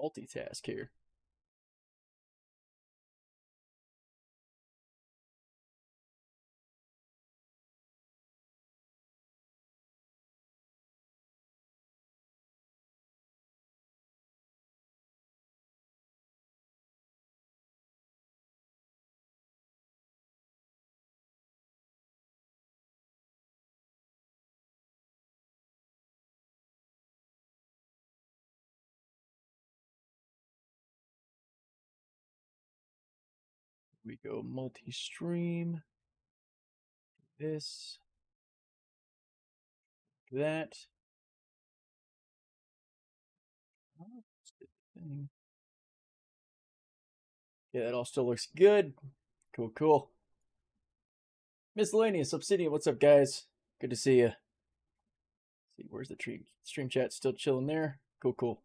multitask here. We go multi-stream. This. That. Yeah, that all still looks good. Cool, cool. Miscellaneous Obsidian, what's up, guys? Good to see you. See, where's the stream chat? Still chilling there. Cool, cool.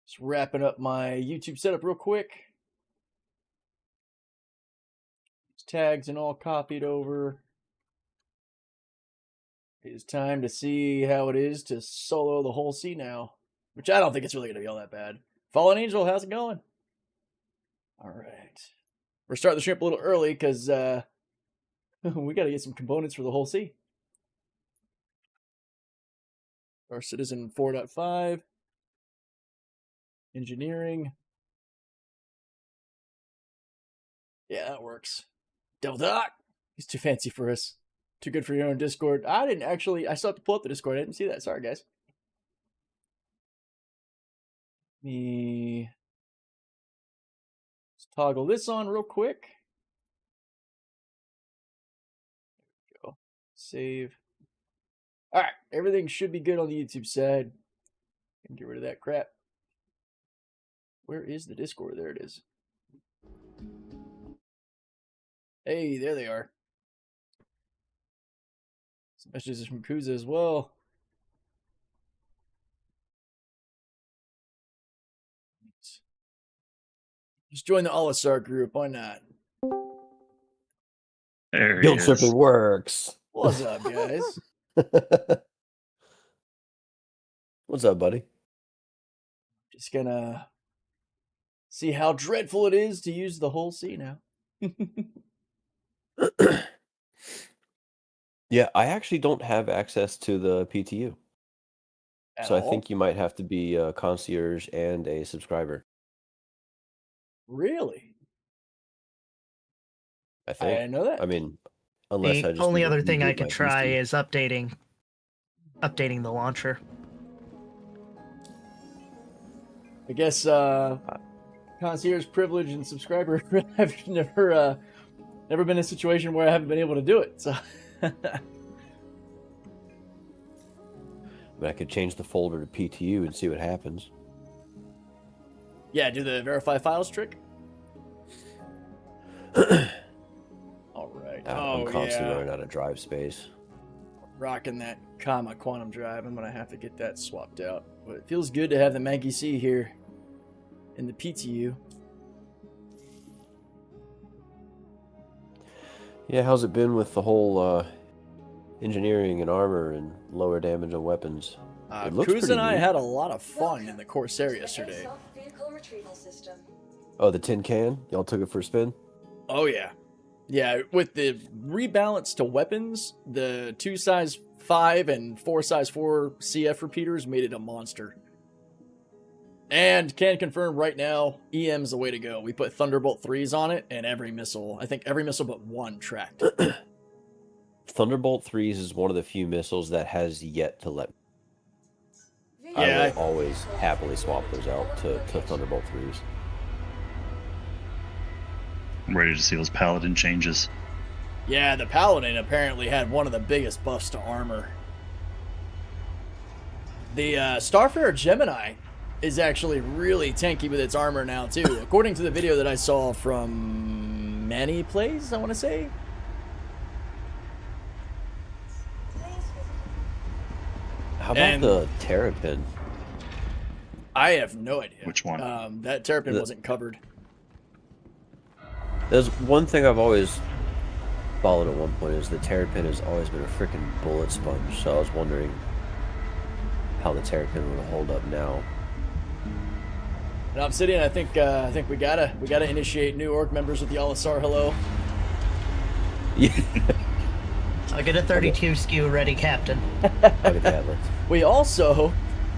Just wrapping up my YouTube setup real quick. Tags and all copied over. It is time to see how it is to solo the whole sea now, which I don't think it's really going to be all that bad. Fallen Angel, how's it going? All right. We're starting the shrimp a little early because we got to get some components for the whole sea. Starcitizen 4.5. Engineering. Yeah, that works. Double Doc. He's too fancy for us. Too good for your own Discord. I still have to pull up the Discord. I didn't see that. Sorry, guys. Let's toggle this on real quick. There we go. Save. All right. Everything should be good on the YouTube side. And get rid of that crap. Where is the Discord? There it is. Hey, there they are. Some messages from Kuza as well. Just join the All-Star group. Why not? There Guilt tripping works. What's up, guys? What's up, buddy? Just gonna see how dreadful it is to use the whole sea now. Yeah, I actually don't have access to the PTU. So I think you might have to be a concierge and a subscriber. Really? I think. I didn't know that. I mean, unless I The just only need to other thing I reboot could my try PC. is updating the launcher. I guess concierge privilege and subscriber. I've never been in a situation where I haven't been able to do it. So But I could change the folder to PTU and see what happens. yeah, do the verify files trick. All right. I'm constantly running out of drive space. Rocking that comma quantum drive. I'm gonna have to get that swapped out. But it feels good to have the Maggie C here in the PTU. Yeah, how's it been with the whole engineering and armor and lower damage on weapons? It looks Cruz pretty and I neat. had a lot of fun in the Corsair yesterday. Oh, the tin can? Y'all took it for a spin? Oh yeah. Yeah, with the rebalance to weapons, the 2 size 5 and 4 size 4 CF repeaters made it a monster. And can confirm right now, EM's the way to go. We put Thunderbolt 3s on it, and every missile, I think every missile but one tracked. Thunderbolt 3s is one of the few missiles that has yet to let me. Yeah. I will always happily swap those out to Thunderbolt 3s. I'm ready to see those Paladin changes. Yeah, the Paladin apparently had one of the biggest buffs to armor. The Starfarer Gemini is actually really tanky with its armor now, too. According to the video that I saw from Manny Plays, I want to say. How about the Terrapin? I have no idea. Which one? That Terrapin wasn't covered. There's one thing I've always followed at one point is the Terrapin has always been a freaking bullet sponge, so I was wondering how the Terrapin would hold up now. And Obsidian, I think we gotta initiate new org members with the Alisar hello. Yeah. I'll get a 32 SKU ready, Captain. I'll get the Atlas. We also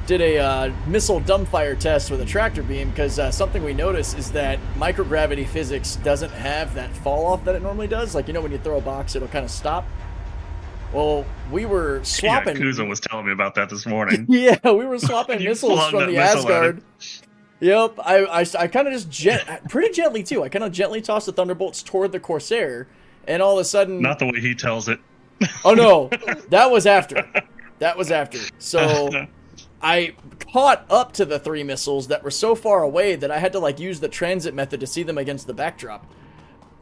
did a missile dumbfire test with a tractor beam because something we noticed is that microgravity physics doesn't have that fall off that it normally does. Like, you know, when you throw a box, it'll kind of stop. Well, we we swapping. Yeah, Kuzo was telling me about that this morning. Yeah, we were swapping You missiles flung from that the missile at Asgard. him. Yep, I kind of just pretty gently too. I kind of gently tossed the Thunderbolts toward the Corsair, and all of a sudden, Not the way he tells it. oh no, that was after. That was after. So I caught up to the 3 missiles that were so far away that I had to like use the transit method to see them against the backdrop.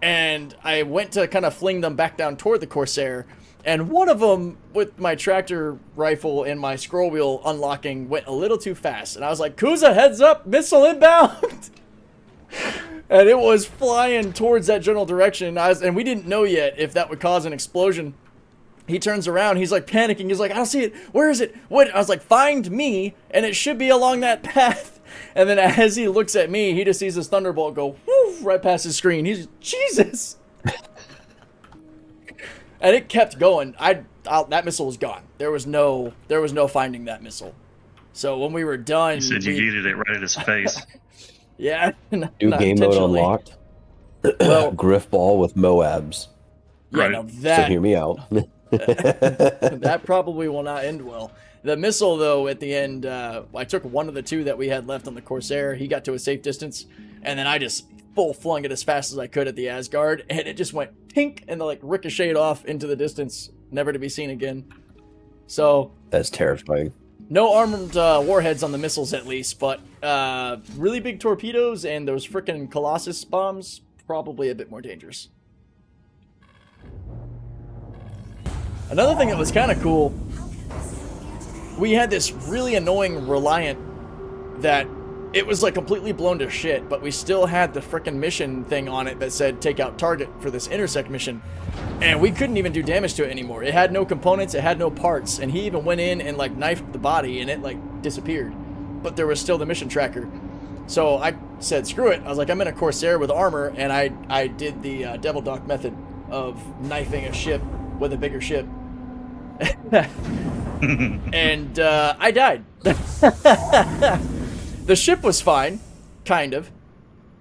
And I went to kind of fling them back down toward the Corsair, and one of them, with my tractor rifle and my scroll wheel unlocking, went a little too fast. And I was like, Kuza, heads up, missile inbound! And it was flying towards that general direction. And we didn't know yet if that would cause an explosion. He turns around, he's like panicking, he's like, I don't see it, where is it? What? I was like, find me, and it should be along that path. And then as he looks at me, he just sees his Thunderbolt go woof, right past his screen. He's Jesus! And it kept going. That missile was gone. There was no finding that missile. So when we were done, He said you yeeted it right at his face. yeah, New not game mode intentionally. unlocked. Well, Griff ball with Moabs. yeah, Right. no, So that hear me out. that probably will not end well. The missile, though, at the end, I took one of the 2 that we had left on the Corsair. He got to a safe distance, and then I just full flung it as fast as I could at the Asgard, and it just went tink and like ricocheted off into the distance, never to be seen again. So That's terrifying. no armored warheads on the missiles, at least, but really big torpedoes and those frickin' Colossus bombs, probably a bit more dangerous. Another thing that was kind of cool, we had this really annoying Reliant that it was like completely blown to shit, but we still had the frickin' mission thing on it that said take out target for this intersect mission, and we couldn't even do damage to it anymore. It had no components, it had no parts, and he even went in and like knifed the body and it like disappeared, but there was still the mission tracker. So I said screw it. I was like, I'm in a Corsair with armor, and I did the Devil Dock method of knifing a ship with a bigger ship. And I died. The ship was fine, kind of.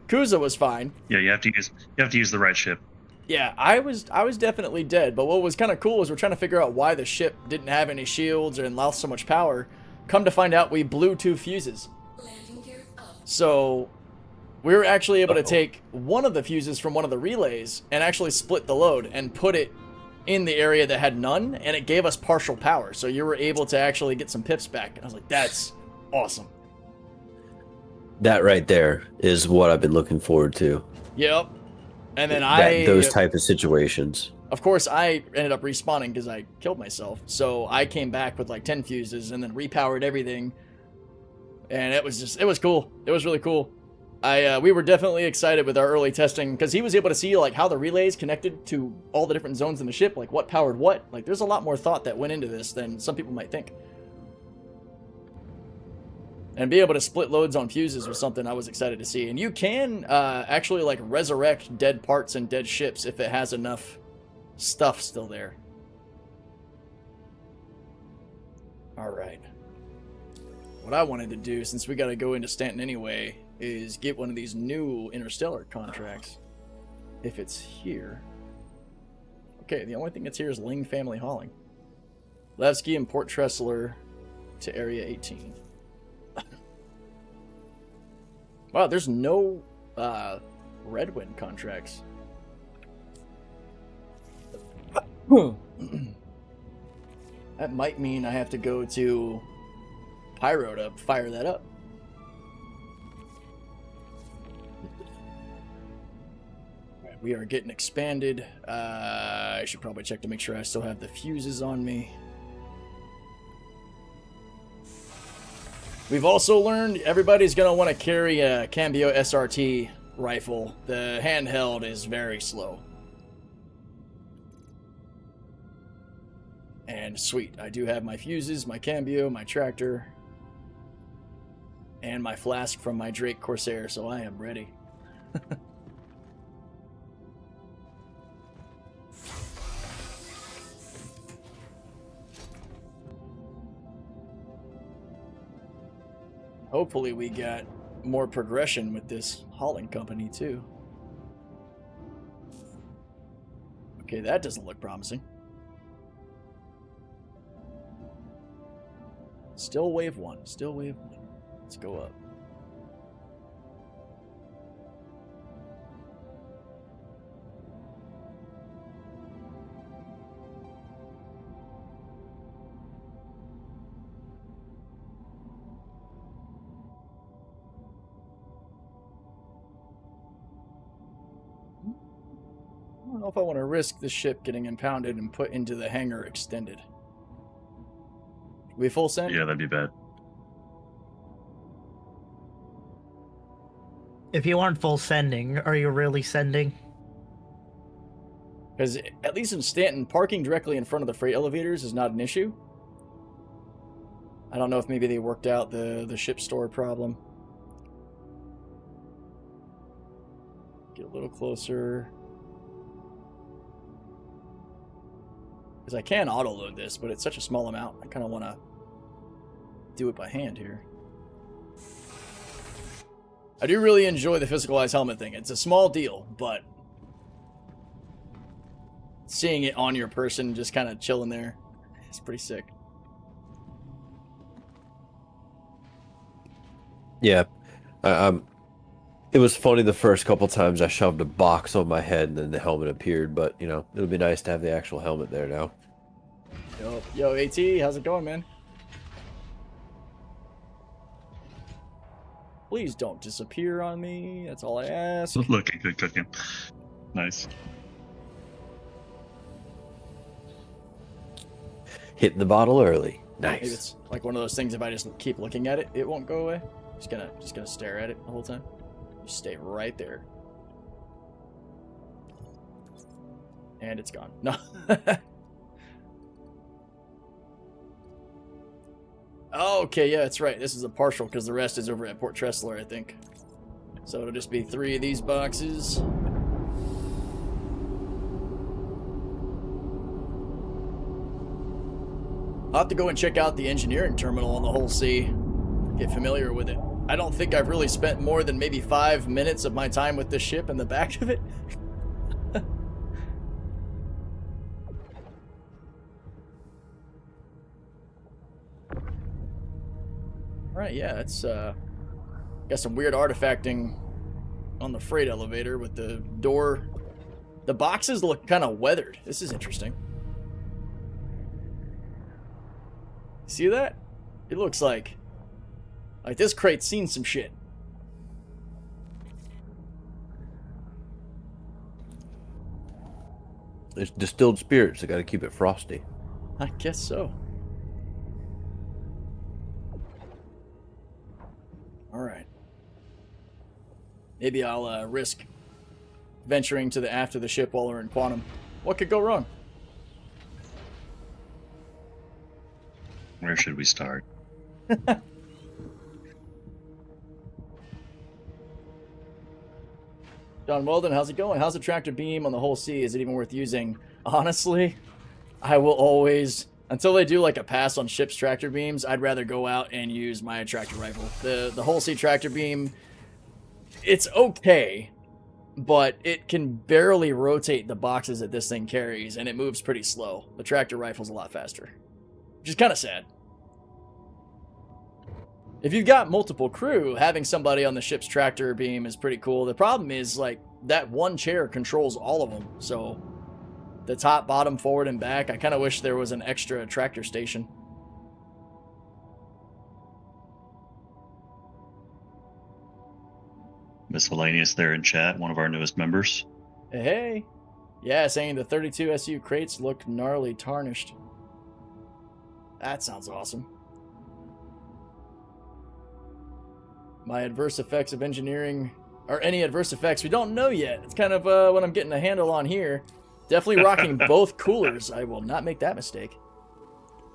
Kuza was fine. Yeah, you have to use the right ship. Yeah, I was definitely dead. But what was kind of cool is we're trying to figure out why the ship didn't have any shields and lost so much power. Come to find out, we blew 2 fuses. So we were actually able to take one of the fuses from one of the relays and actually split the load and put it in the area that had none, and it gave us partial power. So you were able to actually get some pips back. And I was like, that's awesome. That right there is what I've been looking forward to. Yep. And then Those type of situations. Of course, I ended up respawning because I killed myself. So I came back with like 10 fuses and then repowered everything. And it was cool. It was really cool. We were definitely excited with our early testing because he was able to see like how the relays connected to all the different zones in the ship, like what powered what. Like there's a lot more thought that went into this than some people might think. And be able to split loads on fuses was something I was excited to see. And you can actually like resurrect dead parts and dead ships if it has enough stuff still there. All right. What I wanted to do, since we got to go into Stanton anyway, is get one of these new interstellar contracts. If it's here. Okay, the only thing that's here is Ling Family Hauling. Levski and Port Tressler to Area 18. Wow, there's no Redwind contracts. That might mean I have to go to Pyro to fire that up. Alright, we are getting expanded. I should probably check to make sure I still have the fuses on me. We've also learned everybody's going to want to carry a Cambio SRT rifle. The handheld is very slow. And sweet, I do have my fuses, my Cambio, my tractor. and my flask from my Drake Corsair, so I am ready. Hopefully we got more progression with this hauling company too. Okay, that doesn't look promising. Still wave 1. Still wave 1. Let's go up. I don't know if I want to risk the ship getting impounded and put into the hangar extended. We full send? Yeah, that'd be bad. If you aren't full sending, are you really sending? Because at least in Stanton, parking directly in front of the freight elevators is not an issue. I don't know if maybe they worked out the ship store problem. Get a little closer. Because I can auto-load this, but it's such a small amount. I kind of want to do it by hand here. I do really enjoy the physicalized helmet thing. It's a small deal, but seeing it on your person, just kind of chilling there, it's pretty sick. Yeah. It was funny the first couple times I shoved a box on my head and then the helmet appeared, but, you know, it'll be nice to have the actual helmet there now. Yo, AT, how's it going, man? Please don't disappear on me. That's all I ask. Looking good cooking. Nice. Hitting the bottle early. Maybe Nice. it's like one of those things, if I just keep looking at it, it won't go away. Just gonna stare at it the whole time. Just stay right there. And it's gone. No. Okay, yeah, that's right. This is a partial because the rest is over at Port Tressler, I think. So it'll just be 3 of these boxes. I'll have to go and check out the engineering terminal on the whole sea. Get familiar with it. I don't think I've really spent more than maybe 5 minutes of my time with this ship in the back of it. Right, yeah, it's got some weird artifacting on the freight elevator with the door. The boxes look kind of weathered. This is interesting. See that? It looks like this crate's seen some shit. It's distilled spirits. I got to keep it frosty. I guess so. All right. Maybe I'll risk venturing to the aft of the ship while we're in quantum. What could go wrong? Where should we start? John Weldon, how's it going? How's the tractor beam on the whole sea? Is it even worth using? Honestly, I will always, until they do like a pass on ship's tractor beams, I'd rather go out and use my tractor rifle. The whole sea tractor beam, it's okay, but it can barely rotate the boxes that this thing carries, and it moves pretty slow. The tractor rifle's a lot faster, which is kind of sad. If you've got multiple crew, having somebody on the ship's tractor beam is pretty cool. The problem is, like, that one chair controls all of them. So, the top, bottom, forward, and back, I kind of wish there was an extra tractor station. Miscellaneous there in chat, one of our newest members. Hey. Yeah, saying the 32 SU crates look gnarly tarnished. That sounds awesome. My adverse effects of engineering, or any adverse effects, we don't know yet. It's kind of what I'm getting a handle on here. Definitely rocking both coolers. I will not make that mistake.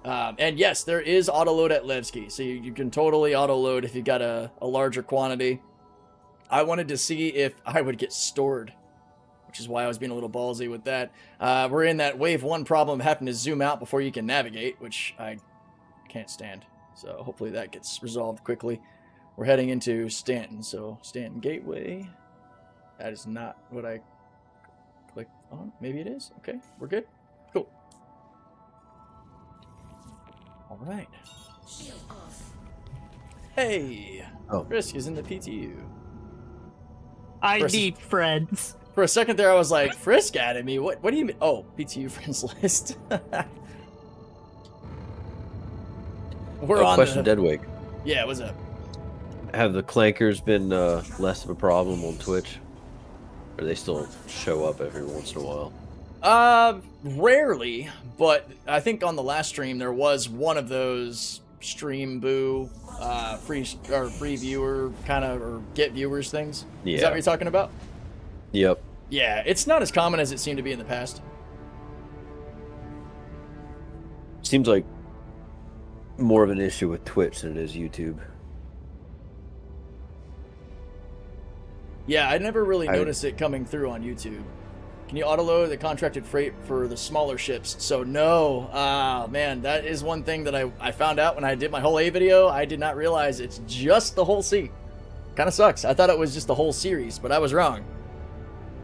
And yes, there is auto load at Levski, so you can totally auto load if you got a larger quantity. I wanted to see if I would get stored, which is why I was being a little ballsy with that. We're in that wave 1 problem of having to zoom out before you can navigate, which I can't stand. So hopefully that gets resolved quickly. We're heading into Stanton, so Stanton Gateway. That is not what I clicked on. Maybe it is. Okay, we're good. Cool. All right. Hey, Frisk is in the PTU. I need friends. For a second there, I was like, Frisk added me. What do you mean? Oh, PTU friends list. We're on question, the... Deadwake. Yeah, what's up? Have the clankers been less of a problem on Twitch? Or they still show up every once in a while? Rarely, but I think on the last stream there was one of those stream boo, free viewer kind of, or get viewers things. Yeah. Is that what you're talking about? Yep. Yeah, it's not as common as it seemed to be in the past. Seems like more of an issue with Twitch than it is YouTube. Yeah, I never really noticed it coming through on YouTube. Can you autoload the contracted freight for the smaller ships? So no. Man, that is one thing that I found out when I did my whole A video. I did not realize it's just the whole C. Kind of sucks. I thought it was just the whole series, but I was wrong.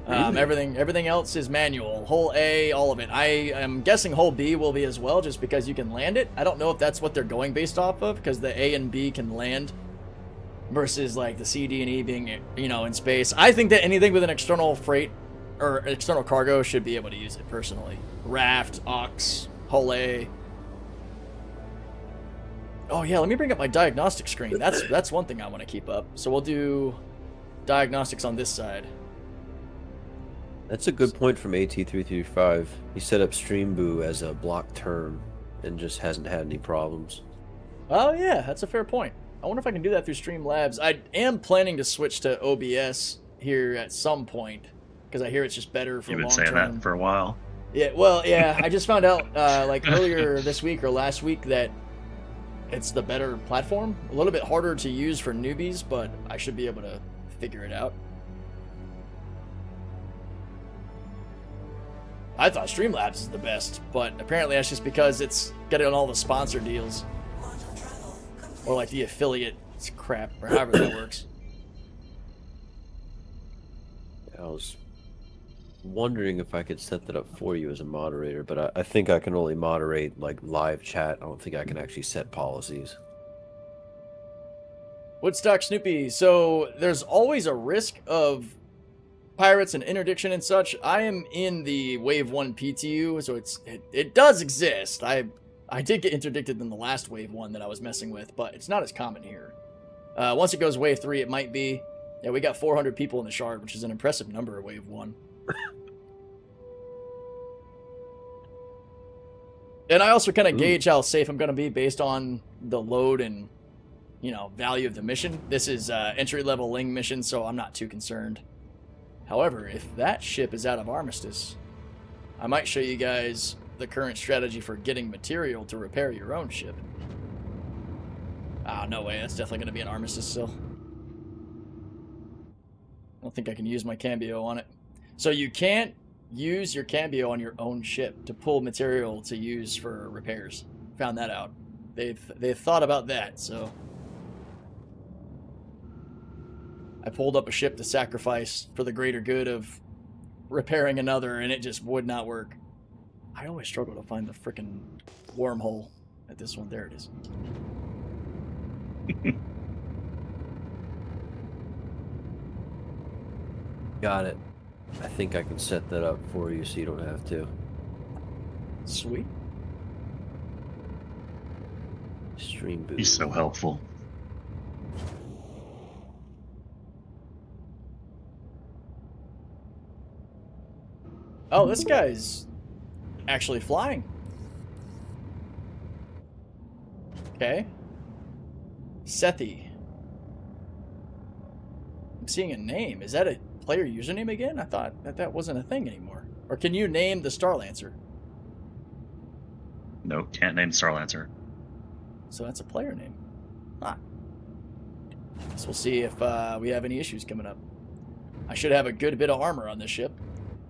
Really? Everything else is manual. Whole A, all of it. I am guessing whole B will be as well, just because you can land it. I don't know if that's what they're going based off of, because the A and B can land versus like the C, D, and E being, you know, in space. I think that anything with an external freight or external cargo should be able to use it personally. Raft, Ox, Hull A. Oh yeah, let me bring up my diagnostic screen. That's one thing I want to keep up. So we'll do diagnostics on this side. That's a good point from AT335. He set up StreamBoo as a block term and just hasn't had any problems. Oh yeah, that's a fair point. I wonder if I can do that through Streamlabs. I am planning to switch to OBS here at some point, because I hear it's just better for long-term. You've been saying that for a while. Yeah, well, yeah, I just found out like earlier this week or last week that it's the better platform. A little bit harder to use for newbies, but I should be able to figure it out. I thought Streamlabs is the best, but apparently that's just because it's getting all the sponsor deals. Or like the affiliate crap, or however that works. I was wondering if I could set that up for you as a moderator, but I think I can only moderate like live chat. I don't think I can actually set policies. Woodstock Snoopy, so there's always a risk of pirates and interdiction and such. I am in the Wave 1 PTU, so it does exist. I did get interdicted in the last Wave 1 that I was messing with, but it's not as common here. Once it goes Wave 3, it might be. Yeah, we got 400 people in the Shard, which is an impressive number of Wave 1. And I also kind of gauge how safe I'm going to be based on the load and, you know, value of the mission. This is entry-level Ling mission, so I'm not too concerned. However, if that ship is out of Armistice, I might show you guys the current strategy for getting material to repair your own ship. Ah, no way. That's definitely going to be an Armistice still. I don't think I can use my Cambio on it. So you can't use your Cambio on your own ship to pull material to use for repairs. Found that out. They've thought about that, so... I pulled up a ship to sacrifice for the greater good of repairing another, and it just would not work. I always struggle to find the frickin' wormhole at this one. There it is. Got it. I think I can set that up for you so you don't have to. Sweet. StreamBoo. He's so helpful. Oh, this guy's actually flying. Okay. Sethi. I'm seeing a name. Is that a player username again? I thought that wasn't a thing anymore. Or can you name the Starlancer? Nope, can't name Starlancer. So that's a player name. Ah. So we'll see if we have any issues coming up. I should have a good bit of armor on this ship.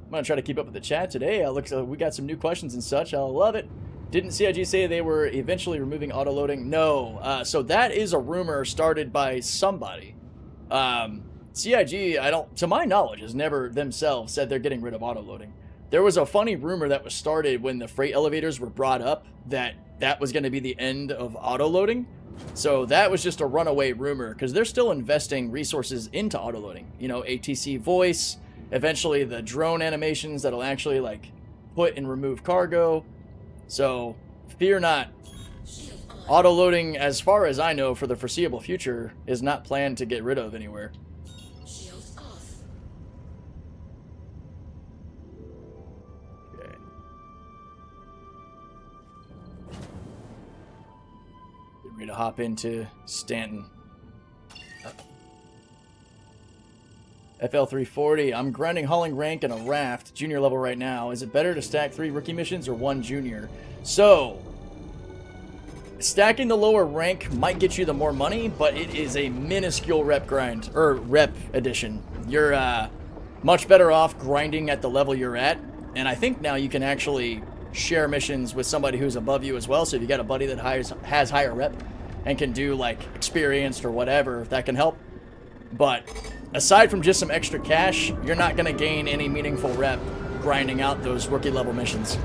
I'm going to try to keep up with the chat today. We got some new questions and such. I love it. Didn't CIG say they were eventually removing autoloading? No. So that is a rumor started by somebody. CIG, to my knowledge, has never themselves said they're getting rid of autoloading. There was a funny rumor that was started when the freight elevators were brought up that was going to be the end of autoloading. So that was just a runaway rumor because they're still investing resources into autoloading. You know, ATC voice, eventually the drone animations that'll actually like put and remove cargo. So fear not. Autoloading, as far as I know, for the foreseeable future, is not planned to get rid of anywhere. Okay. Get ready to hop into Stanton. FL340, I'm grinding hauling rank in a raft, junior level right now. Is it better to stack 3 rookie missions or 1 junior? So, stacking the lower rank might get you the more money, but it is a minuscule rep grind, or rep addition. You're much better off grinding at the level you're at, and I think now you can actually share missions with somebody who's above you as well, so if you got a buddy that has higher rep and can do like experienced or whatever, if that can help. But aside from just some extra cash, you're not going to gain any meaningful rep grinding out those rookie level missions.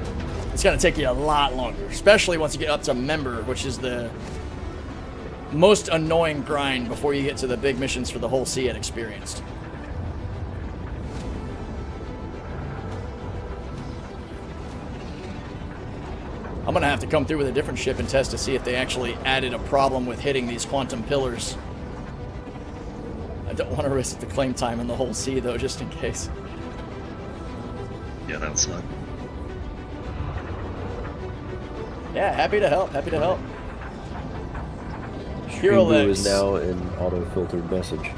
It's going to take you a lot longer, especially once you get up to member, which is the most annoying grind before you get to the big missions for the whole sea at experienced. I'm going to have to come through with a different ship and test to see if they actually added a problem with hitting these quantum pillars. I don't want to risk the claim time in the whole sea, though, just in case. Yeah, that would suck. Yeah, happy to help. Happy to help. Hero is now an auto-filtered message.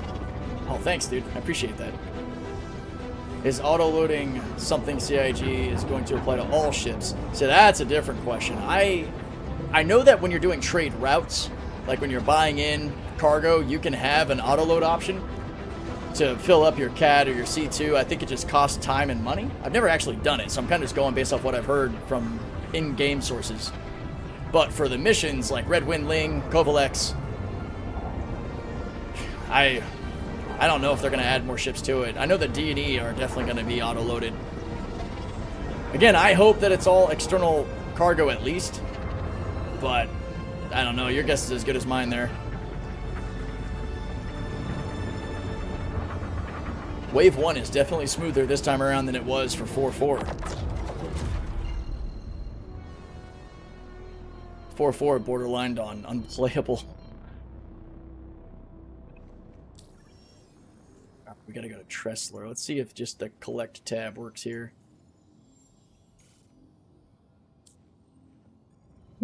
Oh, thanks, dude. I appreciate that. Is auto-loading something CIG is going to apply to all ships? So that's a different question. I know that when you're doing trade routes, like when you're buying in cargo, you can have an auto-load option to fill up your CAD or your C2. I think it just costs time and money. I've never actually done it, so I'm kind of just going based off what I've heard from in-game sources. But for the missions like Red Wind Ling, Kovalex, I don't know if they're going to add more ships to it. I know the D&E are definitely going to be auto-loaded. Again, I hope that it's all external cargo at least, but I don't know. Your guess is as good as mine there. Wave 1 is definitely smoother this time around than it was for 4.4. 4.4 borderlined on unplayable. We gotta go to Tressler. Let's see if just the collect tab works here.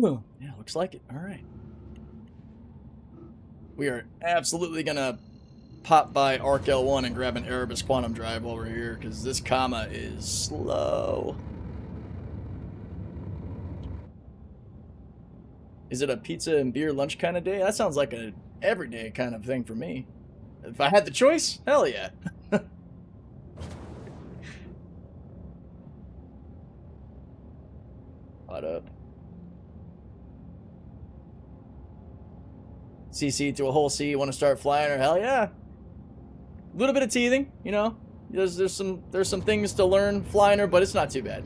Oh, yeah, looks like it. All right. We are absolutely gonna pop by Arc L1 and grab an Erebus Quantum Drive while we're here, because this comma is slow. Is it a pizza and beer lunch kind of day? That sounds like a everyday kind of thing for me. If I had the choice, hell yeah. What up? CC to a whole sea, want to start flying, or hell yeah. A little bit of teething, you know. There's some things to learn flying her, but it's not too bad.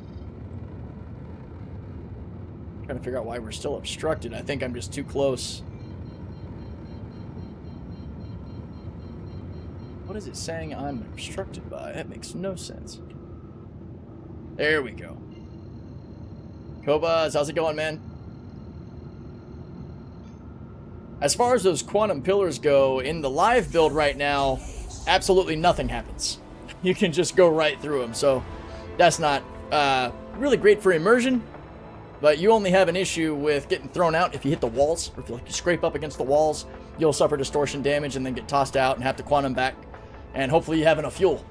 Trying to figure out why we're still obstructed. I think I'm just too close. What is it saying I'm obstructed by? That makes no sense. There we go. Kobaz, how's it going, man? As far as those quantum pillars go, in the live build right now, absolutely nothing happens. You can just go right through them, so that's not really great for immersion, but you only have an issue with getting thrown out if you hit the walls, or if you scrape up against the walls, you'll suffer distortion damage and then get tossed out and have to quantum back, and hopefully you have enough fuel.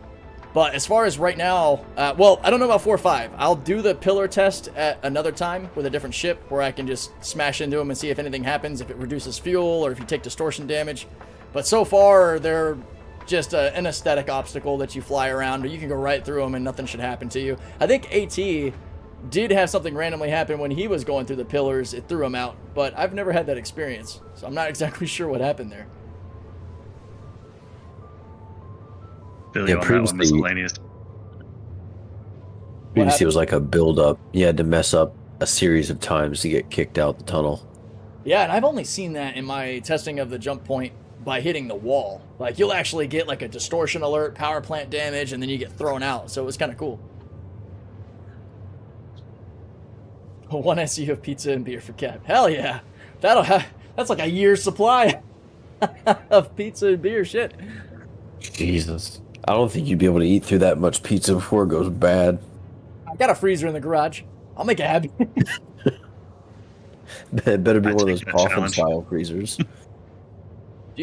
But as far as right now, well, I don't know about 4.5. I'll do the pillar test at another time with a different ship where I can just smash into them and see if anything happens, if it reduces fuel or if you take distortion damage. But so far, they're just an aesthetic obstacle that you fly around, but you can go right through them and nothing should happen to you. I think AT did have something randomly happen when he was going through the pillars. It threw him out, but I've never had that experience, so I'm not exactly sure what happened there. Billy on that one, miscellaneous. Previously, it was like a build-up. You had to mess up a series of times to get kicked out the tunnel. Yeah, and I've only seen that in my testing of the jump point by hitting the wall. Like, you'll actually get like a distortion alert, power plant damage, and then you get thrown out, so it was kind of cool. One SU of pizza and beer for Cap. Hell yeah. That's like a year's supply of pizza and beer. Shit. Jesus. I don't think you'd be able to eat through that much pizza before it goes bad. I got a freezer in the garage. I'll make it happen. It better be I'd one of take those that coffin challenge. style freezers. Do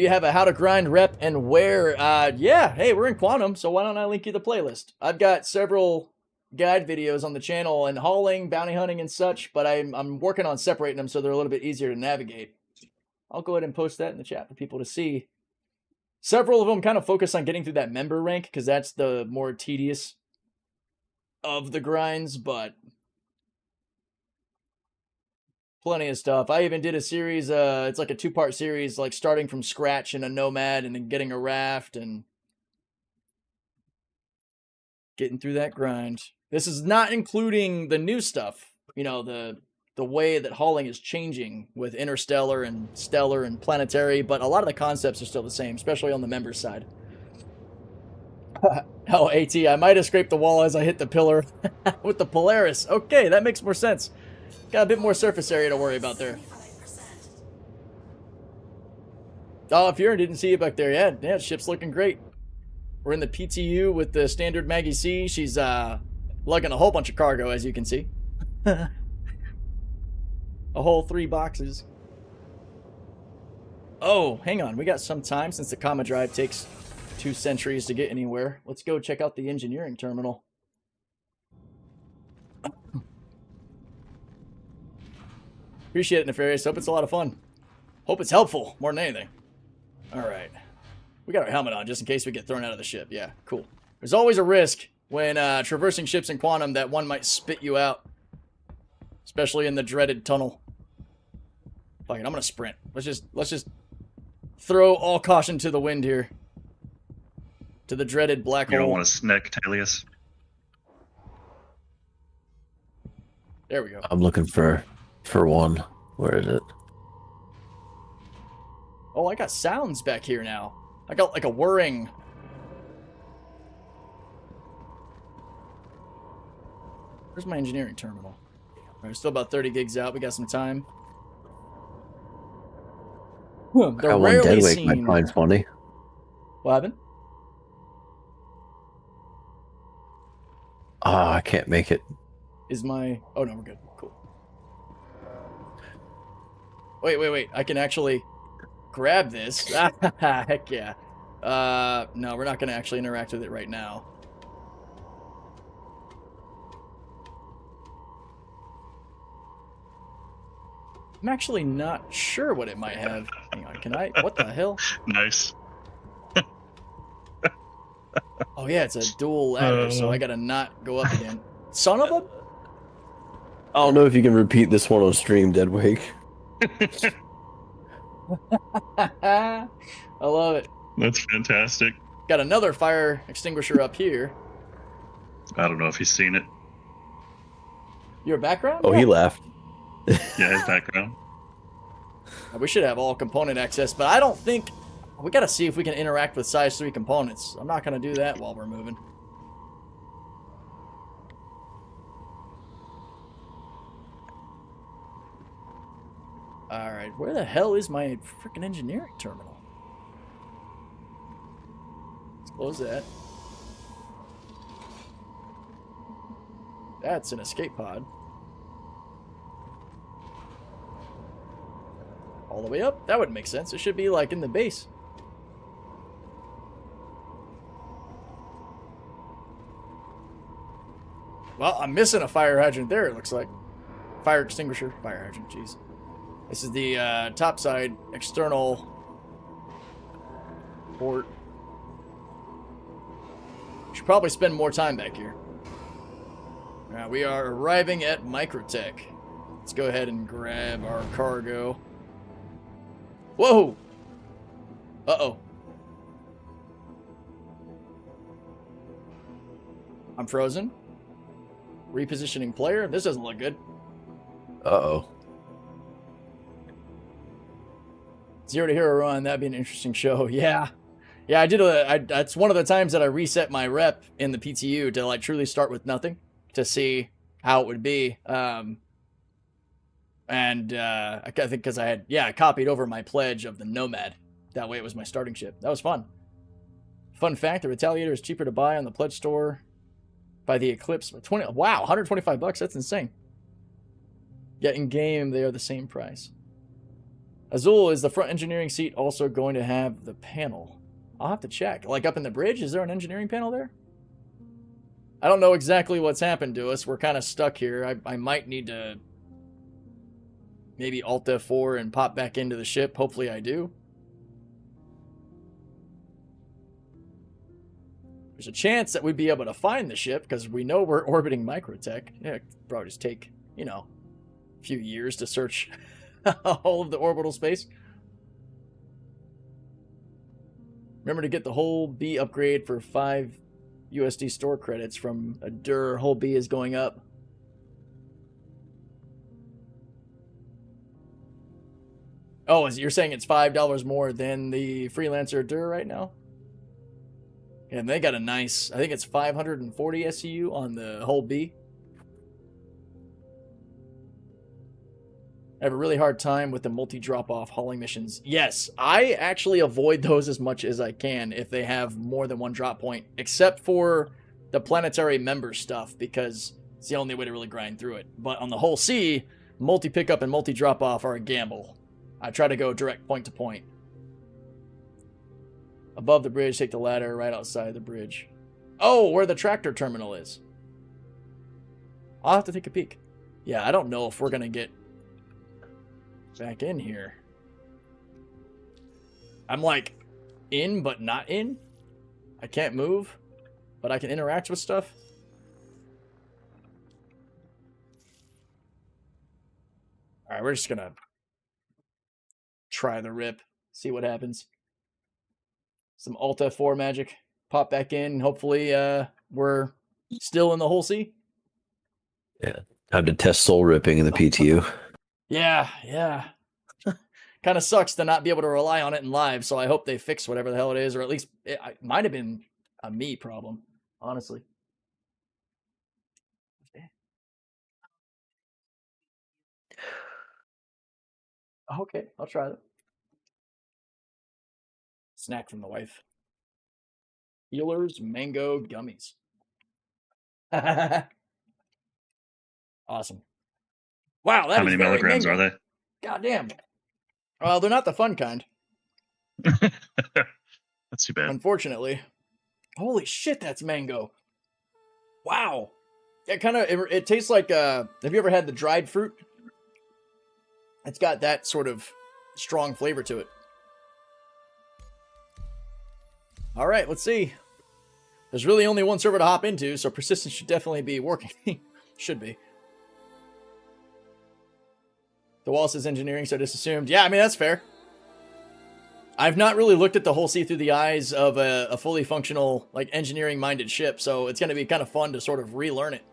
you have a how to grind rep and where? Yeah. Hey, we're in Quantum, so why don't I link you the playlist? I've got several guide videos on the channel and hauling, bounty hunting, and such, but I'm working on separating them so they're a little bit easier to navigate. I'll go ahead and post that in the chat for people to see. Several of them kind of focus on getting through that member rank because that's the more tedious of the grinds, but plenty of stuff. I even did a series, it's like a 2-part series, like starting from scratch in a Nomad and then getting a raft and getting through that grind. This is not including the new stuff, you know, the way that hauling is changing with interstellar and stellar and planetary, but a lot of the concepts are still the same, especially on the member side. Oh, AT, I might have scraped the wall as I hit the pillar with the Polaris. Okay, that makes more sense. Got a bit more surface area to worry about there. Oh, Furin didn't see you back there. Yeah, ship's looking great. We're in the PTU with the standard Maggie C. She's lugging a whole bunch of cargo, as you can see. A whole 3 boxes. Oh, hang on. We got some time since the comma drive takes 2 centuries to get anywhere. Let's go check out the engineering terminal. Appreciate it, Nefarious. Hope it's a lot of fun. Hope it's helpful more than anything. Alright. We got our helmet on just in case we get thrown out of the ship. Yeah, cool. There's always a risk when traversing ships in Quantum that one might spit you out. Especially in the dreaded tunnel. Fuck it, I'm gonna sprint. Let's just throw all caution to the wind here. To the dreaded black hole. You don't want to sneak, Talius. There we go. I'm looking for one. Where is it? Oh, I got sounds back here now. I got like a whirring. Where's my engineering terminal? All right, still about 30 gigs out. We got some time. I got one dead weight might find funny. What happened? Ah, I can't make it. Is my... Oh, no, we're good. Cool. Wait. I can actually grab this. Heck yeah. No, we're not going to actually interact with it right now. I'm actually not sure what it might have. Hang on, can I? What the hell? Nice. Oh yeah, it's a dual ladder, so I gotta not go up again. Son of a... I don't know if you can repeat this one on stream, Deadwake. I love it. That's fantastic. Got another fire extinguisher up here. I don't know if he's seen it. Your background? Oh, Yeah. he left. Yeah, his background. We should have all component access, but I don't think... We gotta see if we can interact with size 3 components. I'm not gonna do that while we're moving. Alright, where the hell is my freaking engineering terminal? Let's close that. That's an escape pod. All the way up? That would make sense. It should be like in the base. Well, I'm missing a fire hydrant there, it looks like. Fire extinguisher. Fire hydrant, jeez. This is the top side external port. Should probably spend more time back here. We are arriving at Microtech. Let's go ahead and grab our cargo. Whoa! Uh-oh. I'm frozen. Repositioning player. This doesn't look good. Uh-oh. Zero to hero run. That'd be an interesting show. Yeah. Yeah, that's one of the times that I reset my rep in the PTU to like truly start with nothing to see how it would be. I think because I copied over my pledge of the Nomad. That way it was my starting ship. That was fun. Fun fact, the Retaliator is cheaper to buy on the pledge store by the Eclipse. Wow, $125. That's insane. Yet in game, they are the same price. Azul, is the front engineering seat also going to have the panel? I'll have to check. Like up in the bridge, is there an engineering panel there? I don't know exactly what's happened to us. We're kind of stuck here. I might need to maybe Alt F4 and pop back into the ship. Hopefully I do. There's a chance that we'd be able to find the ship because we know we're orbiting Microtech. Yeah, it'd probably just take, a few years to search all of the orbital space. Remember to get the whole B upgrade for 5 USD store credits from a DUR. Whole B is going up. Oh, you're saying it's $5 more than the freelancer DUR right now? And they got a nice, I think it's 540 SEU on the whole B. I have a really hard time with the multi-drop-off hauling missions. Yes, I actually avoid those as much as I can if they have more than one drop point, except for the planetary member stuff, because it's the only way to really grind through it. But on the whole C, multi-pickup and multi-drop-off are a gamble. I try to go direct point-to-point. Above the bridge, take the ladder right outside the bridge. Oh, where the tractor terminal is. I'll have to take a peek. Yeah, I don't know if we're going to get back in here. I'm like in but not in. I can't move, but I can interact with stuff. Alright, we're just gonna try the rip, see what happens. Some Alt F4 magic. Pop back in. Hopefully we're still in the whole sea. Yeah. Time to test soul ripping in the PTU. Yeah. Kind of sucks to not be able to rely on it in live, so I hope they fix whatever the hell it is, or at least it might have been a me problem, honestly. Okay, I'll try that. Snack from the wife. Healers mango gummies. Awesome. Wow, that How many milligrams are they? Goddamn. Well, they're not the fun kind. That's too bad. Unfortunately. Holy shit, that's mango. Wow. It tastes like, have you ever had the dried fruit? It's got that sort of strong flavor to it. All right, let's see. There's really only one server to hop into, so persistence should definitely be working. Should be. The wall says engineering, so I just assumed. Yeah, I mean, that's fair. I've not really looked at the whole sea through the eyes of a fully functional, like, engineering-minded ship, so it's going to be kind of fun to sort of relearn it.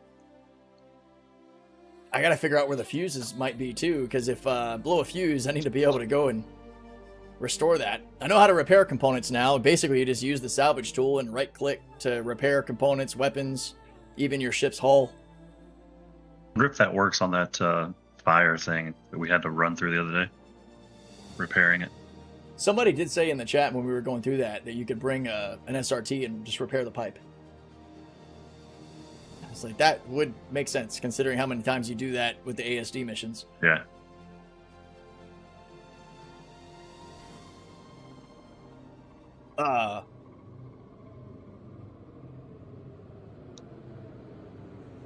I got to figure out where the fuses might be, too, because if blow a fuse, I need to be able to go and restore that. I know how to repair components now. Basically, you just use the salvage tool and right-click to repair components, weapons, even your ship's hull. I wonder if that works on that fire thing that we had to run through the other day, repairing it. Somebody did say in the chat when we were going through that you could bring an SRT and just repair the pipe. It's like, that would make sense considering how many times you do that with the ASD missions. Yeah.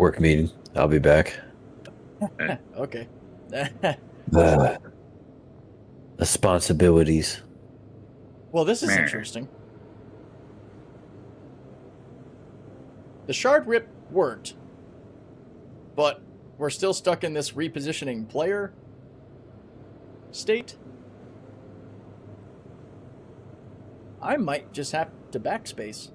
Work meeting. I'll be back. Okay. Responsibilities. Well, this is Meh. interesting. The shard rip worked, but we're still stuck in this repositioning player state. I might just have to backspace.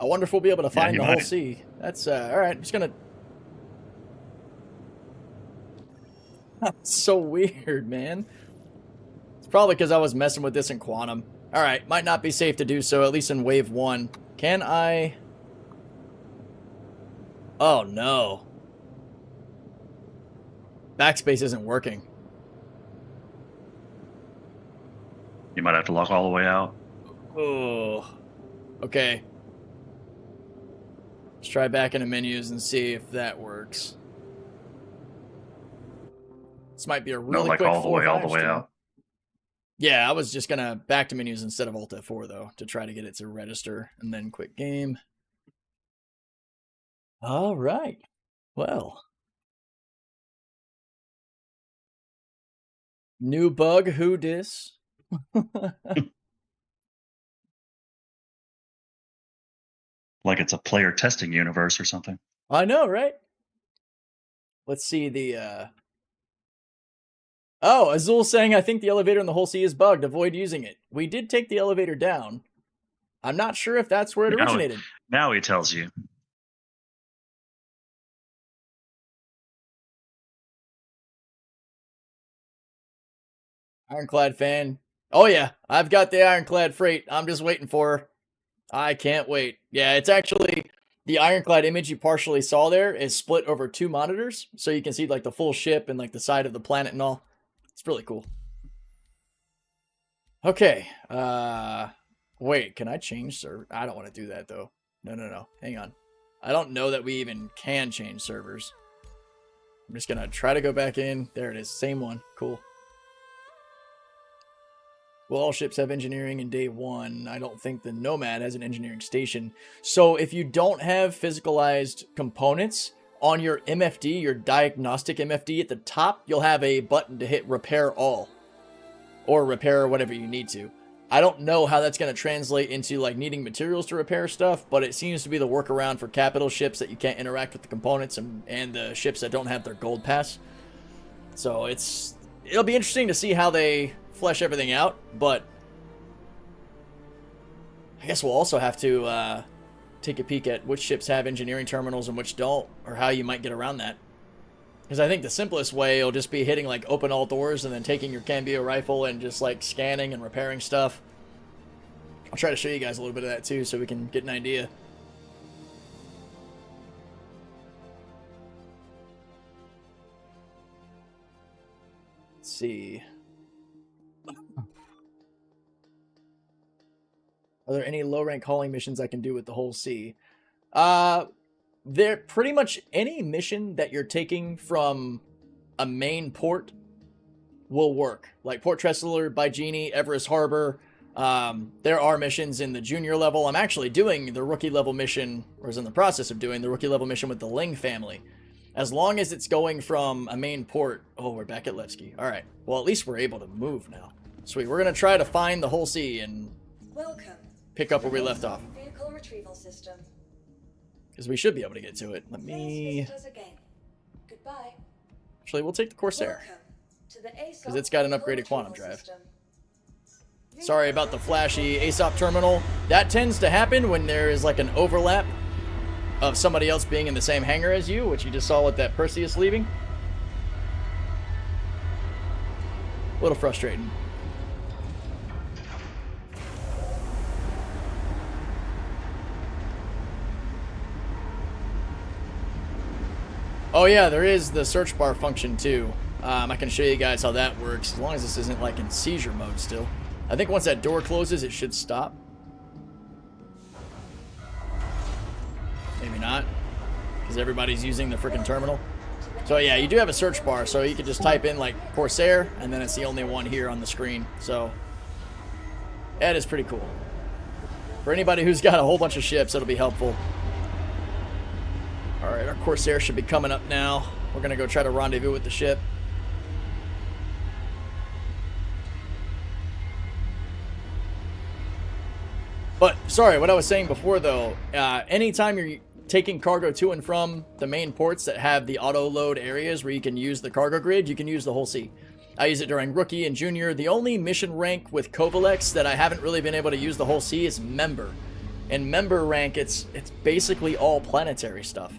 I wonder if we'll be able to find you the whole might. C. That's all right. I'm just gonna. That's so weird, man. It's probably because I was messing with this in quantum. All right, might not be safe to do so, at least in wave 1. Can I? Oh no. Backspace isn't working. You might have to lock all the way out. Oh. Okay. Let's try back into menus and see if that works. This might be a really No, like quick all the way 4-5 stream. out. Yeah, I was just gonna back to menus instead of Alt F4 though, to try to get it to register and then quit game. All right. Well. New bug, who dis? Like it's a player testing universe or something. I know, right? Let's see the Oh, Azul saying, I think the elevator in the whole sea is bugged. Avoid using it. We did take the elevator down. I'm not sure if that's where it originated. Now he tells you. Ironclad fan. Oh, yeah. I've got the Ironclad freight. I'm just waiting for her. I can't wait. Yeah, it's actually... The Ironclad image you partially saw there is split over 2 monitors. So you can see, like, the full ship and, like, the side of the planet and all. It's really cool. Okay. Wait, can I change server? I don't want to do that, though. No. Hang on. I don't know that we even can change servers. I'm just going to try to go back in. There it is. Same one. Cool. Well, all ships have engineering in day 1. I don't think the Nomad has an engineering station. So if you don't have physicalized components on your MFD, your diagnostic MFD at the top, you'll have a button to hit repair all. Or repair whatever you need to. I don't know how that's going to translate into like needing materials to repair stuff, but it seems to be the workaround for capital ships that you can't interact with the components and the ships that don't have their gold pass. So it'll be interesting to see how they flesh everything out, but I guess we'll also have to take a peek at which ships have engineering terminals and which don't, or how you might get around that. Because I think the simplest way will just be hitting like open all doors and then taking your Cambio rifle and just like scanning and repairing stuff. I'll try to show you guys a little bit of that too so we can get an idea. Let's see. Are there any low-rank hauling missions I can do with the whole sea? There pretty much any mission that you're taking from a main port will work. Like Port Tressler, Bygenie, Everest Harbor. There are missions in the junior level. I'm actually doing the rookie level mission, or is in the process of doing the rookie level mission with the Ling family. As long as it's going from a main port. Oh, we're back at Levski. All right. Well, at least we're able to move now. Sweet. We're going to try to find the whole sea and pick up where we left off. Vehicle retrieval system. Because we should be able to get to it. Let me... Goodbye. Actually, we'll take the Corsair. Because it's got an upgraded quantum drive. Sorry about the flashy ASOP terminal. That tends to happen when there is like an overlap of somebody else being in the same hangar as you, which you just saw with that Perseus leaving. A little frustrating. Oh yeah, there is the search bar function too. I can show you guys how that works, as long as this isn't like in seizure mode still. I think once that door closes, it should stop. Maybe not, because everybody's using the freaking terminal. So yeah, you do have a search bar, so you can just type in like Corsair, and then it's the only one here on the screen. So that is pretty cool. For anybody who's got a whole bunch of ships, it'll be helpful. Alright, our Corsair should be coming up now. We're gonna go try to rendezvous with the ship. But, sorry, what I was saying before, though, anytime you're taking cargo to and from the main ports that have the auto-load areas where you can use the cargo grid, you can use the whole sea. I use it during Rookie and Junior. The only mission rank with Kovalex that I haven't really been able to use the whole sea is Member. In Member rank, it's basically all planetary stuff.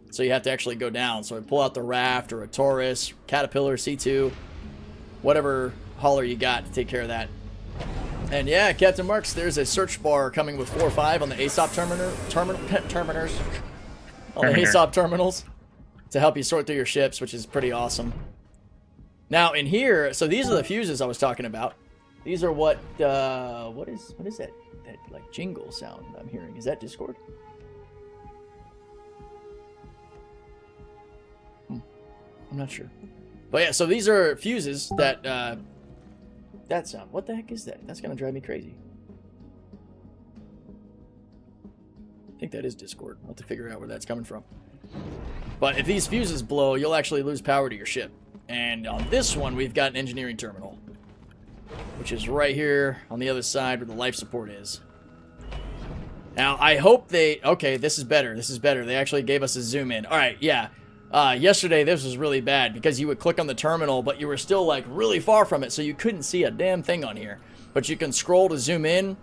So you have to actually go down. So I pull out the Raft or a Taurus, Caterpillar, C2, whatever hauler you got to take care of that. And yeah, Captain Marks, there's a search bar coming with 4 or 5 on the ASOP terminals. On the ASOP terminals to help you sort through your ships, which is pretty awesome. Now in here, so these are the fuses I was talking about. These are what is that like jingle sound I'm hearing? Is that Discord? I'm not sure. But yeah, so these are fuses that that sound. What the heck is that? That's gonna drive me crazy. I think that is Discord. I'll have to figure out where that's coming from. But if these fuses blow, you'll actually lose power to your ship. And on this one, we've got an engineering terminal, which is right here on the other side where the life support is. Now, I hope they... Okay, this is better. This is better. They actually gave us a zoom in. All right, yeah. Yesterday, this was really bad because you would click on the terminal, but you were still, like, really far from it, so you couldn't see a damn thing on here. But you can scroll to zoom in.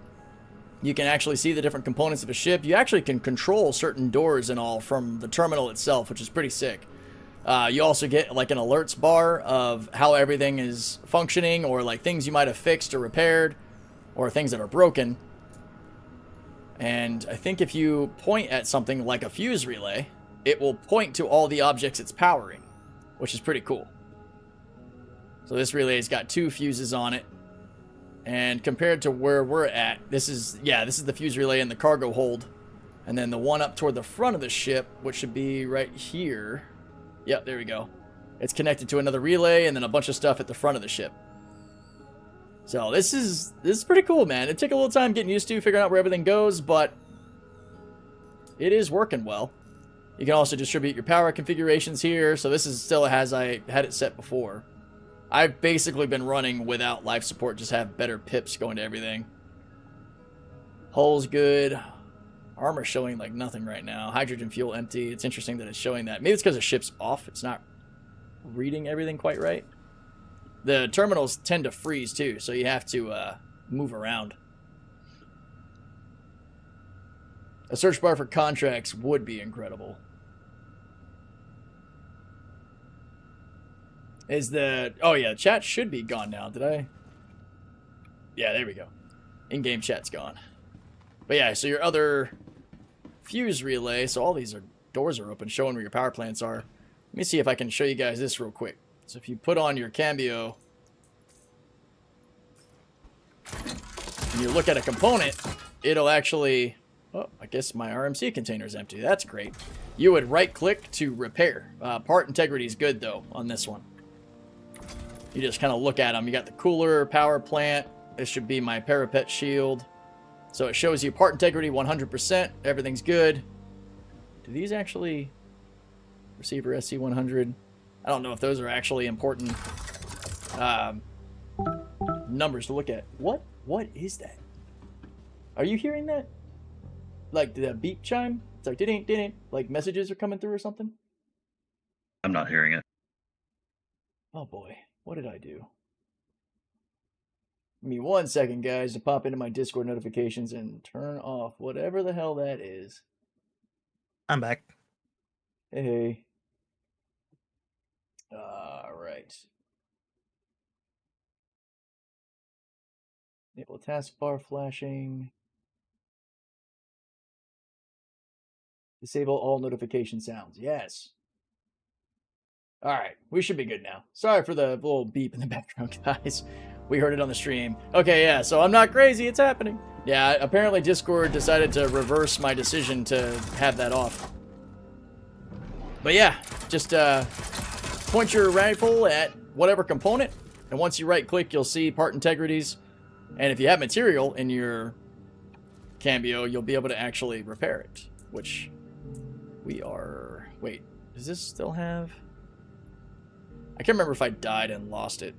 You can actually see the different components of a ship. You actually can control certain doors and all from the terminal itself, which is pretty sick. You also get, like, an alerts bar of how everything is functioning or, like, things you might have fixed or repaired or things that are broken. And I think if you point at something like a fuse relay, it will point to all the objects it's powering, which is pretty cool. So this relay's got 2 fuses on it. And compared to where we're at, this is the fuse relay in the cargo hold. And then the one up toward the front of the ship, which should be right here. Yep, there we go. It's connected to another relay and then a bunch of stuff at the front of the ship. So this is pretty cool, man. It took a little time getting used to, figuring out where everything goes, but it is working well. You can also distribute your power configurations here. So this is still as I had it set before. I've basically been running without life support, just have better pips going to everything. Hull's good. Armor showing like nothing right now. Hydrogen fuel empty. It's interesting that it's showing that. Maybe it's because the ship's off. It's not reading everything quite right. The terminals tend to freeze too, so you have to move around. A search bar for contracts would be incredible. Oh yeah, chat should be gone now. Did I? Yeah, there we go. In-game chat's gone. But yeah, so your other fuse relay, so all these doors are open, showing where your power plants are. Let me see if I can show you guys this real quick. So if you put on your cambio, and you look at a component, it'll actually... Oh, I guess my RMC container is empty. That's great. You would right-click to repair. Part integrity is good, though, on this one. You just kind of look at them. You got the cooler, power plant. This should be my parapet shield. So it shows you part integrity 100%. Everything's good. Do these actually... Receiver SC100? I don't know if those are actually important numbers to look at. What is that? Are you hearing that? Like the beep chime? It's like ding, like messages are coming through or something? I'm not hearing it. Oh boy, what did I do? Give me 1 second, guys, to pop into my Discord notifications and turn off whatever the hell that is. I'm back. Hey. Alright. Enable taskbar flashing. Disable all notification sounds. Yes. Alright, we should be good now. Sorry for the little beep in the background, guys. We heard it on the stream. Okay, yeah, so I'm not crazy. It's happening. Yeah, apparently Discord decided to reverse my decision to have that off. But yeah, just point your rifle at whatever component, and once you right-click, you'll see part integrities. And if you have material in your cambio, you'll be able to actually repair it, which we are Wait, does this still have... I can't remember if I died and lost it.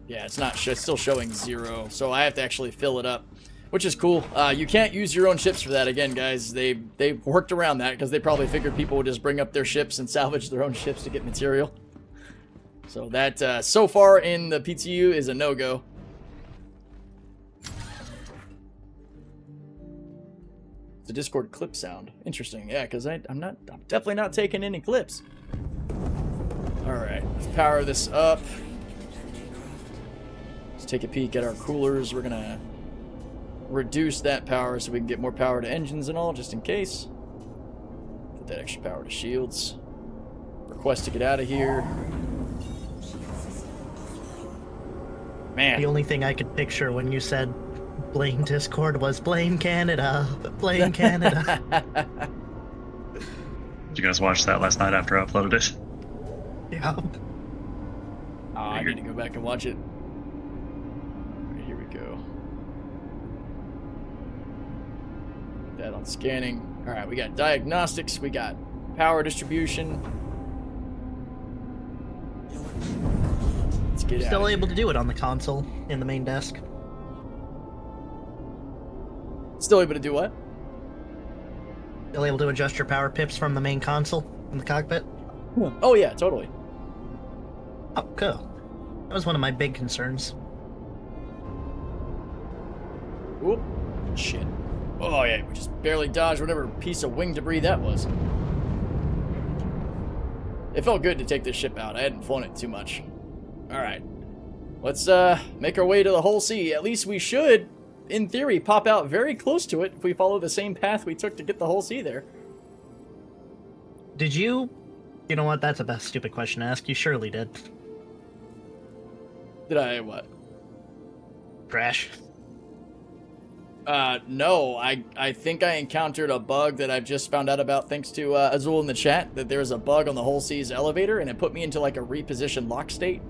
Yeah, it's not. It's still showing 0, so I have to actually fill it up, which is cool. You can't use your own ships for that again, guys. They worked around that because they probably figured people would just bring up their ships and salvage their own ships to get material. So that so far in the PTU is a no-go. The Discord clip sound. Interesting. Yeah, because I'm definitely not taking any clips. All right, let's power this up. Let's take a peek at our coolers. We're gonna reduce that power so we can get more power to engines and all, just in case. Put that extra power to shields. Request to get out of here. Man. The only thing I could picture when you said blame Discord was blame Canada, blame Canada. Did you guys watch that last night after I uploaded it? Yeah. Oh, I need to go back and watch it. Right, here we go. Put that on scanning. All right, we got diagnostics. We got power distribution. Let's get Still out able to do it on the console in the main desk. Still able to do what? Still able to adjust your power pips from the main console in the cockpit. Oh yeah, totally. Oh, cool. That was one of my big concerns. Oop. Shit. Oh yeah, we just barely dodged whatever piece of wing debris that was. It felt good to take this ship out. I hadn't flown it too much. Alright. Let's make our way to the Hull C. At least we should, in theory, pop out very close to it if we follow the same path we took to get the Hull C there. Did you... You know what? That's a stupid question to ask. You surely did. Did I what? Crash. No. I think I encountered a bug that I've just found out about thanks to Azul in the chat, that there's a bug on the Hull C's elevator, and it put me into like a repositioned lock state.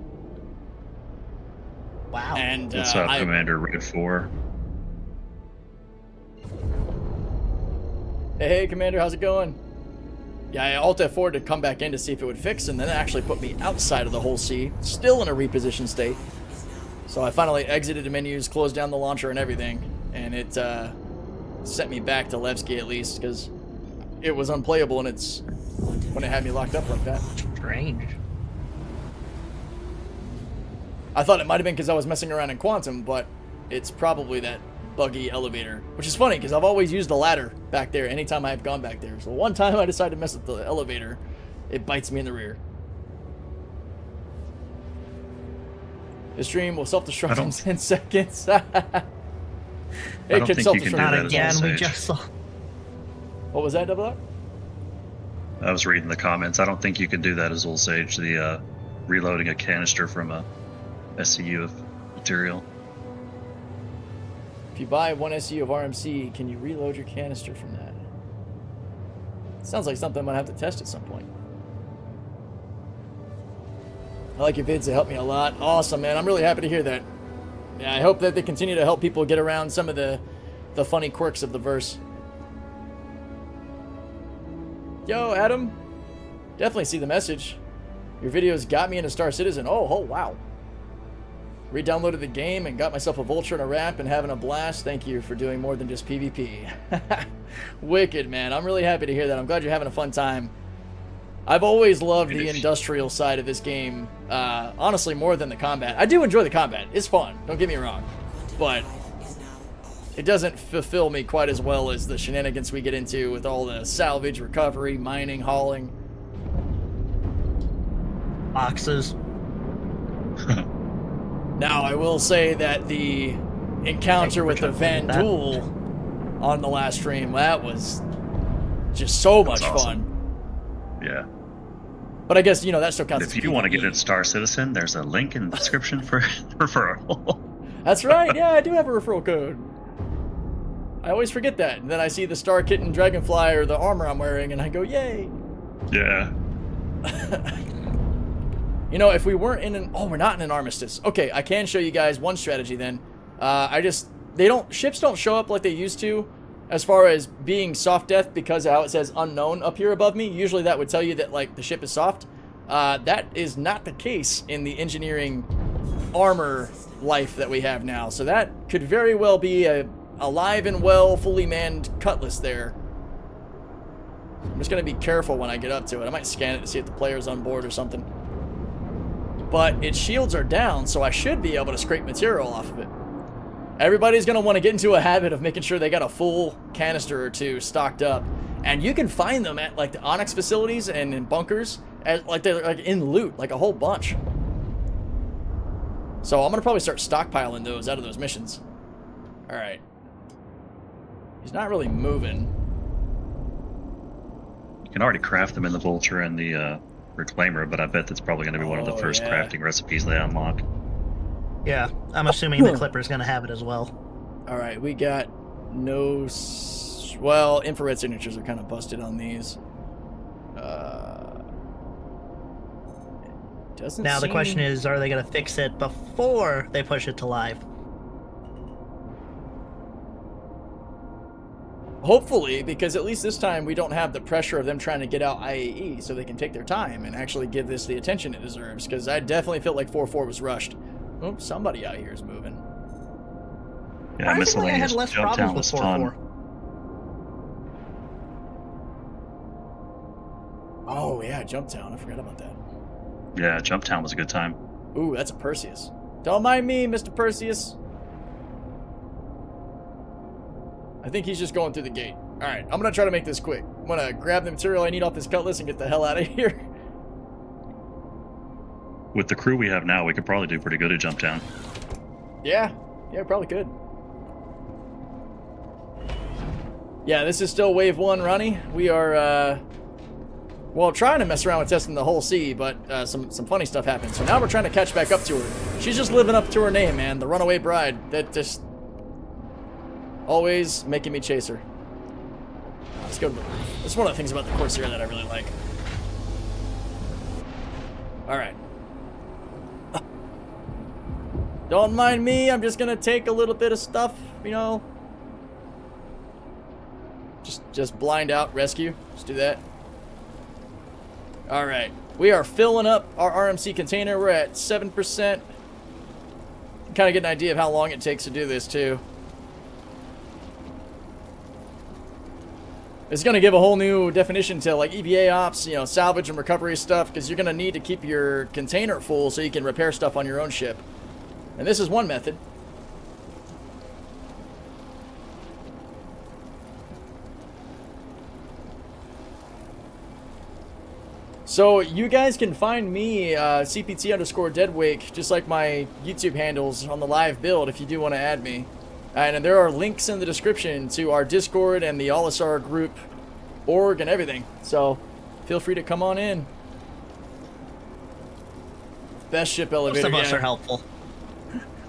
Wow. And What's up, Commander Red 4? Hey, Commander, how's it going? Yeah, I Alt F4 to come back in to see if it would fix, and then it actually put me outside of the Hull C, still in a repositioned state. So I finally exited the menus, closed down the launcher and everything, and it sent me back to Levski at least, because it was unplayable, and it's when it had me locked up like that. Strange. I thought it might have been because I was messing around in Quantum, but it's probably that buggy elevator, which is funny because I've always used the ladder back there anytime I've gone back there. So one time I decided to mess with the elevator, it bites me in the rear. The stream will self-destruct in 10 seconds. It don't can think you can do self-destruct. that Not as again, well, we Sage. just saw... What was that, Double Up? I was reading the comments. I don't think you could do that as Old Sage, the reloading a canister from a SCU of material. If you buy one SU of RMC, can you reload your canister from that? Sounds like something I'm going to have to test at some point. I like your vids, they help me a lot. Awesome, man. I'm really happy to hear that. Yeah, I hope that they continue to help people get around some of the funny quirks of the verse. Yo, Adam. Definitely see the message. Your videos got me into Star Citizen. Oh, wow. Re-downloaded the game and got myself a Vulture and a ramp and having a blast. Thank you for doing more than just PvP. Wicked, man. I'm really happy to hear that. I'm glad you're having a fun time. I've always loved the industrial side of this game, honestly, more than the combat. I do enjoy the combat. It's fun. Don't get me wrong. But it doesn't fulfill me quite as well as the shenanigans we get into with all the salvage, recovery, mining, hauling. Boxes. Now, I will say that the encounter with the Van Duel on the last stream, that was just so much awesome. fun. Yeah. But I guess, you know, that still counts as If you want to get PvP. into Star Citizen, there's a link in the description for referral. That's right, yeah, I do have a referral code. I always forget that. And then I see the Star Kitten Dragonfly or the armor I'm wearing, and I go, yay! Yeah. You know, if we weren't in an... Oh, we're not in an armistice. Okay, I can show you guys one strategy then. Ships don't show up like they used to as far as being soft death because of how it says unknown up here above me. Usually that would tell you that like the ship is soft. That is not the case in the engineering armor life that we have now. So that could very well be a alive and well, fully manned Cutlass there. I'm just going to be careful when I get up to it. I might scan it to see if the player's on board or something. But its shields are down, so I should be able to scrape material off of it. Everybody's going to want to get into a habit of making sure they got a full canister or two stocked up. And you can find them at like the Onyx facilities and in bunkers, like they're like in loot, like a whole bunch. So I'm going to probably start stockpiling those out of those missions. Alright. He's not really moving. You can already craft them in the Vulture and the Reclaimer, but I bet that's probably going to be one of the first crafting recipes they unlock. Yeah, I'm assuming the Clipper's going to have it as well. Alright, we got no... Well, infrared signatures are kind of busted on these. Doesn't now, the seem... question is, are they going to fix it before they push it to live? Hopefully, because at least this time we don't have the pressure of them trying to get out IAE, so they can take their time and actually give this the attention it deserves, because I definitely felt like 4-4 was rushed. Oh, somebody out here is moving. Yeah, Surprisingly, I had less problems with 4-4. Oh, yeah, Jumptown. I forgot about that. Yeah, Jumptown was a good time. Ooh, that's a Perseus. Don't mind me, Mr. Perseus. I think he's just going through the gate. Alright, I'm going to try to make this quick. I'm going to grab the material I need off this Cutlass and get the hell out of here. With the crew we have now, we could probably do pretty good at Jumptown. Yeah, probably could. Yeah, this is still Wave 1, Ronnie. We are, well, trying to mess around with testing the whole sea, but some funny stuff happened. So now we're trying to catch back up to her. She's just living up to her name, man. The runaway bride. That just... always making me chase her. Let's go to the... That's one of the things about the Corsair that I really like. Alright. Don't mind me, I'm just gonna take a little bit of stuff, you know. Just blind out rescue. Just do that. Alright. We are filling up our RMC container. We're at 7%. Kind of get an idea of how long it takes to do this, too. It's going to give a whole new definition to like EVA ops, you know, salvage and recovery stuff, because you're going to need to keep your container full so you can repair stuff on your own ship. And this is one method. So you guys can find me, CPT_Deadwake, just like my YouTube handles on the live build if you do want to add me. And there are links in the description to our Discord and the All-SR group, org, and everything. So feel free to come on in. Best ship elevator. Most of us are helpful.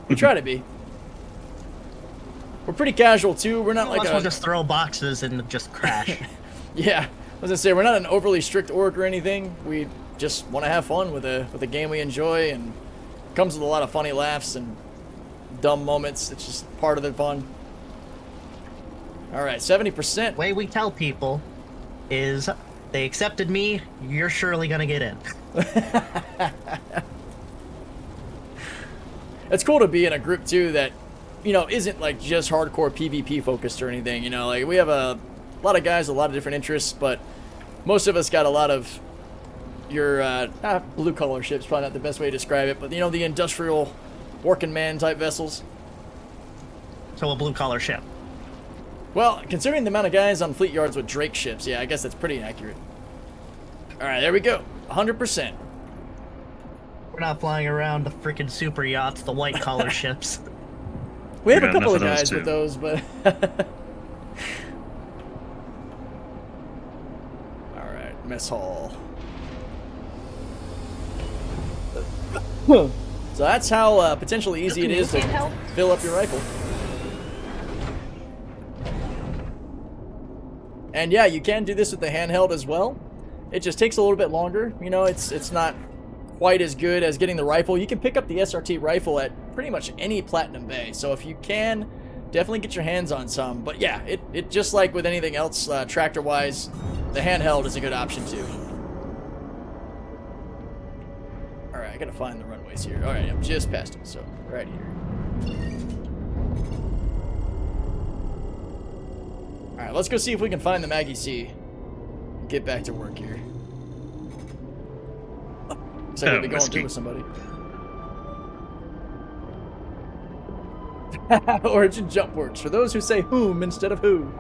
We try to be. We're pretty casual too. We're not like we'll just throw boxes and just crash. Yeah, I was gonna say we're not an overly strict org or anything. We just want to have fun with a game we enjoy, and it comes with a lot of funny laughs and dumb moments. It's just part of the fun. All right, 70%. The way we tell people is they accepted me, you're surely gonna get in. It's cool to be in a group too that, you know, isn't like just hardcore PvP focused or anything. You know, like we have a lot of guys, a lot of different interests, but most of us got a lot of your blue collar ships. Probably not the best way to describe it, but you know, the industrial working man type vessels. So a blue collar ship. Well, considering the amount of guys on fleet yards with Drake ships, yeah, I guess that's pretty accurate. All right, there we go. 100%. We're not flying around the freaking super yachts, the white collar ships. We have a couple of guys with those, but... Alright, mess hall. So that's how potentially easy it is to fill up your rifle. And yeah, you can do this with the handheld as well. It just takes a little bit longer. You know, it's not quite as good as getting the rifle. You can pick up the SRT rifle at pretty much any Platinum Bay. So if you can definitely get your hands on some. But yeah, it just like with anything else, tractor-wise, the handheld is a good option too. All right, I gotta find the runways here. All right, I'm just past them, so right here. All right, let's go see if we can find the Maggie C. Get back to work here. Looks like we'll be going through with somebody. Origin jump works for those who say whom instead of who.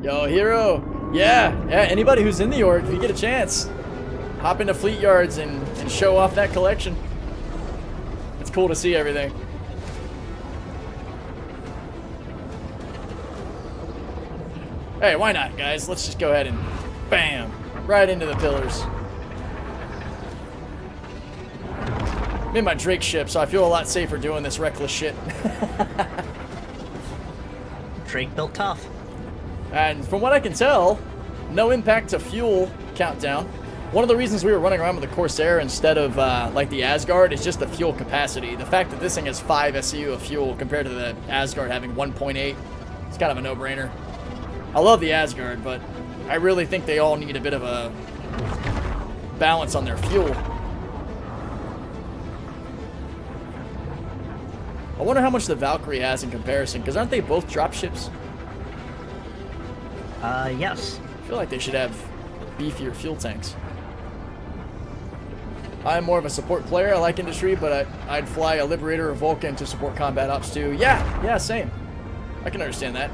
Yo, hero. Yeah, anybody who's in the org, if you get a chance, hop into Fleet Yards and show off that collection. It's cool to see everything. Hey, why not, guys? Let's just go ahead and bam, right into the pillars. I'm in my Drake ship, so I feel a lot safer doing this reckless shit. Drake built tough. And from what I can tell, no impact to fuel countdown. One of the reasons we were running around with the Corsair instead of like the Asgard is just the fuel capacity. The fact that this thing has 5 SCU of fuel compared to the Asgard having 1.8, it's kind of a no-brainer. I love the Asgard, but I really think they all need a bit of a balance on their fuel. I wonder how much the Valkyrie has in comparison, because aren't they both dropships? Yes. I feel like they should have beefier fuel tanks. I'm more of a support player. I like industry, but I'd fly a Liberator or Vulcan to support combat ops too. Yeah, same. I can understand that.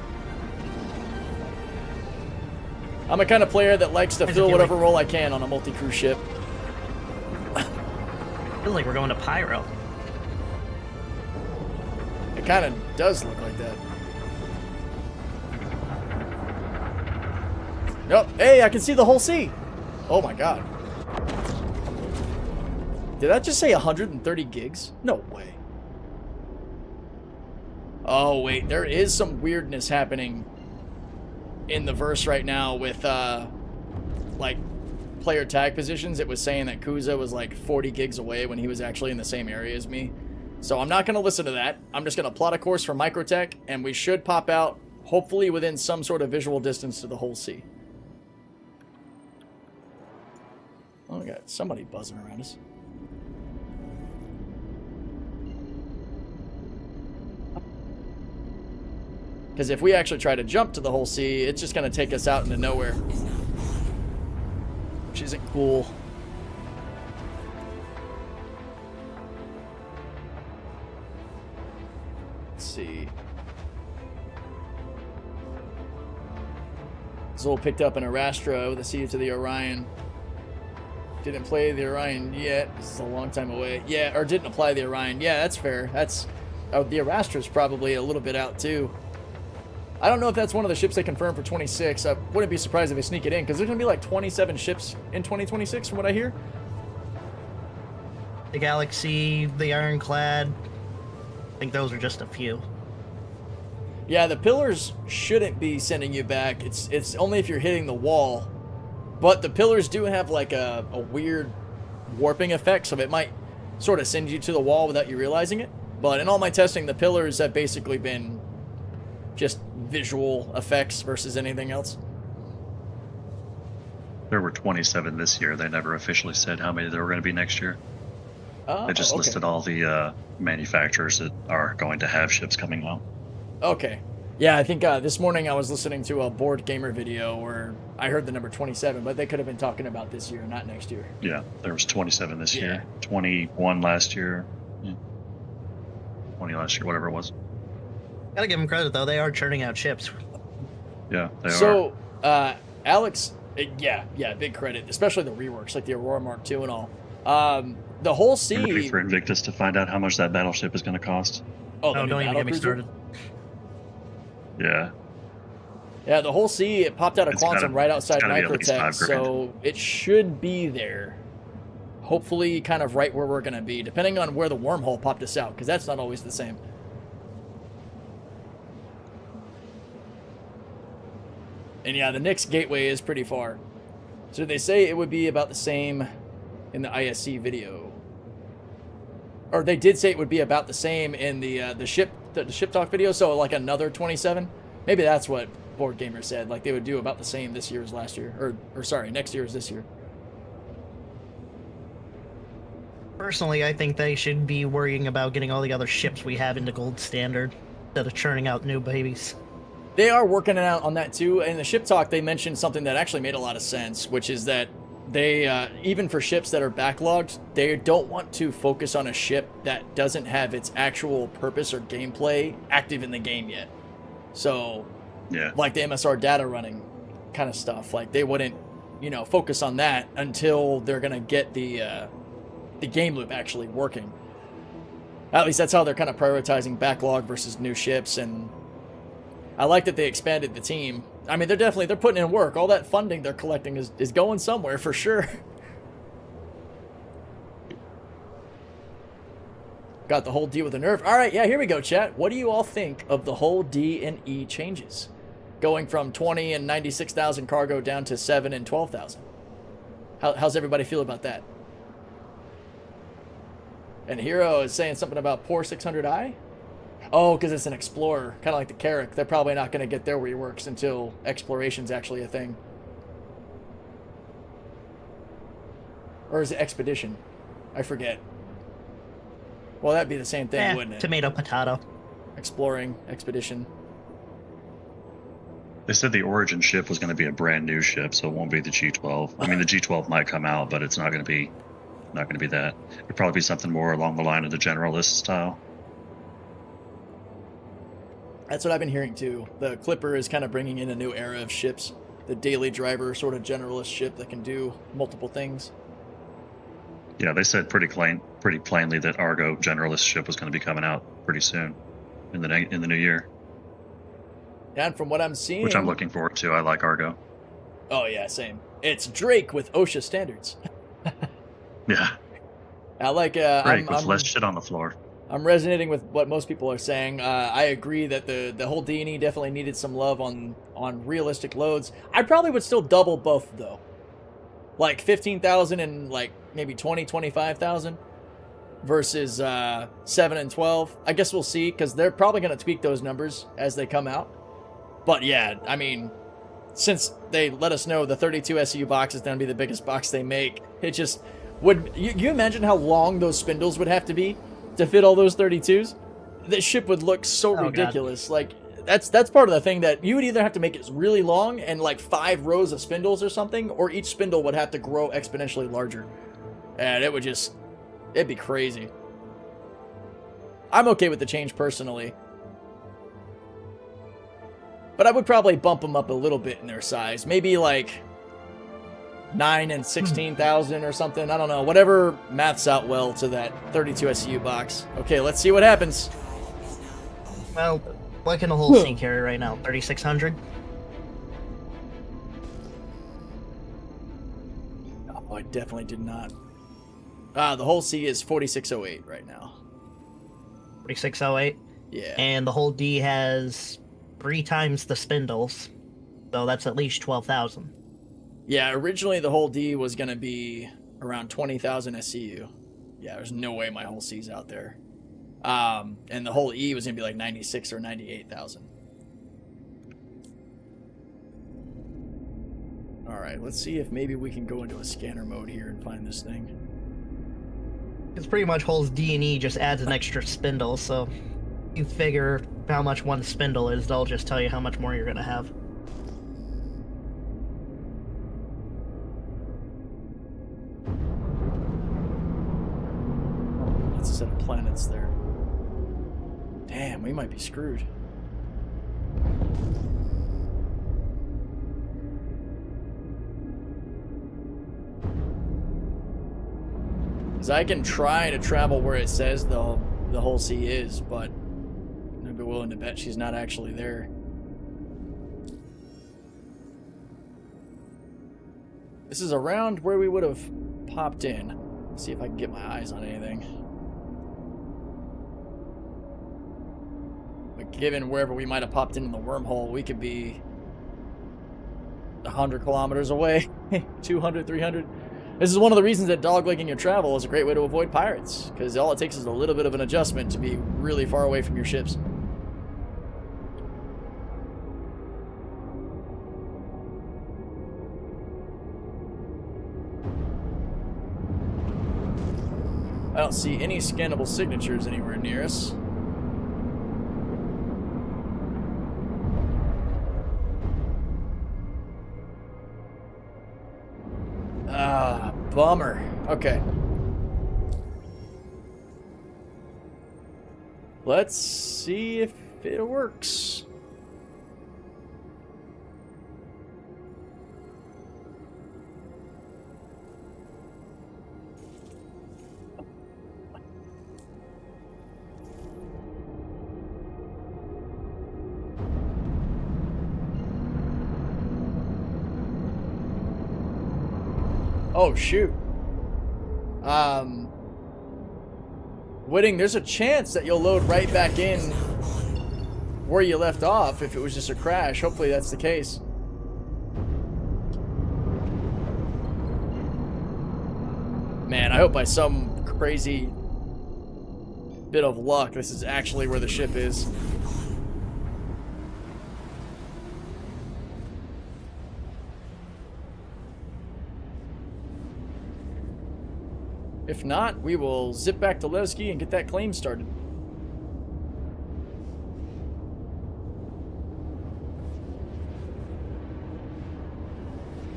I'm a kind of player that likes to fill whatever role I can on a multi-crew ship. Feels like we're going to Pyro. It kind of does look like that. Nope. Hey, I can see the whole sea. Oh my god. Did that just say 130 gigs? No way. Oh wait, there is some weirdness happening in the verse right now with like player tag positions. It was saying that Kuza was like 40 gigs away when he was actually in the same area as me. So I'm not going to listen to that. I'm just going to plot a course for Microtech, and we should pop out hopefully within some sort of visual distance to the whole sea. Oh, we got somebody buzzing around us. Because if we actually try to jump to the whole sea, it's just going to take us out into nowhere. Which isn't cool. Let's see. Zol picked up an Arastra with a C to the Orion. Didn't play the Orion yet. This is a long time away. Yeah, or didn't apply the Orion. Yeah, that's fair. That's... Oh, the Arastra's probably a little bit out, too. I don't know if that's one of the ships they confirmed for 26. I wouldn't be surprised if they sneak it in, because there's going to be like 27 ships in 2026 from what I hear. The Galaxy, the Ironclad. I think those are just a few. Yeah, the pillars shouldn't be sending you back. It's only if you're hitting the wall. But the pillars do have like a weird warping effect, so it might sort of send you to the wall without you realizing it. But in all my testing, the pillars have basically been just visual effects versus anything else. There were 27 this year. They never officially said how many there were going to be next year. They just listed all the manufacturers that are going to have ships coming out. Okay. Yeah, I think this morning I was listening to a Board Gamer video where I heard the number 27, but they could have been talking about this year, not next year. Yeah, there was 27 this year, 21 last year, 20 last year, whatever it was. Gotta give them credit, though. They are churning out ships. Yeah, they are. So, Alex, yeah, big credit, especially the reworks, like the Aurora Mark II and all. The whole sea... I'm ready for Invictus to find out how much that battleship is going to cost. Oh, don't even get me started. Yeah. Yeah, the whole sea, it popped out of Quantum right outside Microtech, $5,000. so it should be there. Hopefully kind of right where we're going to be, depending on where the wormhole popped us out, because that's not always the same. And yeah, the Nyx gateway is pretty far. So they say it would be about the same in the ISC video. or they did say it would be about the same in the ship talk video. So like another 27. Maybe that's what Board Gamer said. Like they would do about the same this year as last year, or sorry, next year as this year. Personally, I think they should be worrying about getting all the other ships we have into gold standard instead of churning out new babies. They are working out on that too. In the ship talk, they mentioned something that actually made a lot of sense, which is that they, even for ships that are backlogged, they don't want to focus on a ship that doesn't have its actual purpose or gameplay active in the game yet. So, Yeah. like the MSR data running kind of stuff, like they wouldn't, focus on that until they're going to get the game loop actually working. At least that's how they're kind of prioritizing backlog versus new ships. And I like that they expanded the team. I mean, they're putting in work. All that funding they're collecting is going somewhere for sure. Got the whole D with a nerf. All right, yeah, here we go, chat. What do you all think of the whole D and E changes? Going from 20 and 96,000 cargo down to 7 and 12,000. How's everybody feel about that? And Hero is saying something about poor 600i? Oh, because it's an Explorer, kind of like the Carrack. They're probably not going to get their reworks until Exploration's actually a thing. Or is it Expedition? I forget. Well, that'd be the same thing, wouldn't it? Tomato, potato. Exploring, Expedition. They said the Origin ship was going to be a brand new ship, so it won't be the G12. I mean, the G12 might come out, but it's not going to be that. It'd probably be something more along the line of the Generalist style. That's what I've been hearing too. The Clipper is kind of bringing in a new era of ships. The daily driver sort of generalist ship that can do multiple things. Yeah, they said pretty plainly that Argo Generalist ship was going to be coming out pretty soon in the new year. And from what I'm seeing, which I'm looking forward to. I like Argo. Oh yeah, same. It's Drake with OSHA standards. Yeah. I like Drake with less shit on the floor. I'm resonating with what most people are saying. I agree that the whole D&E definitely needed some love on realistic loads. I probably would still double both though. Like 15,000 and like maybe 25,000 versus 7 and 12. I guess we'll see because they're probably going to tweak those numbers as they come out. But yeah, I mean, since they let us know the 32 SCU box is going to be the biggest box they make, it just would. You imagine how long those spindles would have to be to fit all those 32s? The ship would look so ridiculous. God. Like that's part of the thing, that you would either have to make it really long and like 5 rows of spindles or something, or each spindle would have to grow exponentially larger, and it'd be crazy. I'm okay with the change personally, but I would probably bump them up a little bit in their size, maybe like 9 and 16,000 or something. I don't know. Whatever maths out well to that 32 SCU box. Okay, let's see what happens. Well, what can a whole C carry right now? 3,600? Oh, I definitely did not. The whole C is 4608 right now. 4608? Yeah. And the whole D has 3 times the spindles, so that's at least 12,000. Yeah, originally the whole D was going to be around 20,000 SCU. Yeah, there's no way my whole C's out there. And the whole E was going to be like 96 or 98,000. All right, let's see if maybe we can go into a scanner mode here and find this thing. It's pretty much whole D and E just adds an extra spindle, so you figure how much one spindle is, they'll just tell you how much more you're going to have. That's a set of planets there. Damn, we might be screwed. Because I can try to travel where it says the whole sea is, but I'd be willing to bet she's not actually there. This is around where we would have popped in. Let's see if I can get my eyes on anything. But given wherever we might have popped in the wormhole, we could be 100 kilometers away. 200, 300. This is one of the reasons that doglegging your travel is a great way to avoid pirates, because all it takes is a little bit of an adjustment to be really far away from your ships. I don't see any scannable signatures anywhere near us. Ah, bummer. Okay. Let's see if it works. Oh, shoot. Whitting, there's a chance that you'll load right back in where you left off if it was just a crash. Hopefully that's the case. Man, I hope by some crazy bit of luck this is actually where the ship is. If not, we will zip back to Levski and get that claim started.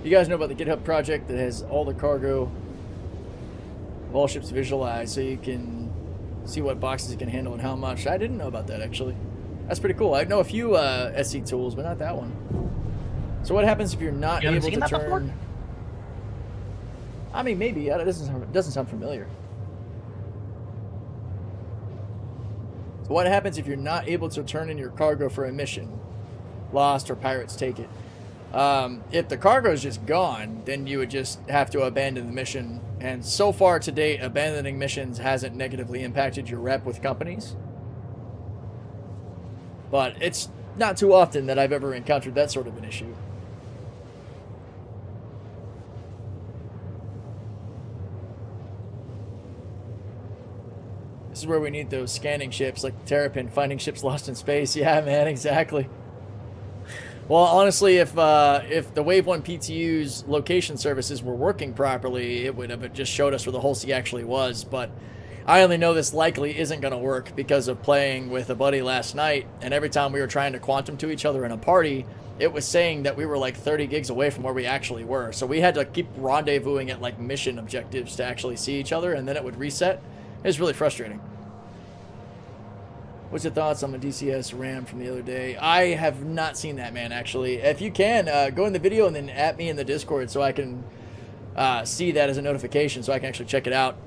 You guys know about the GitHub project that has all the cargo of all ships visualized, so you can see what boxes it can handle and how much. I didn't know about that, actually. That's pretty cool. I know a few SC tools, but not that one. So what happens if you're not able to turn... Before? I mean, maybe. It doesn't sound familiar. So what happens if you're not able to turn in your cargo for a mission? Lost or pirates take it. If the cargo is just gone, then you would just have to abandon the mission. And so far to date, abandoning missions hasn't negatively impacted your rep with companies. But it's not too often that I've ever encountered that sort of an issue. This is where we need those scanning ships like the Terrapin, finding ships lost in space. Yeah, man, exactly. Well, honestly, if the Wave 1 PTU's location services were working properly, it would have just showed us where the Hull-C actually was. But I only know this likely isn't going to work because of playing with a buddy last night, and every time we were trying to quantum to each other in a party, it was saying that we were like 30 gigs away from where we actually were. So we had to keep rendezvousing at like mission objectives to actually see each other, and then it would reset. It was really frustrating. What's your thoughts on the DCS RAM from the other day? I have not seen that, man, actually. If you can, go in the video and then at me in the Discord so I can see that as a notification so I can actually check it out.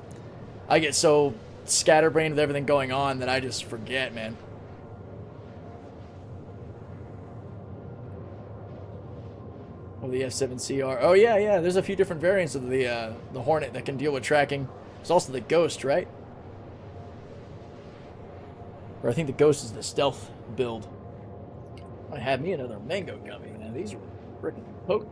I get so scatterbrained with everything going on that I just forget, man. Oh, the F7CR. Oh, yeah. There's a few different variants of the Hornet that can deal with tracking. There's also the Ghost, right? Or I think the Ghost is the stealth build. I had me another mango gummy. Now these are freaking potent.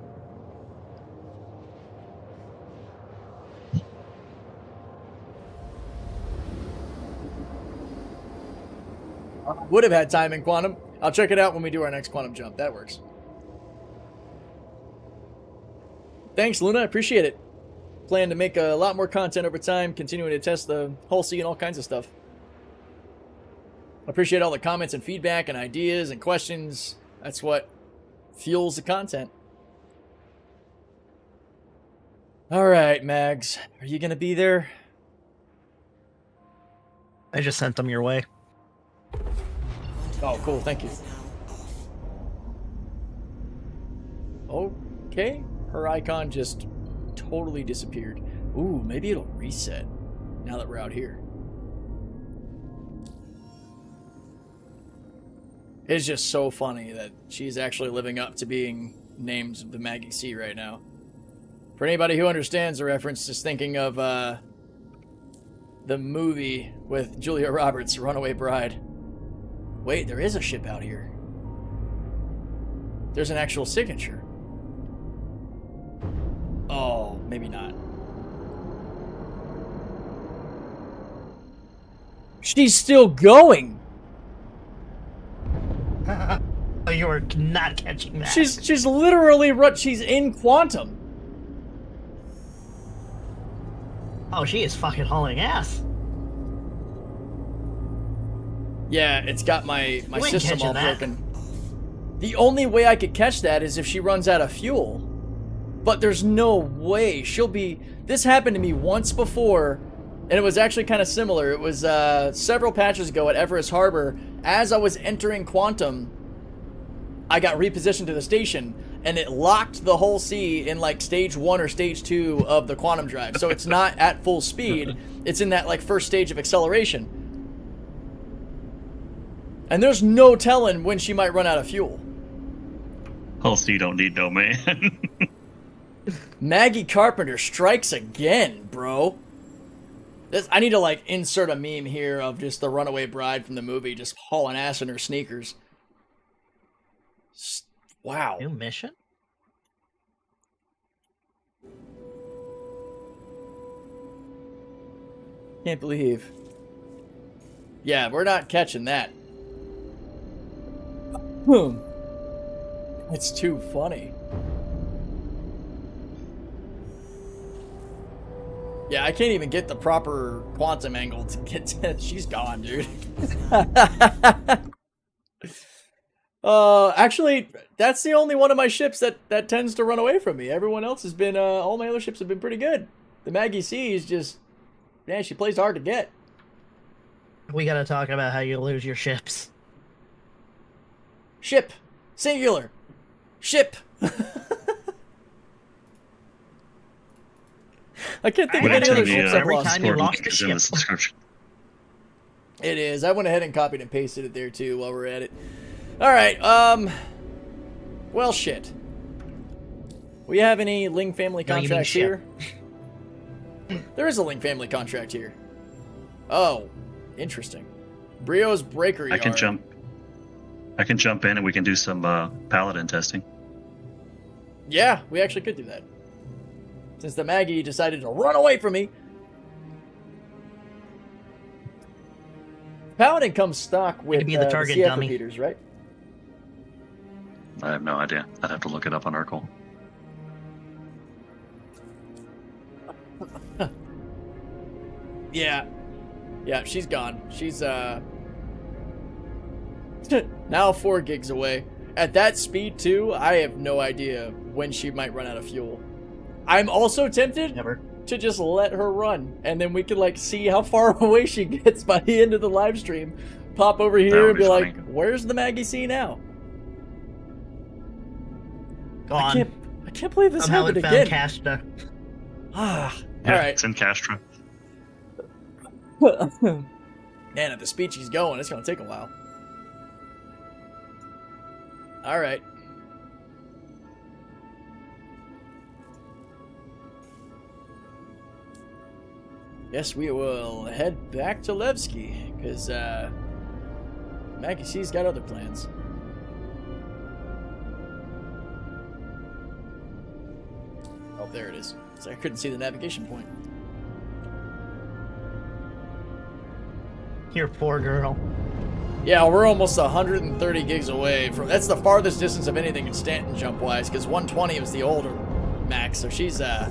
Would have had time in Quantum. I'll check it out when we do our next Quantum jump. That works. Thanks, Luna. I appreciate it. Plan to make a lot more content over time, continuing to test the Hull-C and all kinds of stuff. Appreciate all the comments and feedback and ideas and questions. That's what fuels the content. All right, Mags. Are you going to be there? I just sent them your way. Oh, cool. Thank you. Okay. Her icon just totally disappeared. Ooh, maybe it'll reset now that we're out here. It's just so funny that she's actually living up to being named the Maggie C right now. For anybody who understands the reference, just thinking of the movie with Julia Roberts, Runaway Bride. Wait, there is a ship out here. There's an actual signature. Oh, maybe not. She's still going. Oh, you are not catching that. She's literally she's in quantum. Oh, she is fucking hauling ass. Yeah, it's got my You ain't system catching all that. broken. The only way I could catch that is if she runs out of fuel. But there's no way she'll be... This happened to me once before, and it was actually kind of similar. It was several patches ago at Everest Harbor. As I was entering quantum, I got repositioned to the station, and it locked the whole sea in like stage 1 or stage 2 of the quantum drive. So it's not at full speed. It's in that like first stage of acceleration. And there's no telling when she might run out of fuel. Hull C don't need no man. Maggie Carpenter strikes again, bro. I need to like insert a meme here of just the runaway bride from the movie just hauling ass in her sneakers. Wow. New mission? Can't believe. Yeah, we're not catching that. It's too funny. Yeah, I can't even get the proper quantum angle to get to it. She's gone, dude. Actually, that's the only one of my ships that tends to run away from me. Everyone else has been, all my other ships have been pretty good. The Maggie C is just, man, she plays hard to get. We gotta talk about how you lose your ships. Ship. Singular. Ship. I can't think of any other ships I've every lost. time you lost a is in the ship. description. It is. I went ahead and copied and pasted it there too while we're at it. Alright, well, shit. We have any Ling family No, you mean contracts ship. here? There is a Ling family contract here. Oh, interesting. Brio's Breaker Yard. I can jump in and we can do some paladin testing. Yeah, we actually could do that. Since the Maggie decided to run away from me. Paladin comes stock with be the target CF dummy. repeaters, right? I have no idea. I'd have to look it up on Urkel. Yeah. Yeah, she's gone. She's, now 4 gigs away. At that speed, too, I have no idea when she might run out of fuel. I'm also tempted Never. to just let her run, and then we could, like, see how far away she gets by the end of the live stream. Pop over here would and be be like, funny. where's the Maggie C now? Gone. I can't believe this Somehow happened it found again. Cashta. Ah, Yeah, alright. it's in Castra. Man, at the speed she's going, it's gonna take a while. Alright. Yes, we will head back to Levski, because, Maggie C's got other plans. Oh, there it is. So I couldn't see the navigation point. Your poor girl. Yeah, we're almost 130 gigs away from... That's the farthest distance of anything in Stanton jump-wise, because 120 was the older max, so she's, yeah,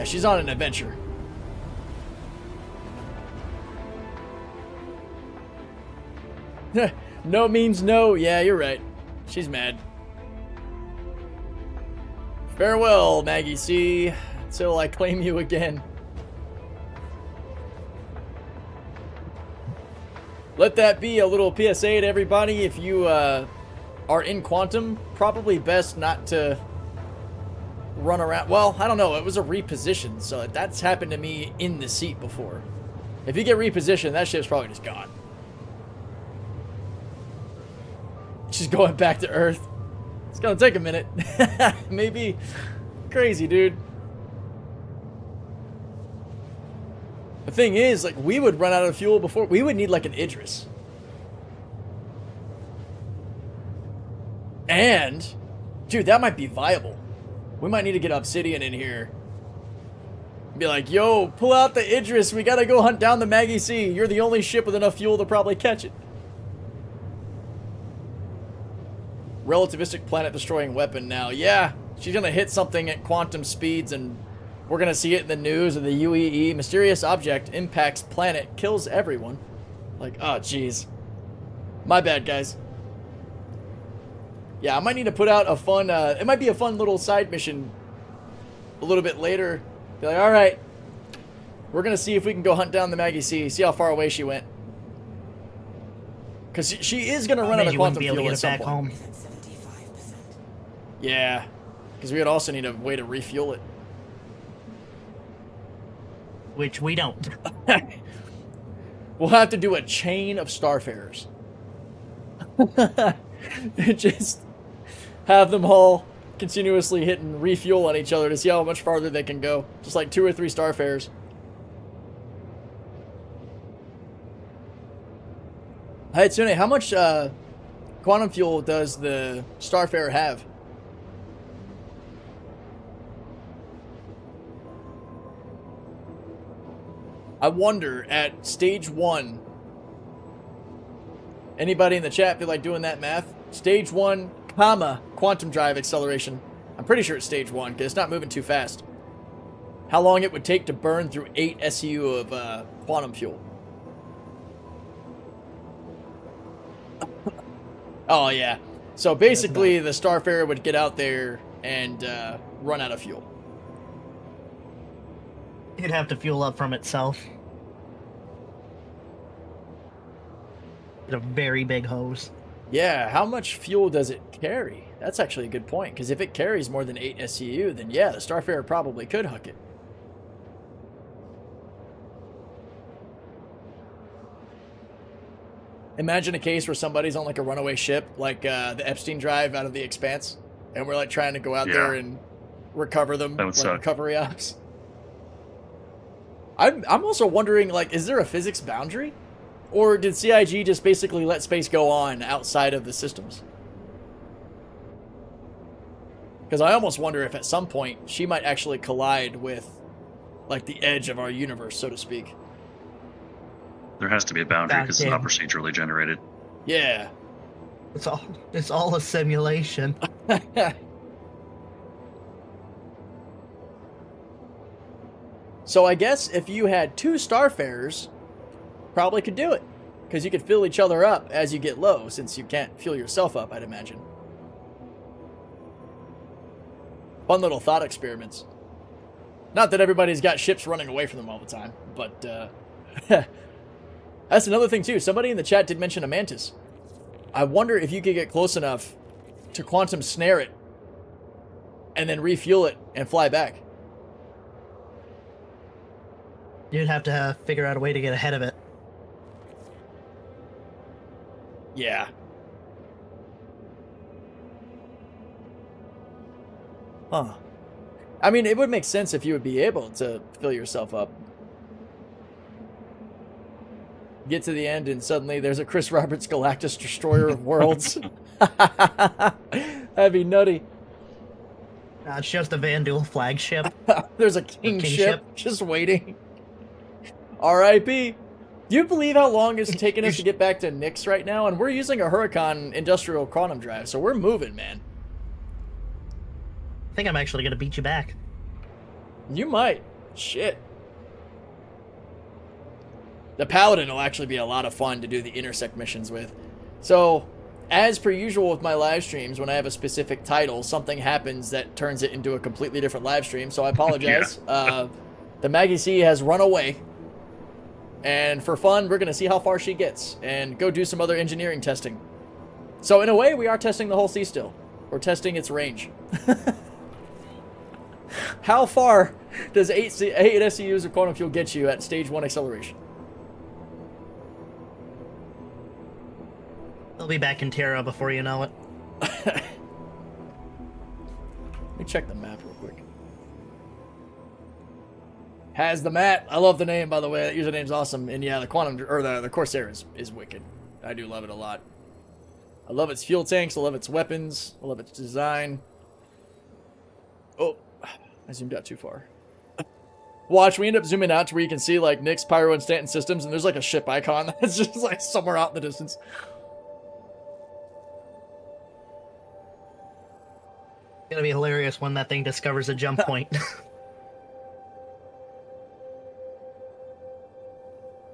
she's on an adventure. No means no. Yeah, you're right. She's mad. Farewell, Maggie C. Until I claim you again. Let that be a little PSA to everybody. If you are in quantum, probably best not to run around. Well, I don't know. It was a reposition, so that's happened to me in the seat before. If you get repositioned, that ship's probably just gone. She's going back to Earth. It's gonna take a minute. Maybe. Crazy, dude. The thing is, like, we would run out of fuel before. We would need, like, an Idris. And, dude, that might be viable. We might need to get Obsidian in here. Be like, yo, pull out the Idris. We gotta go hunt down the Maggie C. You're the only ship with enough fuel to probably catch it. Relativistic planet-destroying weapon now. Yeah, she's gonna hit something at quantum speeds, and we're gonna see it in the news of the UEE. Mysterious object impacts planet, kills everyone. Like, oh, jeez. My bad, guys. Yeah, I might need to put out a fun, it might be a fun little side mission a little bit later. Be like, all right, we're going to see if we can go hunt down the Maggie C, see how far away she went. Because she is going to run out of quantum fuel at some point. Yeah, because we would also need a way to refuel it. Which we don't. We'll have to do a chain of starfarers. Just have them all continuously hit and refuel on each other to see how much farther they can go. Just like 2 or 3 starfarers. Hey, Tsune, how much quantum fuel does the starfarer have? I wonder at stage 1. Anybody in the chat feel like doing that math? Stage 1, comma, quantum drive acceleration. I'm pretty sure it's stage 1 because it's not moving too fast. How long it would take to burn through 8 SU of quantum fuel. Oh, yeah. So basically, the starfarer would get out there and run out of fuel. It'd have to fuel up from itself. It's a very big hose. Yeah, how much fuel does it carry? That's actually a good point, because if it carries more than 8 SCU, then yeah, the starfarer probably could hook it. Imagine a case where somebody's on like a runaway ship, like the Epstein drive out of The Expanse, and we're like trying to go out there and recover them, like recovery ops. I'm also wondering, like, is there a physics boundary? Or did CIG just basically let space go on outside of the systems? Because I almost wonder if at some point she might actually collide with, like, the edge of our universe, so to speak. There has to be a boundary because it's not procedurally generated. Yeah. It's all a simulation. So I guess if you had 2 starfarers, probably could do it. Because you could fill each other up as you get low, since you can't fuel yourself up, I'd imagine. Fun little thought experiments. Not that everybody's got ships running away from them all the time, but that's another thing too. Somebody in the chat did mention a mantis. I wonder if you could get close enough to quantum snare it and then refuel it and fly back. You'd have to figure out a way to get ahead of it. Yeah. Huh. I mean, it would make sense if you would be able to fill yourself up. Get to the end and suddenly there's a Chris Roberts Galactus Destroyer of Worlds. That'd be nutty. It's just a Vandal flagship. There's a king ship just waiting. R.I.P. Do you believe how long it's taken us to get back to Nyx right now? And we're using a Huracan industrial quantum drive, so we're moving, man. I think I'm actually going to beat you back. You might. Shit. The Paladin will actually be a lot of fun to do the intersect missions with. So, as per usual with my live streams, when I have a specific title, something happens that turns it into a completely different live stream, so I apologize. The Maggie C has run away. And for fun, we're going to see how far she gets and go do some other engineering testing. So in a way, we are testing the whole C still. We're testing its range. How far does 8 SCUs of quantum fuel get you at stage 1 acceleration? They'll be back in Terra before you know it. Let me check the map real quick. Has the Mat. I love the name, by the way. That username's awesome. And yeah, the quantum or the Corsair is wicked. I do love it a lot. I love its fuel tanks. I love its weapons. I love its design. Oh, I zoomed out too far. Watch, we end up zooming out to where you can see like Nick's Pyro and Stanton systems, and there's like a ship icon that's just like somewhere out in the distance. It's gonna be hilarious when that thing discovers a jump point.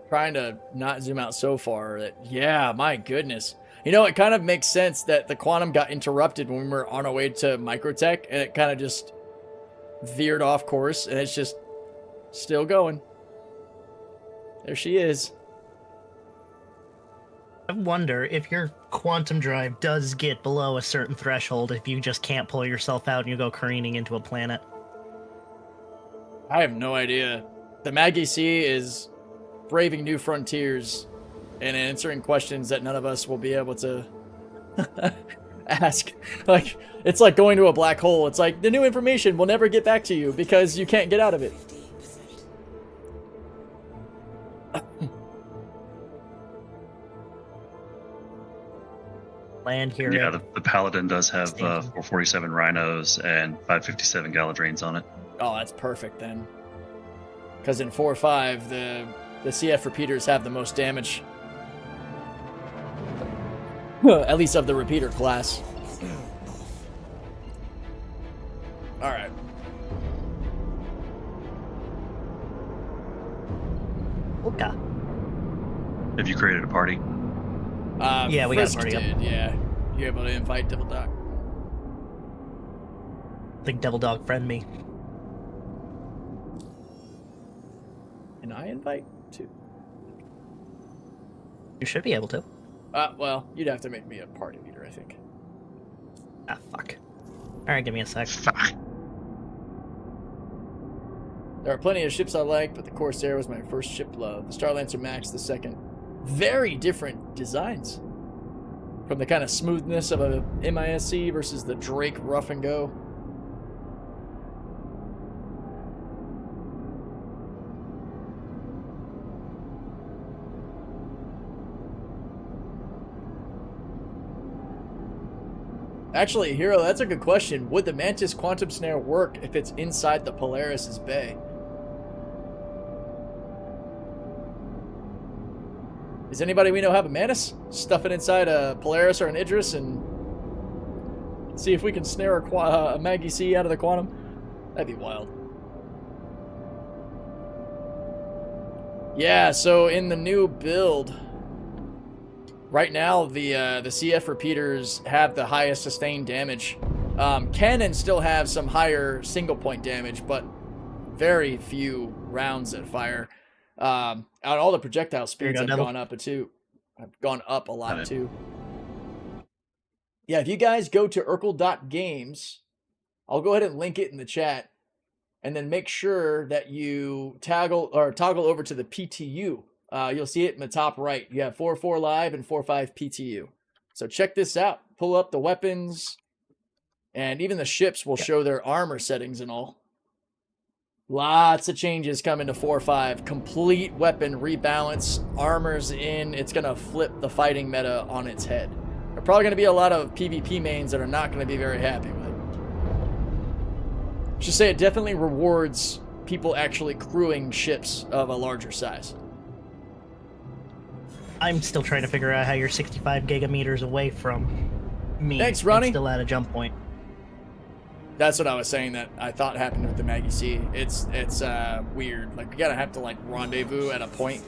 Trying to not zoom out so far that, yeah, my goodness. You know, it kind of makes sense that the Quantum got interrupted when we were on our way to Microtech, and it kind of just veered off course, and it's just still going. There she is. I wonder if your quantum drive does get below a certain threshold if you just can't pull yourself out and you go careening into a planet. I have no idea. The Maggie C is braving new frontiers and answering questions that none of us will be able to ask. Like, it's like going to a black hole. It's like the new information will never get back to you because you can't get out of it. Land here. Yeah, at the Paladin does have Stanton. 447 Rhinos and 557 Galadriels on it. Oh, that's perfect then. Because in 4.5, the CF repeaters have the most damage. At least of the repeater class. Alright. Okay. Have you created a party? Yeah, we got a Frisk party up. did, yeah. You're able to invite Devil Doc. I think Devil Dog friend me. Can I invite too? You should be able to. Well, you'd have to make me a party leader, I think. Ah, fuck. Alright, give me a sec. Fuck. There are plenty of ships I like, but the Corsair was my first ship love. The Starlancer Max the second. Very different designs. From the kind of smoothness of a MISC versus the Drake rough and go. Actually, Hero, that's a good question. Would the Mantis Quantum Snare work if it's inside the Polaris's bay? Does anybody we know have a Mantis? Stuff it inside a Polaris or an Idris and see if we can snare a Maggie C out of the Quantum? That'd be wild. Yeah, so in the new build, right now the CF repeaters have the highest sustained damage. Cannon still have some higher single point damage, but very few rounds that fire. All the projectile speeds have gone up too. Have gone up a lot too. Yeah, if you guys go to Urkel.games, I'll go ahead and link it in the chat, and then make sure that you toggle over to the PTU. You'll see it in the top right. You have 4.4 live and 4.5 PTU. So check this out. Pull up the weapons, and even the ships will show their armor settings and all. Lots of changes coming to 4.5. Complete weapon rebalance. Armor's in. It's going to flip the fighting meta on its head. There are probably going to be a lot of PvP mains that are not going to be very happy with it. Just say it definitely rewards people actually crewing ships of a larger size. I'm still trying to figure out how you're 65 gigameters away from me. Thanks, Ronnie. And still at a jump point. That's what I was saying that I thought happened with the Maggie C. It's weird. Like, we gotta have to like rendezvous at a point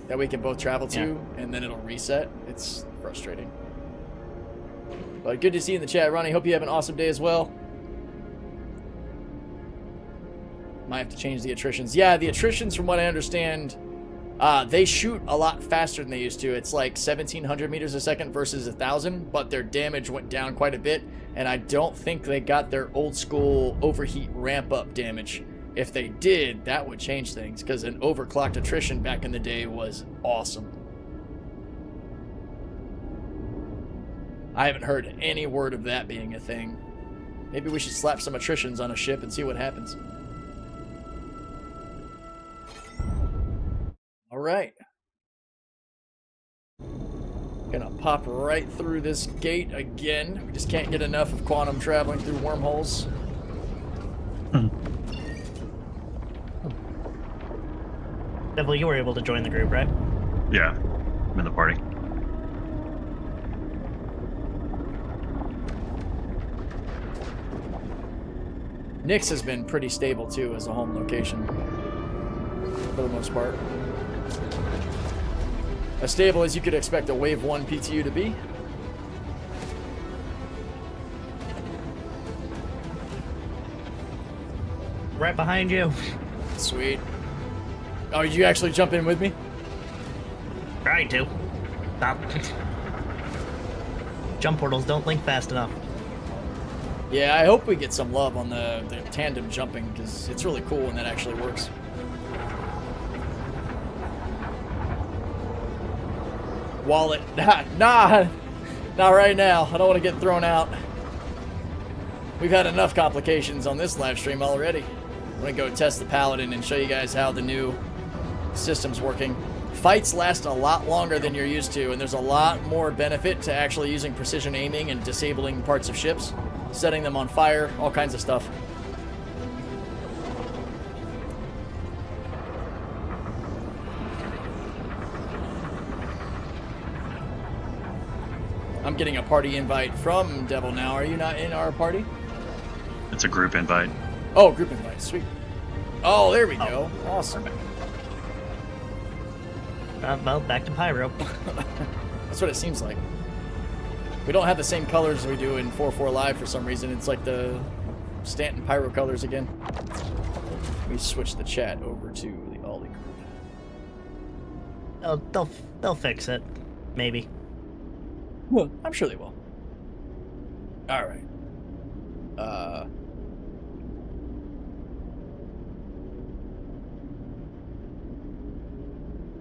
that we can both travel to, and then it'll reset. It's frustrating. But good to see you in the chat, Ronnie. Hope you have an awesome day as well. Might have to change the attritions. Yeah, the attritions, from what I understand, they shoot a lot faster than they used to. It's like 1,700 meters a second versus 1,000, but their damage went down quite a bit, and I don't think they got their old school overheat ramp up damage. If they did, that would change things, because an overclocked attrition back in the day was awesome. I haven't heard any word of that being a thing. Maybe we should slap some attritions on a ship and see what happens. All right. Gonna pop right through this gate again. We just can't get enough of Quantum traveling through wormholes. Devil, you were able to join the group, right? Yeah, I'm in the party. Nick's has been pretty stable too as a home location for the most part. As stable as you could expect a Wave 1 PTU to be. Right behind you. Sweet. Oh, did you actually jump in with me? Trying to. Stop. Jump portals don't link fast enough. Yeah, I hope we get some love on the tandem jumping, because it's really cool when that actually works. Wallet. Nah, not right now. I don't want to get thrown out. We've had enough complications on this live stream already. I'm going to go test the Paladin and show you guys how the new system's working. Fights last a lot longer than you're used to, and there's a lot more benefit to actually using precision aiming and disabling parts of ships, setting them on fire, all kinds of stuff. I'm getting a party invite from Devil now. Are you not in our party? It's a group invite. Oh, group invite. Sweet. Oh, there we go. Awesome. Well, back to Pyro. That's what it seems like. We don't have the same colors as we do in 4.4 Live for some reason. It's like the Stanton Pyro colors again. We switch the chat over to the Ollie group. They'll fix it. Maybe. Well, I'm sure they will. All right.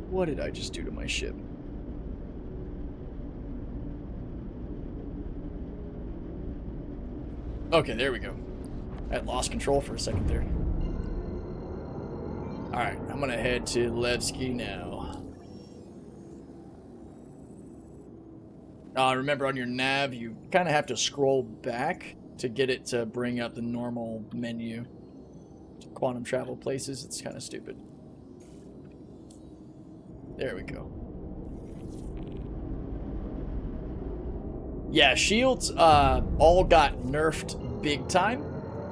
What did I just do to my ship? Okay, there we go. I lost control for a second there. Alright, I'm gonna head to Levski now. Remember on your nav, you kind of have to scroll back to get it to bring up the normal menu. To quantum travel places, it's kind of stupid. There we go. Yeah, shields all got nerfed big time.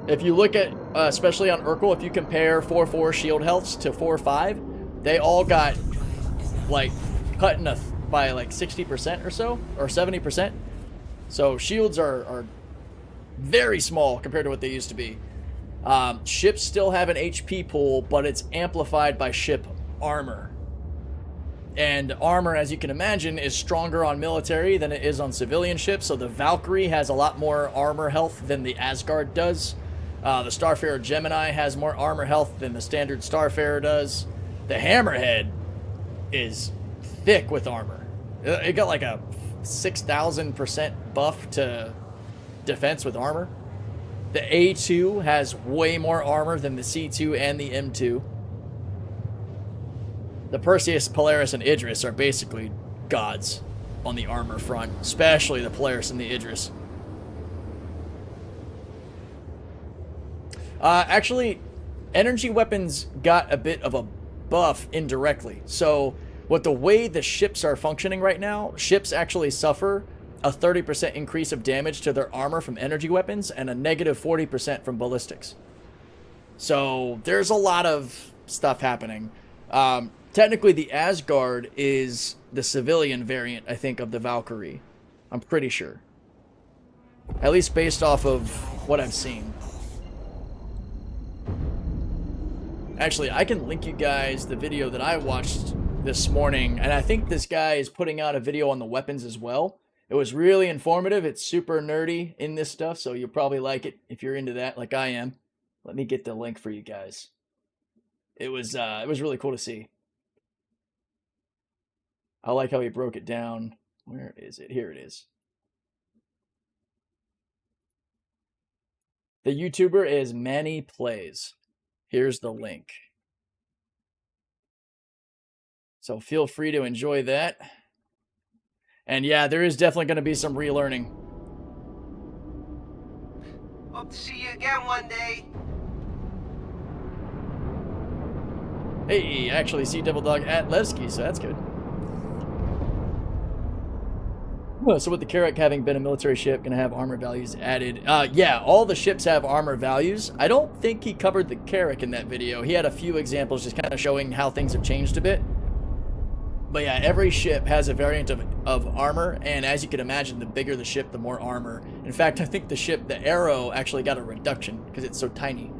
If you look at, especially on Urkel, if you compare 4.4 shield healths to 4.5, they all got, like, cut in by like 60% or so, or 70%. So shields are very small compared to what they used to be. Ships still have an HP pool, but it's amplified by ship armor. And armor, as you can imagine, is stronger on military than it is on civilian ships. So the Valkyrie has a lot more armor health than the Asgard does. The Starfarer Gemini has more armor health than the standard Starfarer does. The Hammerhead is thick with armor. It got like a 6,000% buff to defense with armor. The A2 has way more armor than the C2 and the M2. The Perseus, Polaris, and Idris are basically gods on the armor front, especially the Polaris and the Idris. Actually, energy weapons got a bit of a buff indirectly. So, with the way the ships are functioning right now, ships actually suffer a 30% increase of damage to their armor from energy weapons and a negative 40% from ballistics. So, there's a lot of stuff happening. Technically, the Asgard is the civilian variant, I think, of the Valkyrie. I'm pretty sure. At least based off of what I've seen. Actually, I can link you guys the video that I watched this morning, and I think this guy is putting out a video on the weapons as well. It was really informative. It's super nerdy in this stuff, so you'll probably like it if you're into that, like I am. Let me get the link for you guys. It was really cool to see. I like how he broke it down. Where is it? Here it is. The YouTuber is Manny Plays. Here's the link. So feel free to enjoy that. And yeah, there is definitely going to be some relearning. Hope to see you again one day. Hey, actually see Devil Dog at Levski, so that's good. So with the Carrack having been a military ship, gonna have armor values added. Yeah, all the ships have armor values. I don't think he covered the Carrack in that video. He had a few examples just kind of showing how things have changed a bit. But yeah, every ship has a variant of armor, and as you can imagine, the bigger the ship, the more armor. In fact, I think the ship, the Arrow, actually got a reduction because it's so tiny.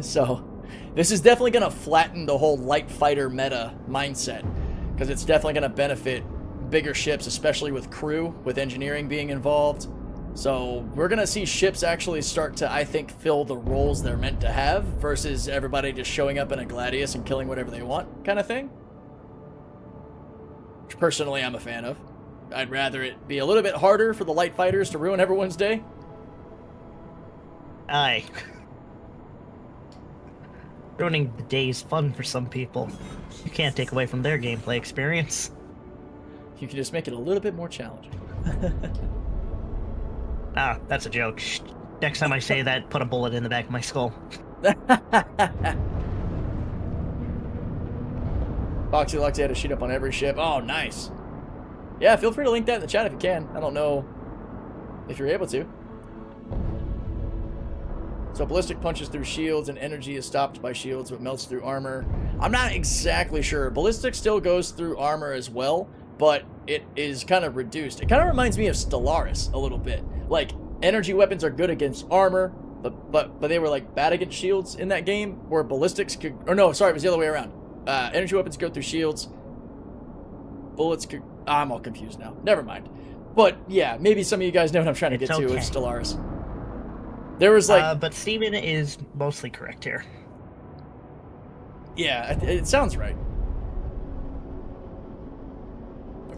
So this is definitely gonna flatten the whole light fighter meta mindset, because it's definitely gonna benefit bigger ships, especially with crew, with engineering being involved. So we're gonna see ships actually start to, I think, fill the roles they're meant to have, versus everybody just showing up in a Gladius and killing whatever they want kind of thing. Which personally I'm a fan of. I'd rather it be a little bit harder for the light fighters to ruin everyone's day. Aye. Ruining the day's fun for some people. You can't take away from their gameplay experience. You can just make it a little bit more challenging. Ah, that's a joke. Shh. Next time I say that, put a bullet in the back of my skull. Foxy Luxy had a sheet up on every ship. Oh, nice. Yeah, feel free to link that in the chat if you can. I don't know if you're able to. So ballistic punches through shields and energy is stopped by shields but melts through armor. I'm not exactly sure. Ballistic still goes through armor as well, but it is kind of reduced. It kind of reminds me of Stellaris a little bit. Like, energy weapons are good against armor, but they were like bad against shields in that game, where ballistics could, or no, sorry, it was the other way around. Energy weapons go through shields. Bullets could, I'm all confused now. Never mind. But yeah, maybe some of you guys know what I'm trying to get to with Stellaris. There was like... but Steven is mostly correct here. Yeah, it sounds right.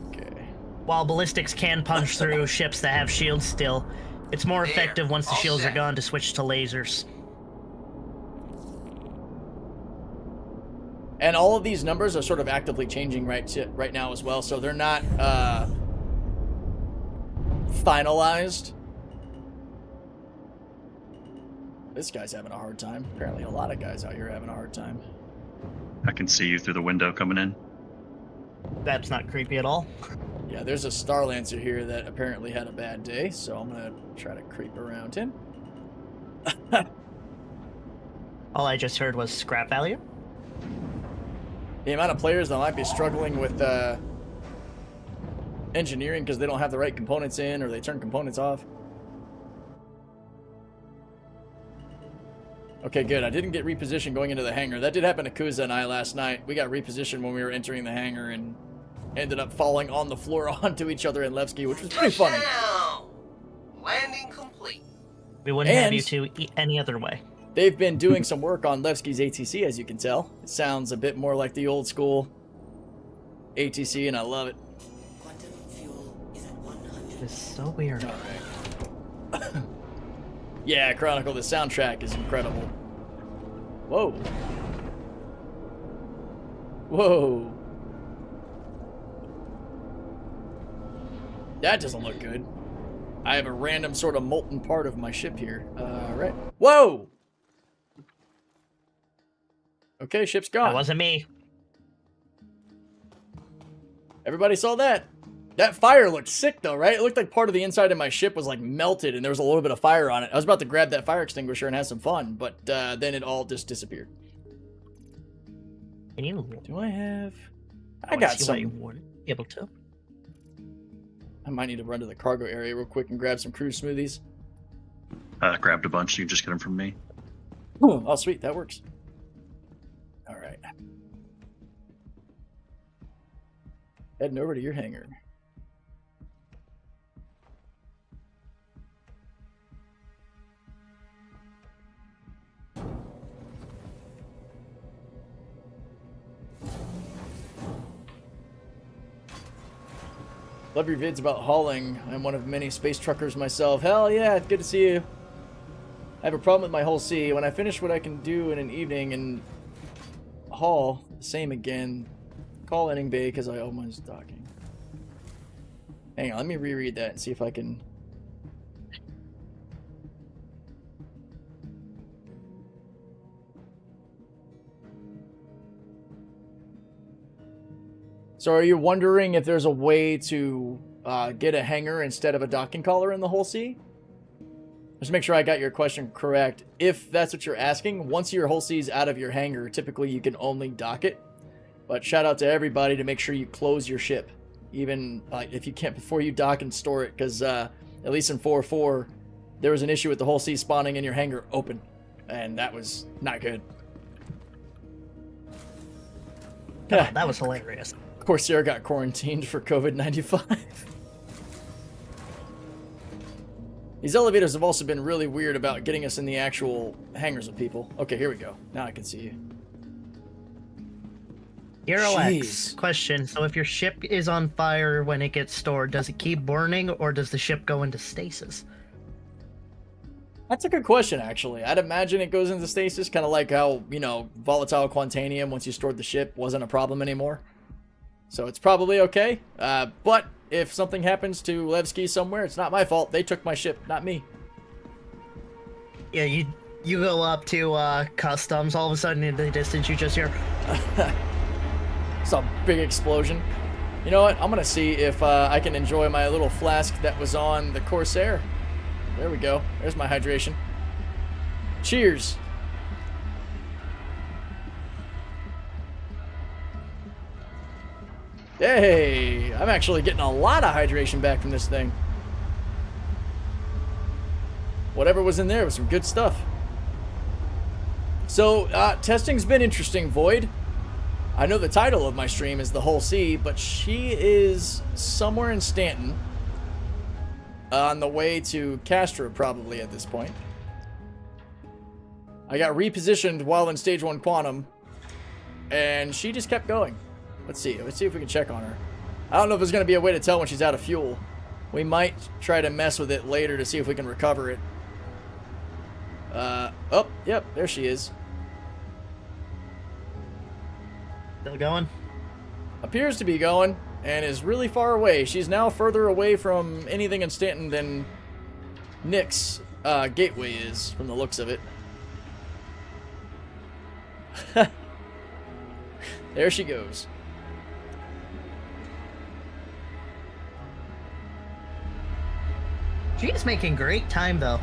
Okay. While ballistics can punch through ships that have shields still, it's more effective once the shields are gone to switch to lasers. And all of these numbers are sort of actively changing right now as well, so they're not finalized. This guy's having a hard time. Apparently a lot of guys out here are having a hard time. I can see you through the window coming in. That's not creepy at all. Yeah, there's a Starlancer here that apparently had a bad day, so I'm going to try to creep around him. All I just heard was scrap value. The amount of players that might be struggling with engineering because they don't have the right components in, or they turn components off. Okay, good. I didn't get repositioned going into the hangar. That did happen to Kuza and I last night. We got repositioned when we were entering the hangar and ended up falling on the floor onto each other in Levski, which was pretty funny. Landing complete. We wouldn't have you two any other way. They've been doing some work on Levski's ATC, as you can tell. It sounds a bit more like the old school ATC, and I love it. Quantum fuel is at 100. It's so weird. All right. Yeah, Chronicle, the soundtrack is incredible. Whoa. Whoa. That doesn't look good. I have a random sort of molten part of my ship here. Right. Whoa! Okay, ship's gone. That wasn't me. Everybody saw that. That fire looked sick, though, right? It looked like part of the inside of my ship was, like, melted, and there was a little bit of fire on it. I was about to grab that fire extinguisher and have some fun, but then it all just disappeared. Can you? Do I have... I wanna got see some... what you weren't able to. I might need to run to the cargo area real quick and grab some cruise smoothies. Grabbed a bunch. You can just get them from me. Ooh, oh, sweet. That works. All right. Heading over to your hangar. Love your vids about hauling. I'm one of many space truckers myself. Hell yeah, good to see you. I have a problem with my whole C. When I finish what I can do in an evening and haul, same again. Call ending bay because I owe my stocking. Hang on, let me reread that and see if I can... So are you wondering if there's a way to get a hanger instead of a docking collar in the hull C? Just make sure I got your question correct. If that's what you're asking, once your hull C is out of your hanger, typically you can only dock it. But shout out to everybody to make sure you close your ship, even if you can't, before you dock and store it, because at least in 4.4, there was an issue with the hull C spawning in your hangar open, and that was not good. Oh, that was hilarious. Corsair got quarantined for COVID-95. These elevators have also been really weird about getting us in the actual hangars of people. Okay, here we go. Now I can see you. Hero X, Jeez. question. So if your ship is on fire when it gets stored, does it keep burning or does the ship go into stasis? That's a good question, actually. I'd imagine it goes into stasis, kind of like how, you know, volatile quantanium, once you stored the ship, wasn't a problem anymore. So it's probably okay. But if something happens to Levski somewhere, it's not my fault. They took my ship, not me. Yeah, you go up to customs, all of a sudden in the distance you just hear... It's a big explosion. You know what? I'm going to see if I can enjoy my little flask that was on the Corsair. There we go. There's my hydration. Cheers. Hey, I'm actually getting a lot of hydration back from this thing. Whatever was in there was some good stuff. So, testing's been interesting, Void. I know the title of my stream is The Hull C, but she is somewhere in Stanton. On the way to Castro, probably, at this point. I got repositioned while in Stage 1 Quantum, and she just kept going. Let's see if we can check on her. I don't know if there's going to be a way to tell when she's out of fuel. We might try to mess with it later to see if we can recover it. Oh, yep, there she is. Still going? Appears to be going, and is really far away. She's now further away from anything in Stanton than Nick's gateway is, from the looks of it. There she goes. She's making great time, though.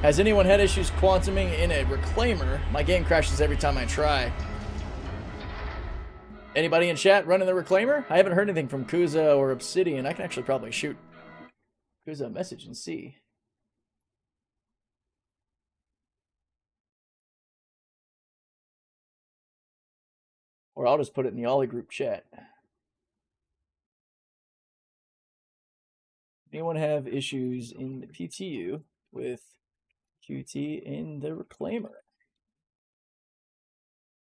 Has anyone had issues quantuming in a reclaimer? My game crashes every time I try. Anybody in chat running the reclaimer? I haven't heard anything from Kuza or Obsidian. I can actually probably shoot Kuza a message and see. Or I'll just put it in the Ollie group chat. Anyone have issues in the PTU with QT in the reclaimer?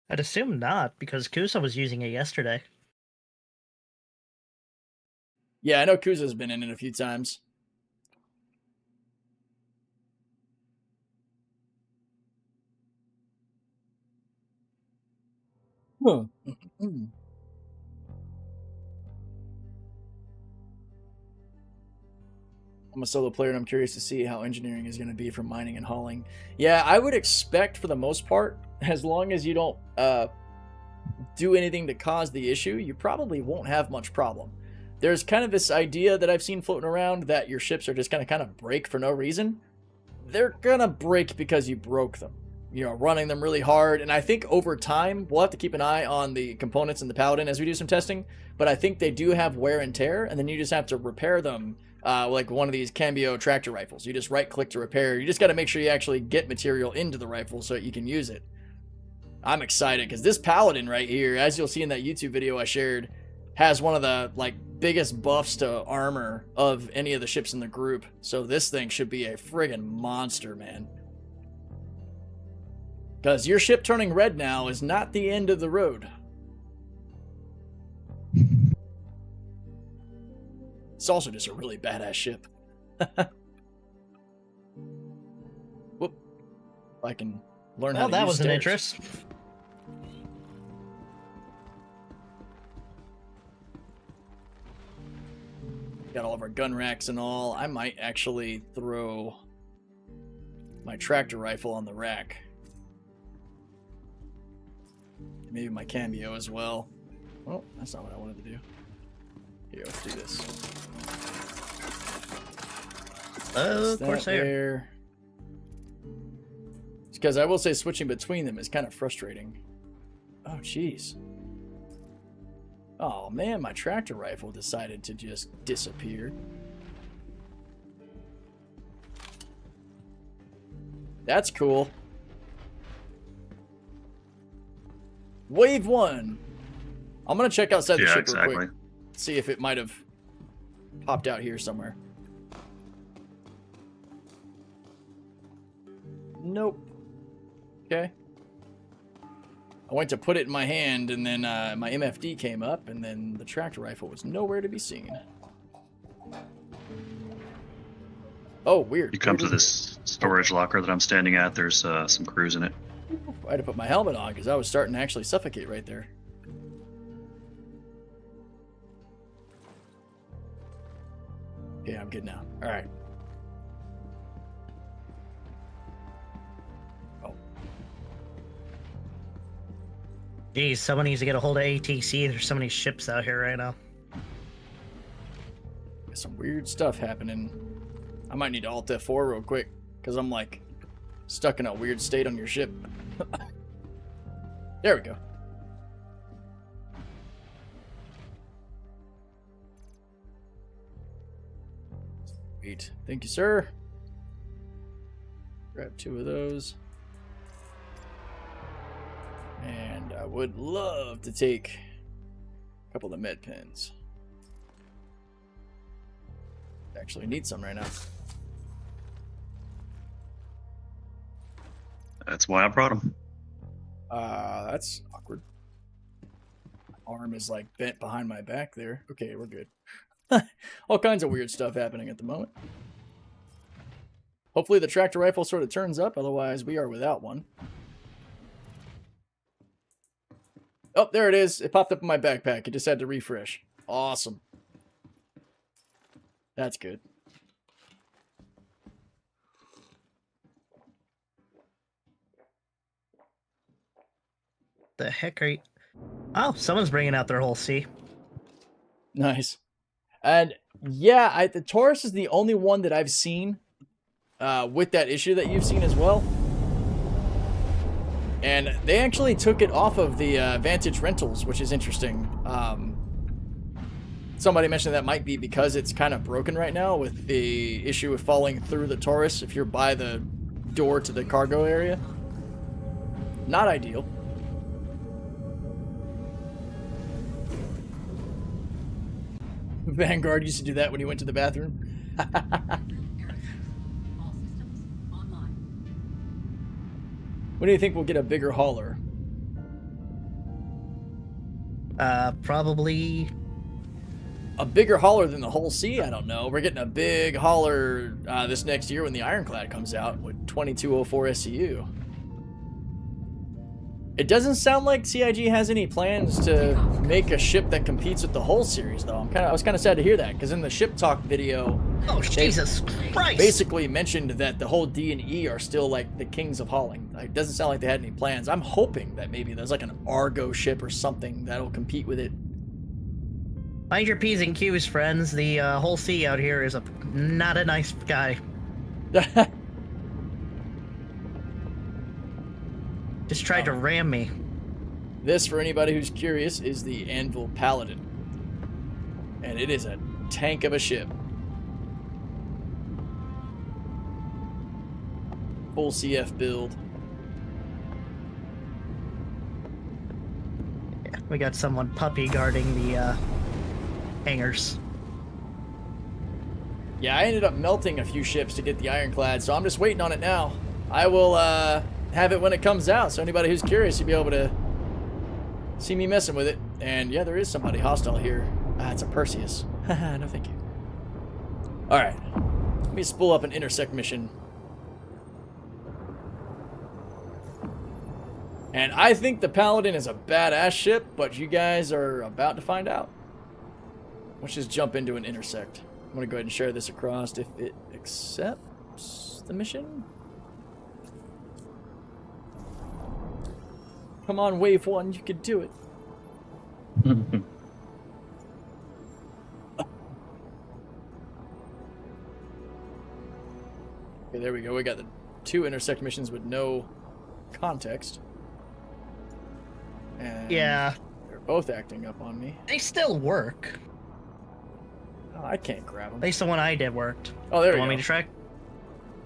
I'd assume not, because Kusa was using it yesterday. Yeah, I know Kuza's been in it a few times. Huh. I'm a solo player and I'm curious to see how engineering is going to be for mining and hauling. Yeah, I would expect for the most part, as long as you don't do anything to cause the issue, you probably won't have much problem. There's kind of this idea that I've seen floating around that your ships are just going to kind of break for no reason. They're going to break because you broke them. You know, running them really hard. And I think over time, we'll have to keep an eye on the components in the Paladin as we do some testing. But I think they do have wear and tear, and then you just have to repair them. Like one of these Cambio tractor rifles. You just right click to repair. You just got to make sure you actually get material into the rifle so that you can use it. I'm excited because this Paladin right here, as you'll see in that YouTube video I shared, has one of the like biggest buffs to armor of any of the ships in the group. So this thing should be a friggin' monster, man. Because your ship turning red now is not the end of the road. It's also just a really badass ship. Whoop. If I can learn how to use that was stairs. an interest. Got all of our gun racks and all. I might actually throw my tractor rifle on the rack. Maybe my Cambio as well. Well, that's not what I wanted to do. Here, let's do this. Oh, That Corsair. there. It's because I will say switching between them is kind of frustrating. Oh, jeez. Oh, man, my tractor rifle decided to just disappear. That's cool. Wave 1. I'm going to check outside the Yeah, ship exactly. real quick. See if it might have popped out here somewhere. Nope. Okay. I went to put it in my hand, and then my MFD came up, and then the tractor rifle was nowhere to be seen. Oh, weird. You come to this storage locker that I'm standing at. There's some crews in it. I had to put my helmet on because I was starting to actually suffocate right there. Okay, I'm good now. All right. Oh, Geez, someone needs to get a hold of ATC. There's so many ships out here right now. got some weird stuff happening. I might need to Alt F4 real quick because I'm like stuck in a weird state on your ship. There we go. Sweet. Thank you, sir. Grab 2 of those. And I would love to take a couple of the med pens. Actually need some right now. That's why I brought them. That's awkward. My arm is like bent behind my back there. Okay, we're good. All kinds of weird stuff happening at the moment. Hopefully the tractor rifle sort of turns up, otherwise we are without one. Oh, there it is. It popped up in my backpack. It just had to refresh. Awesome. That's good. The heck are you... Oh, someone's bringing out their whole C. Nice. And yeah, the Taurus is the only one that I've seen with that issue that you've seen as well. And they actually took it off of the Vantage Rentals, which is interesting. Somebody mentioned that might be because it's kind of broken right now with the issue of falling through the Taurus if you're by the door to the cargo area. Not ideal. Vanguard used to do that when he went to the bathroom. All systems online. When do you think we'll get a bigger hauler? Probably... A bigger hauler than the whole sea? I don't know. We're getting a big hauler this next year when the Ironclad comes out with 2204 SCU. It doesn't sound like CIG has any plans to make a ship that competes with the whole series, though. I was kind of sad to hear that, because in the ship talk video, Oh, Jesus Christ! basically mentioned that the whole D and E are still like the kings of hauling. Like, it doesn't sound like they had any plans. I'm hoping that maybe there's like an Argo ship or something that'll compete with it. Mind your P's and Q's, friends. The whole sea out here is not a nice guy. Just tried to ram me. This, for anybody who's curious, is the Anvil Paladin. And it is a tank of a ship. Full CF build. Yeah, we got someone puppy guarding the hangars. Yeah, I ended up melting a few ships to get the Ironclad, so I'm just waiting on it now. I will have it when it comes out, so anybody who's curious, you'll be able to see me messing with it. And yeah, there is somebody hostile here. It's a Perseus. No, thank you. Alright. Let me spool up an intersect mission. And I think the Paladin is a badass ship, but you guys are about to find out. Let's just jump into an intersect. I'm going to go ahead and share this across if it accepts the mission. Come on, Wave 1, you can do it. Okay, there we go. We got the 2 intersect missions with no context. And Yeah, they're both acting up on me. they still work. Oh, I can't grab At them. least the one I did worked. Oh, there You we want go. me to try?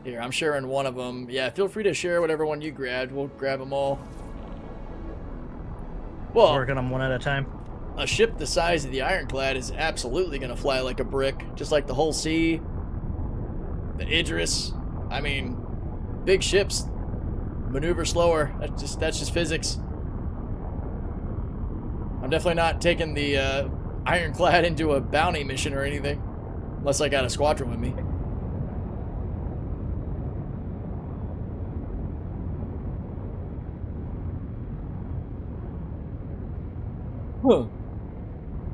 Here, I'm sharing one of them. Yeah, feel free to share whatever one you grabbed. We'll grab them all. Well, Working them one at a time. a ship the size of the Ironclad is absolutely going to fly like a brick, just like the Hull C, the Idris. I mean, big ships maneuver slower. That's just physics. I'm definitely not taking the Ironclad into a bounty mission or anything, unless I got a squadron with me. Huh.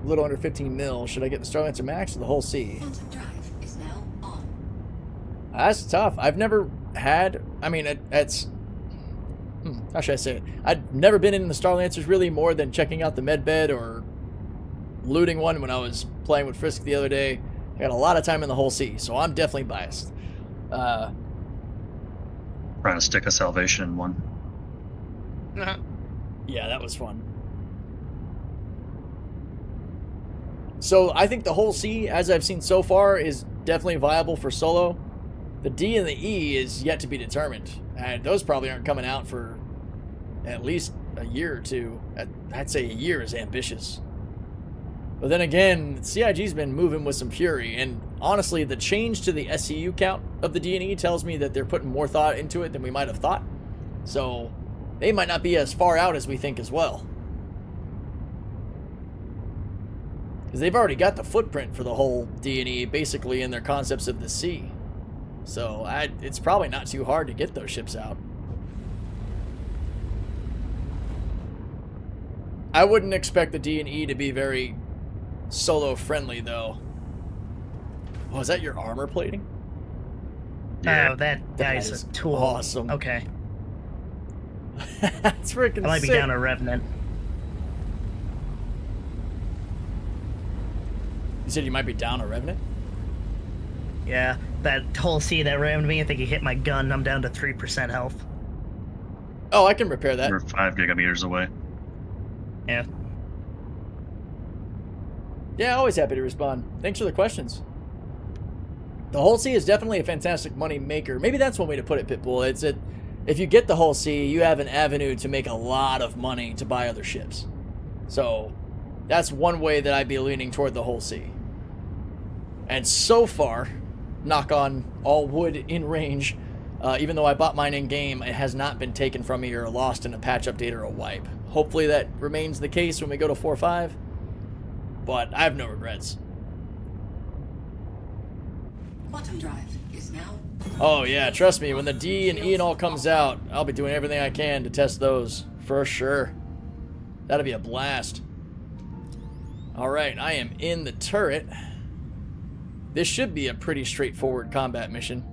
A little under 15 mil. Should I get the Starlancer Max or the Hull C? Quantum drive is now on. That's tough. I've never had. I mean, it's. How should I say it? I'd never been in the Starlancers really more than checking out the medbed or looting one when I was playing with Frisk the other day. I got a lot of time in the Hull C, so I'm definitely biased. Trying to stick a salvation in one. Yeah, that was fun. So I think the Hull C, as I've seen so far, is definitely viable for solo. The D and the E is yet to be determined, and those probably aren't coming out for at least a year or two. I'd say a year is ambitious. But then again, CIG's been moving with some fury, and honestly, the change to the SCU count of the D and E tells me that they're putting more thought into it than we might have thought. So they might not be as far out as we think as well. Because they've already got the footprint for the whole D&E basically in their concepts of the sea. So it's probably not too hard to get those ships out. I wouldn't expect the D&E to be very solo friendly though. Oh, is that your armor plating? Yeah. Oh, that guy's is a tool. awesome. Okay. That's freaking I might be sick. down a Revenant. You said you might be down a Revenant? Yeah, that whole C that rammed me, I think he hit my gun. I'm down to 3% health. Oh, I can repair that. We're 5 gigameters away. Yeah. Yeah, always happy to respond. Thanks for the questions. The Hull C is definitely a fantastic money maker. Maybe that's one way to put it, Pitbull. It's that if you get the Hull C, you have an avenue to make a lot of money to buy other ships. So that's one way that I'd be leaning toward the Hull C. And so far, knock on all wood in range, even though I bought mine in game, it has not been taken from me or lost in a patch update or a wipe. Hopefully that remains the case when we go to 4.5, but I have no regrets. Quantum drive is now. Oh yeah, trust me, when the D and E and all comes out, I'll be doing everything I can to test those, for sure. That'll be a blast. Alright, I am in the turret. This should be a pretty straightforward combat mission.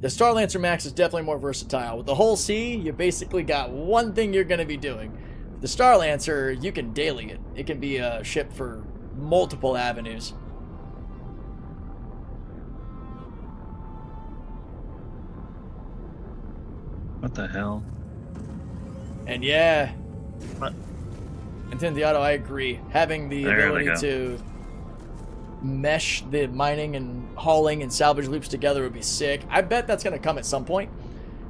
The Starlancer Max is definitely more versatile. With the Hull C, you basically got one thing you're going to be doing. The Starlancer, you can daily it. It can be a ship for multiple avenues. What the hell? And yeah, What? Intendiato, I agree. Having the There they ability go. to mesh the mining and hauling and salvage loops together would be sick. I bet that's going to come at some point.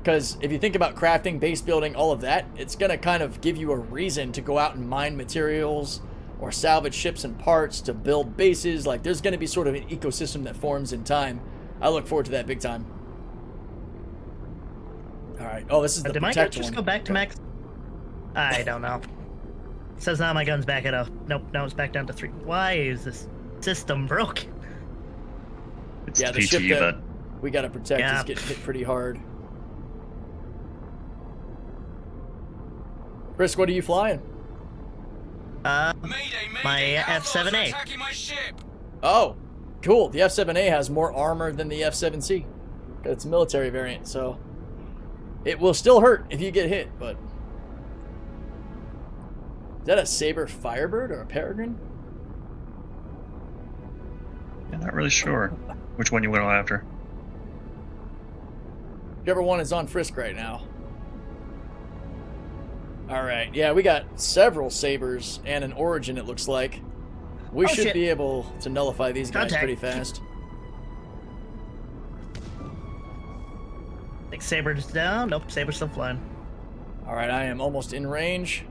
Because if you think about crafting, base building, all of that, it's going to kind of give you a reason to go out and mine materials or salvage ships and parts to build bases. Like, there's going to be sort of an ecosystem that forms in time. I look forward to that big time. All right. Oh, this is the Did my gun protect just one. go back to max? I don't know. It says now my gun's back at a... Nope, now it's back down to 3. Why is this system broken? It's Yeah, the the ship PT, that but we got to protect Yeah. is getting hit pretty hard. Chris, what are you flying? My F7A. Oh, cool. The F7A has more armor than the F7C. It's a military variant, so It will still hurt if you get hit, but... Is that a Saber Firebird or a Peregrine? Yeah, not really sure which one you went after. Whichever one is on Frisk right now. Alright, yeah, we got several Sabers and an Origin, it looks like. We should shit. be able to nullify these guys Contact. pretty fast. I think Saber's down. Nope, Saber's still flying. Alright, I am almost in range.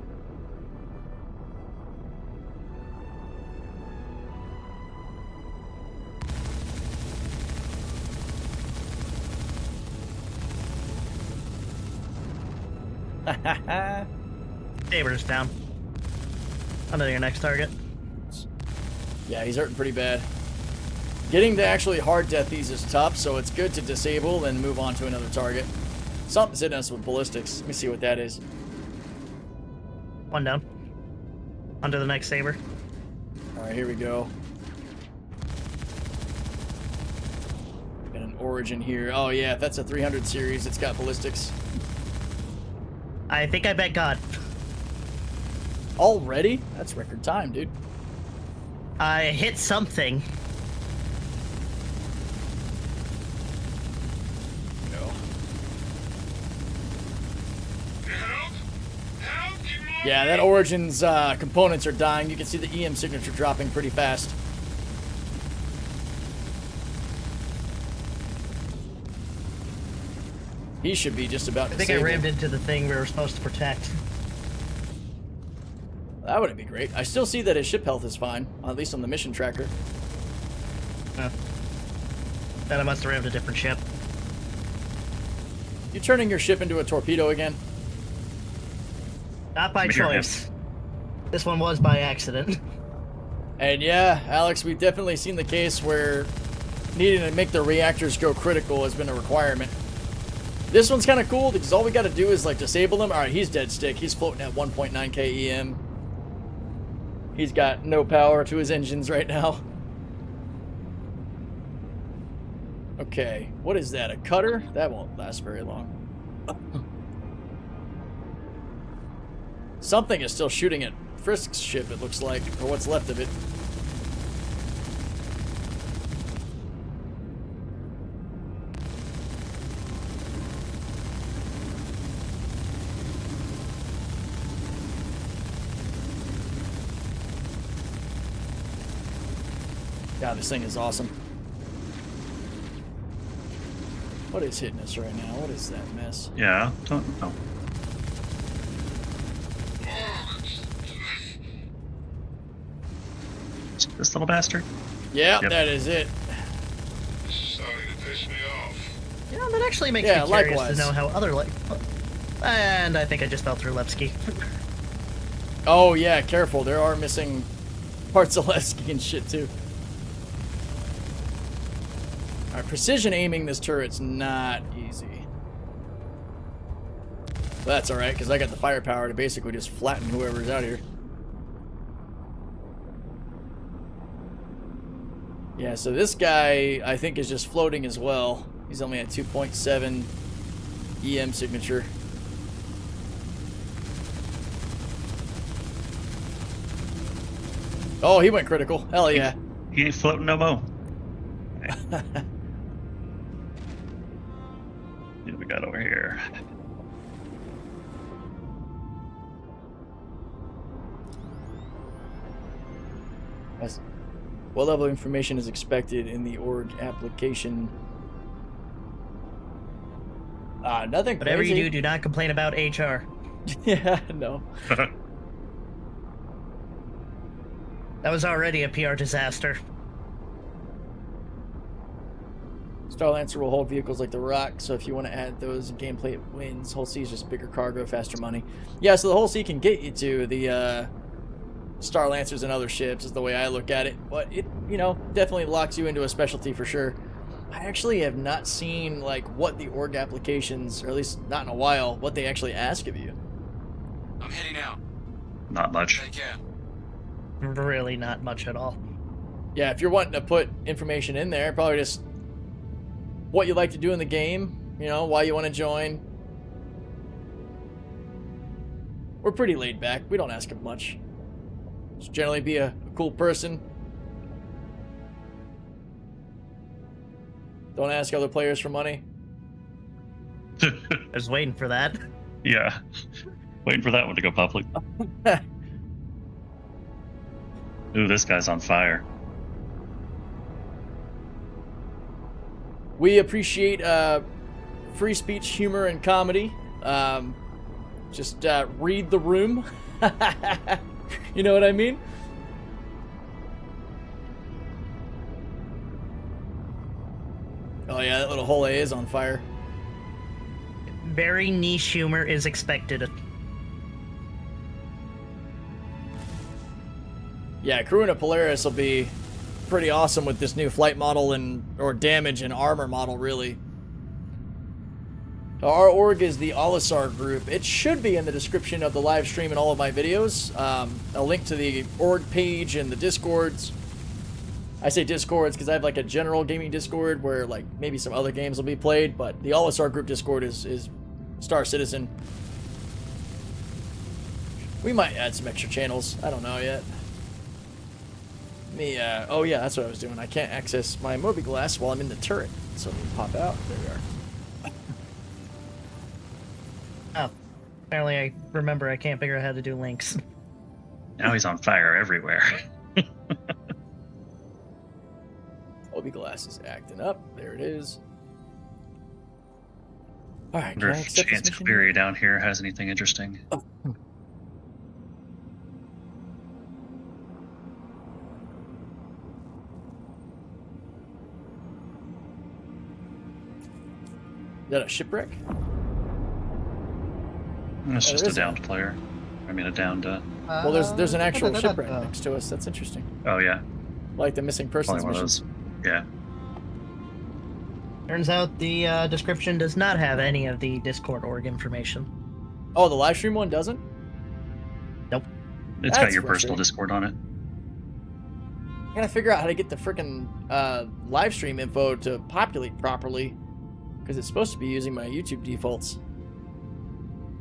Saber's down. On to your next target. Yeah, he's hurting pretty bad. Getting to actually hard death these is tough, so it's good to disable and move on to another target. Something's hitting us with ballistics. Let me see what that is. One down. On to the next Saber. Alright, here we go. Got an Origin here. Oh yeah, if that's a 300 series, it's got ballistics. I think I bet God. Already? That's record time, dude. I hit something. No. Yeah, that Origin's components are dying. You can see the EM signature dropping pretty fast. He should be just about I think I rammed into the thing we were supposed to protect. That wouldn't be great. I still see that his ship health is fine, at least on the mission tracker. Then I must have rammed a different ship. You turning your ship into a torpedo again? Not by Come here, choice. This one was by accident. And yeah, Alex, we've definitely seen the case where needing to make the reactors go critical has been a requirement. This one's kind of cool because all we got to do is like disable him. All right, he's dead stick. He's floating at 1.9k EM. He's got no power to his engines right now. Okay, what is that? A cutter? That won't last very long. Something is still shooting at Frisk's ship, it looks like, or what's left of it. God, this thing is awesome. What is hitting us right now? What is that mess? Yeah, don't know. This little bastard? Yeah, Yep. that is it. Starting to piss me off. You know, that actually makes Yeah, me curious likewise. to know how other And I think I just fell through Lepsky. Oh yeah, careful. There are missing parts of Lesky and shit too. Alright, precision aiming this turret's not easy. But that's alright, because I got the firepower to basically just flatten whoever's out here. Yeah, so this guy, I think, is just floating as well. He's only at 2.7 EM signature. Oh, he went critical. Hell yeah. He ain't floating no more. What do we got over here? That's, what level of information is expected in the org application? Nothing Whatever crazy. you do not complain about HR. Yeah, no. That was already a PR disaster. Starlancer will hold vehicles like the Rock, so if you want to add those in gameplay, it wins. Whole C is just bigger cargo, faster money. Yeah, so the Whole C can get you to the Starlancers and other ships is the way I look at it. But it, you know, definitely locks you into a specialty for sure. I actually have not seen like what the org applications, or at least not in a while, what they actually ask of you. I'm heading out. Not much. Take care. Really not much at all. Yeah, if you're wanting to put information in there, probably just what you like to do in the game, you know, why you want to join, We're pretty laid back. We don't ask him much. Just generally be a cool person. Don't ask other players for money. I was waiting for that. Yeah. Waiting for that one to go public. Ooh, this guy's on fire. We appreciate free speech, humor, and comedy. Just read the room. You know what I mean? Oh yeah, that little hole A is on fire. Very niche humor is expected. Yeah, crewing a Polaris will be pretty awesome with this new flight model or damage and armor model, really. Our org is the Olisar group. It should be in the description of the live stream and all of my videos. A link to the org page and the Discords. I say Discords because I have like a general gaming Discord where like maybe some other games will be played, but the Olisar group Discord is Star Citizen. We might add some extra channels. I don't know yet. Oh yeah, that's what I was doing. I can't access my Mobi Glass while I'm in the turret. So let me pop out. There we are. Oh, apparently I remember I can't figure out how to do links. Now he's on fire everywhere. Mobi Glass is acting up. There it is. All right. Wonder if Chance Query down here has anything interesting. Oh. Is that a shipwreck? It's Oh, just there a is downed player. I mean, a downed. Well, there's an actual shipwreck next to us. That's interesting. Oh yeah. Like the missing persons Probably one of missions. those. Yeah. Turns out the description does not have any of the Discord org information. Oh, the live stream one doesn't? Nope. It's That's got your personal frustrating. Discord on it. I gotta figure out how to get the frickin' live stream info to populate properly, because it's supposed to be using my YouTube defaults.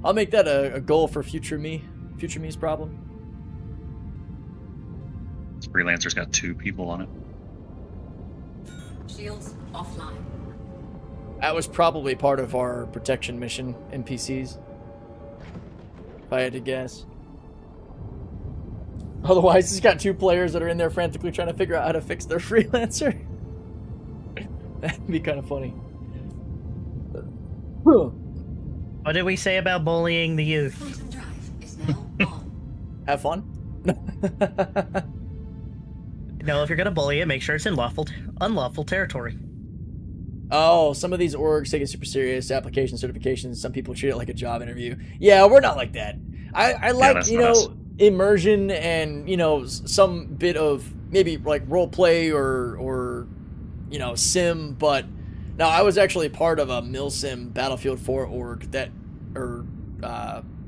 I'll make that a goal for future me's problem. This freelancer's got 2 people on it. Shields offline. That was probably part of our protection mission, NPCs. If I had to guess. Otherwise, he's got 2 players that are in there frantically trying to figure out how to fix their freelancer. That'd be kind of funny. What did we say about bullying the youth? Quantum drive is now on. Have fun. No, if you're gonna bully it, make sure it's in unlawful territory. Oh, some of these orgs take it super serious. Application certifications. Some people treat it like a job interview. Yeah, we're not like that. I like, that's you not us. know, immersion and, you know, some bit of maybe like role play or you know, sim. But now I was actually part of a Milsim Battlefield 4 org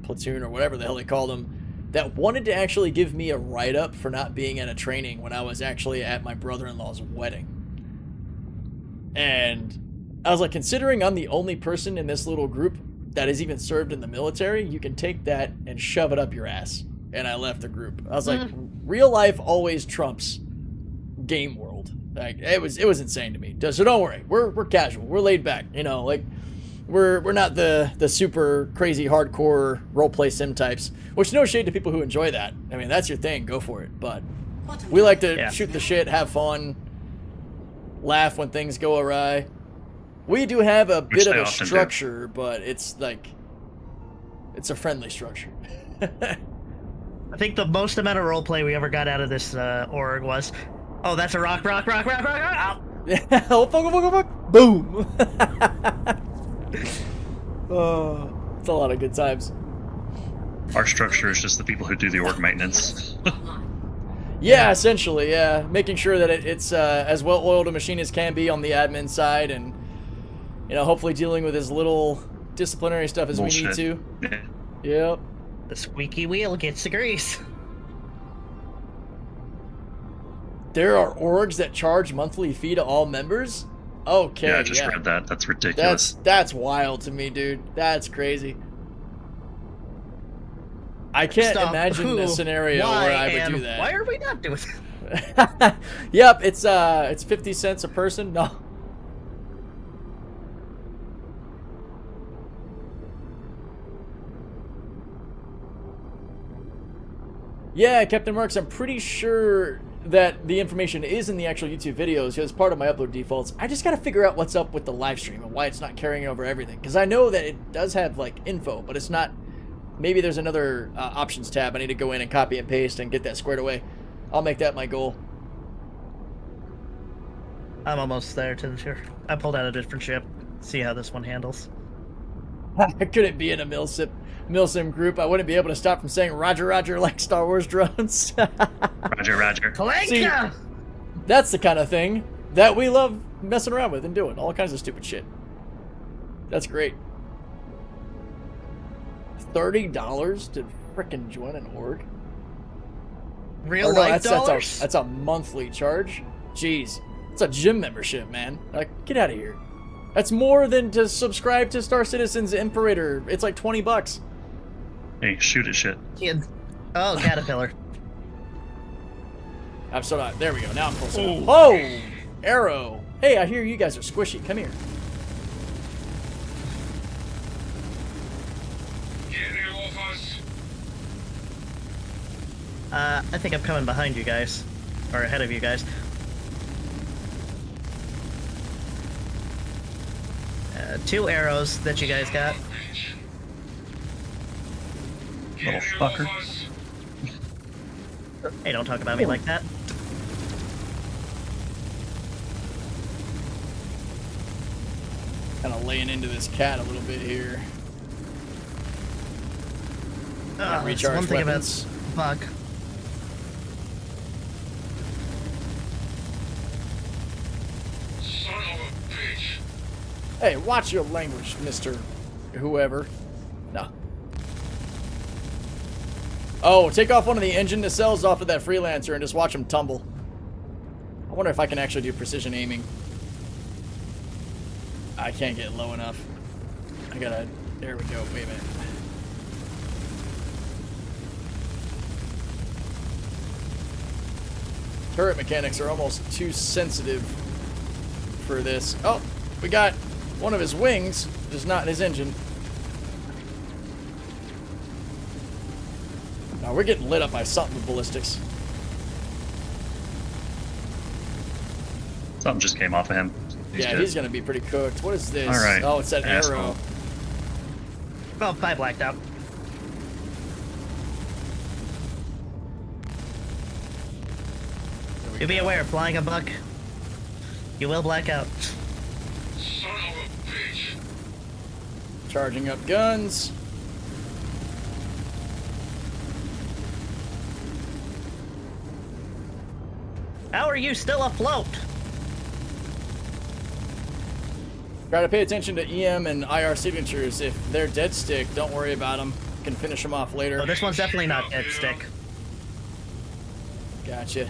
platoon or whatever the hell they called them, that wanted to actually give me a write-up for not being at a training when I was actually at my brother-in-law's wedding. And I was like, considering I'm the only person in this little group that has even served in the military, you can take that and shove it up your ass. And I left the group. I was like, real life always trumps game world. Like, it was insane to me. So don't worry, we're casual, we're laid back. You know, like we're not the super crazy hardcore roleplay sim types. Which, no shade to people who enjoy that. I mean, that's your thing, go for it. But Quantum we like to Yeah. shoot the shit, have fun, laugh when things go awry. We do have a bit of they a often do. structure, but it's like, it's a friendly structure. I think the most amount of roleplay we ever got out of this org was, oh, that's a rock. Oh. Oh, fuck. Boom. Oh, it's a lot of good times. Our structure is just the people who do the org maintenance. online. Yeah, essentially, yeah. Making sure that it's as well-oiled a machine as can be on the admin side, and, you know, hopefully dealing with as little disciplinary stuff as we need Bullshit. to. Yeah. Yep. The squeaky wheel gets the grease. There are orgs that charge monthly fee to all members? Okay, Yeah, I just read that. That's ridiculous. That's wild to me, dude. That's crazy. I can't Stop. imagine Who? a scenario Why? where I would And do that. Why are we not doing that? Yep, it's 50 cents a person. No. Yeah, Captain Marks, I'm pretty sure that the information is in the actual YouTube videos because part of my upload defaults. I just got to figure out what's up with the live stream and why it's not carrying over everything. Because I know that it does have, like, info, but it's not... Maybe there's another options tab. I need to go in and copy and paste and get that squared away. I'll make that my goal. I'm almost there to the ship. I pulled out a different ship. See how this one handles. I couldn't be in a Milsim group. I wouldn't be able to stop from saying Roger, Roger like Star Wars drones. Roger, Roger. See, that's the kind of thing that we love messing around with and doing. All kinds of stupid shit. That's great. $30 to frickin' join an org? Real Or no, life that's dollars? that's a monthly charge? Jeez. It's a gym membership, man. Like, get out of here. That's more than to subscribe to Star Citizen's Imperator. It's like 20 bucks. Hey, shoot at shit. Kids. Oh, caterpillar. I'm so not. There we go. Now I'm close enough. Oh! Arrow. Hey, I hear you guys are squishy. Come here. Get now off us. I think I'm coming behind you guys. Or ahead of you guys. Two arrows that you guys got. Little fucker. Hey, don't talk about me like that. Kind of laying into this cat a little bit here. That's recharge one thing weapons. about Buck. Son of a bitch. Hey, watch your language, Mr. Whoever. No. Oh, take off one of the engine nacelles off of that freelancer and just watch him tumble. I wonder if I can actually do precision aiming. I can't get low enough. I gotta... There we go. Wait a minute. Turret mechanics are almost too sensitive for this. Oh, we got one of his wings, just not his engine. Now we're getting lit up by something with ballistics. Something just came off of him. He's gonna be pretty cooked. What is this? All right. Oh, it's that Asshole. arrow. Oh, I blacked out. There we Do be go. aware, flying a buck, you will black out. Son of a bitch. Charging up guns. How are you still afloat? Try to pay attention to EM and IR signatures. If they're dead stick, don't worry about them. You can finish them off later. Oh, this one's definitely not dead stick. Gotcha.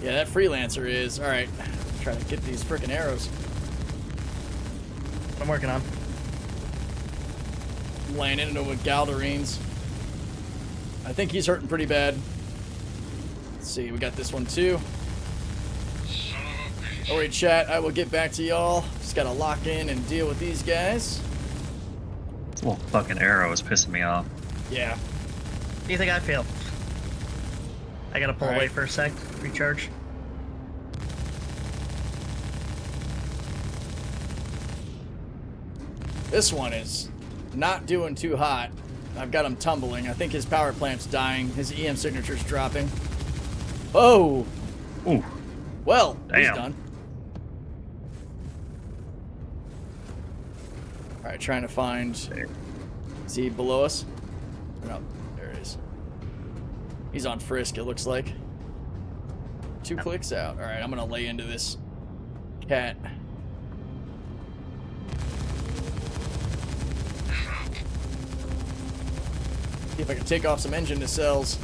Yeah, that freelancer is. Alright. Try to get these frickin' arrows. I'm working on. Laying into him with Galdarines. I think he's hurting pretty bad. Let's see, we got this one too. Son of a bitch. Alright, chat, I will get back to y'all. Just gotta lock in and deal with these guys. This little fucking arrow is pissing me off. Yeah. What do you think I feel? I gotta pull All away right. for a sec. Recharge. This one is not doing too hot. I've got him tumbling. I think his power plant's dying. His EM signature's dropping. Oh! Ooh. Well, he's Damn. done. Alright, trying to find... Is he below us? Or no, there it is. He's on Frisk, it looks like. 2 clicks out. Alright, I'm gonna lay into this cat. See if I can take off some engine nacelles.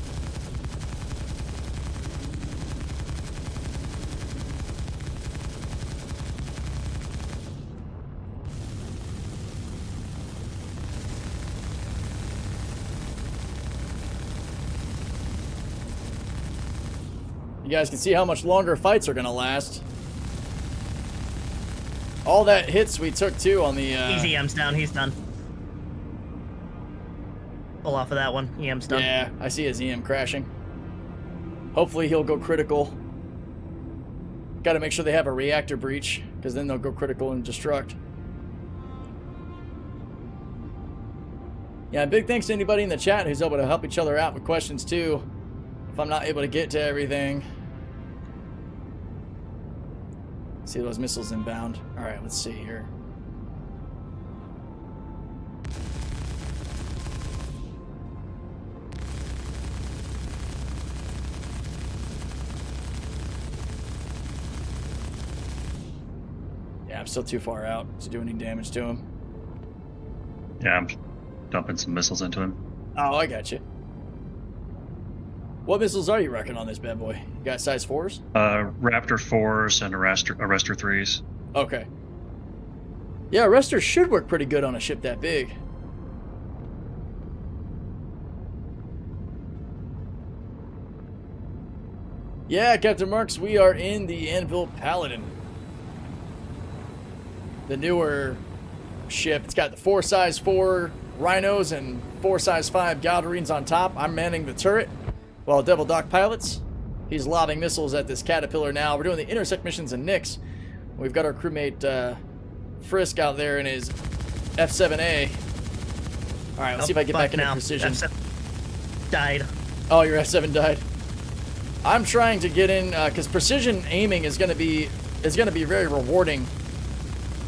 You guys can see how much longer fights are gonna last. All that hits we took too on the He's EM's down, he's done. Pull off of that one, EM's done. Yeah, I see his EM crashing. Hopefully he'll go critical. Got to make sure they have a reactor breach, because then they'll go critical and destruct. Yeah, big thanks to anybody in the chat who's able to help each other out with questions too, if I'm not able to get to everything. See those missiles inbound. All right, let's see here. Yeah, I'm still too far out to do any damage to him. Yeah, I'm dumping some missiles into him. Oh, I got you. What missiles are you wrecking on this bad boy? You got size 4s? Raptor 4s and Arrestor 3s. Okay. Yeah, Arrestor should work pretty good on a ship that big. Yeah, Captain Marks, we are in the Anvil Paladin. The newer ship. It's got the 4 size 4 Rhinos and 4 size 5 Galdarines on top. I'm manning the turret while Devil Doc pilots. He's lobbing missiles at this Caterpillar now. We're doing the intersect missions in Nyx. We've got our crewmate Frisk out there in his F7A. All right, let's see if I get back into precision. F7 died. Oh, your F7 died. I'm trying to get in because precision aiming is going to be very rewarding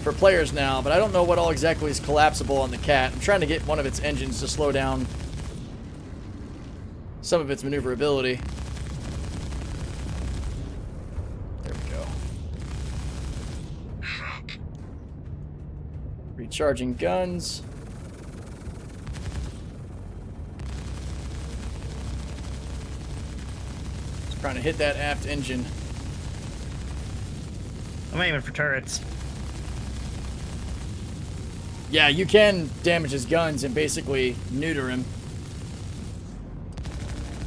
for players now, but I don't know what all exactly is collapsible on the Cat. I'm trying to get one of its engines to slow down some of its maneuverability. There we go. Recharging guns. Just trying to hit that aft engine. I'm aiming for turrets. Yeah, you can damage his guns and basically neuter him.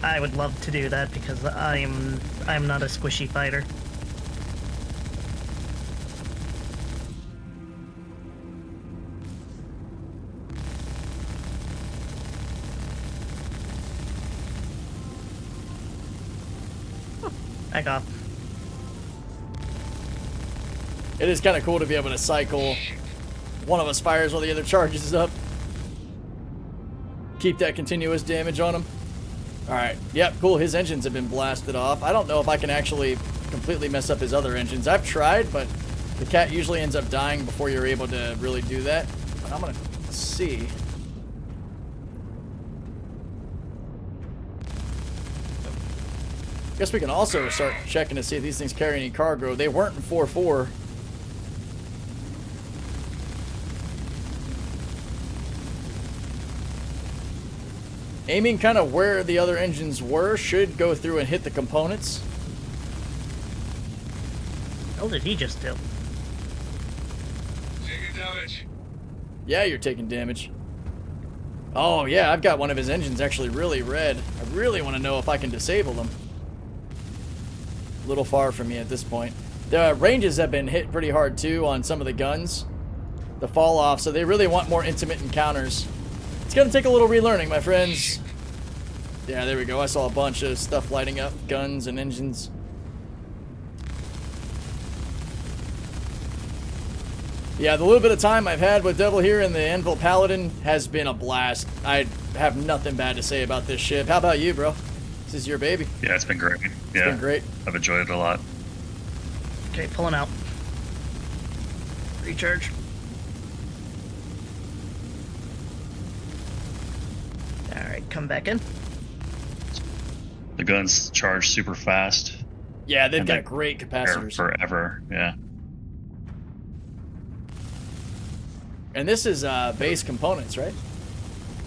I would love to do that because I'm not a squishy fighter. Back off. It is kind of cool to be able to cycle. One of us fires while the other charges up. Keep that continuous damage on him. Alright, yep, cool. His engines have been blasted off. I don't know if I can actually completely mess up his other engines. I've tried, but the Cat usually ends up dying before you're able to really do that. But I'm going to see. Guess we can also start checking to see if these things carry any cargo. They weren't in 4.4. Aiming kind of where the other engines were should go through and hit the components. What did he just do? Taking damage. Yeah, you're taking damage. Oh, yeah, I've got one of his engines actually really red. I really want to know if I can disable them. A little far from me at this point. The ranges have been hit pretty hard, too, on some of the guns. The fall off, so they really want more intimate encounters. It's going to take a little relearning, my friends. Yeah, there we go. I saw a bunch of stuff lighting up. Guns and engines. Yeah, the little bit of time I've had with Devil here in the Anvil Paladin has been a blast. I have nothing bad to say about this ship. How about you, bro? This is your baby. Yeah, it's been great. It's been great. I've enjoyed it a lot. Okay, pulling out. Recharge. Alright, come back in. The guns charge super fast. Yeah, they've And got they great They're capacitors. forever. Yeah. And this is base components, right?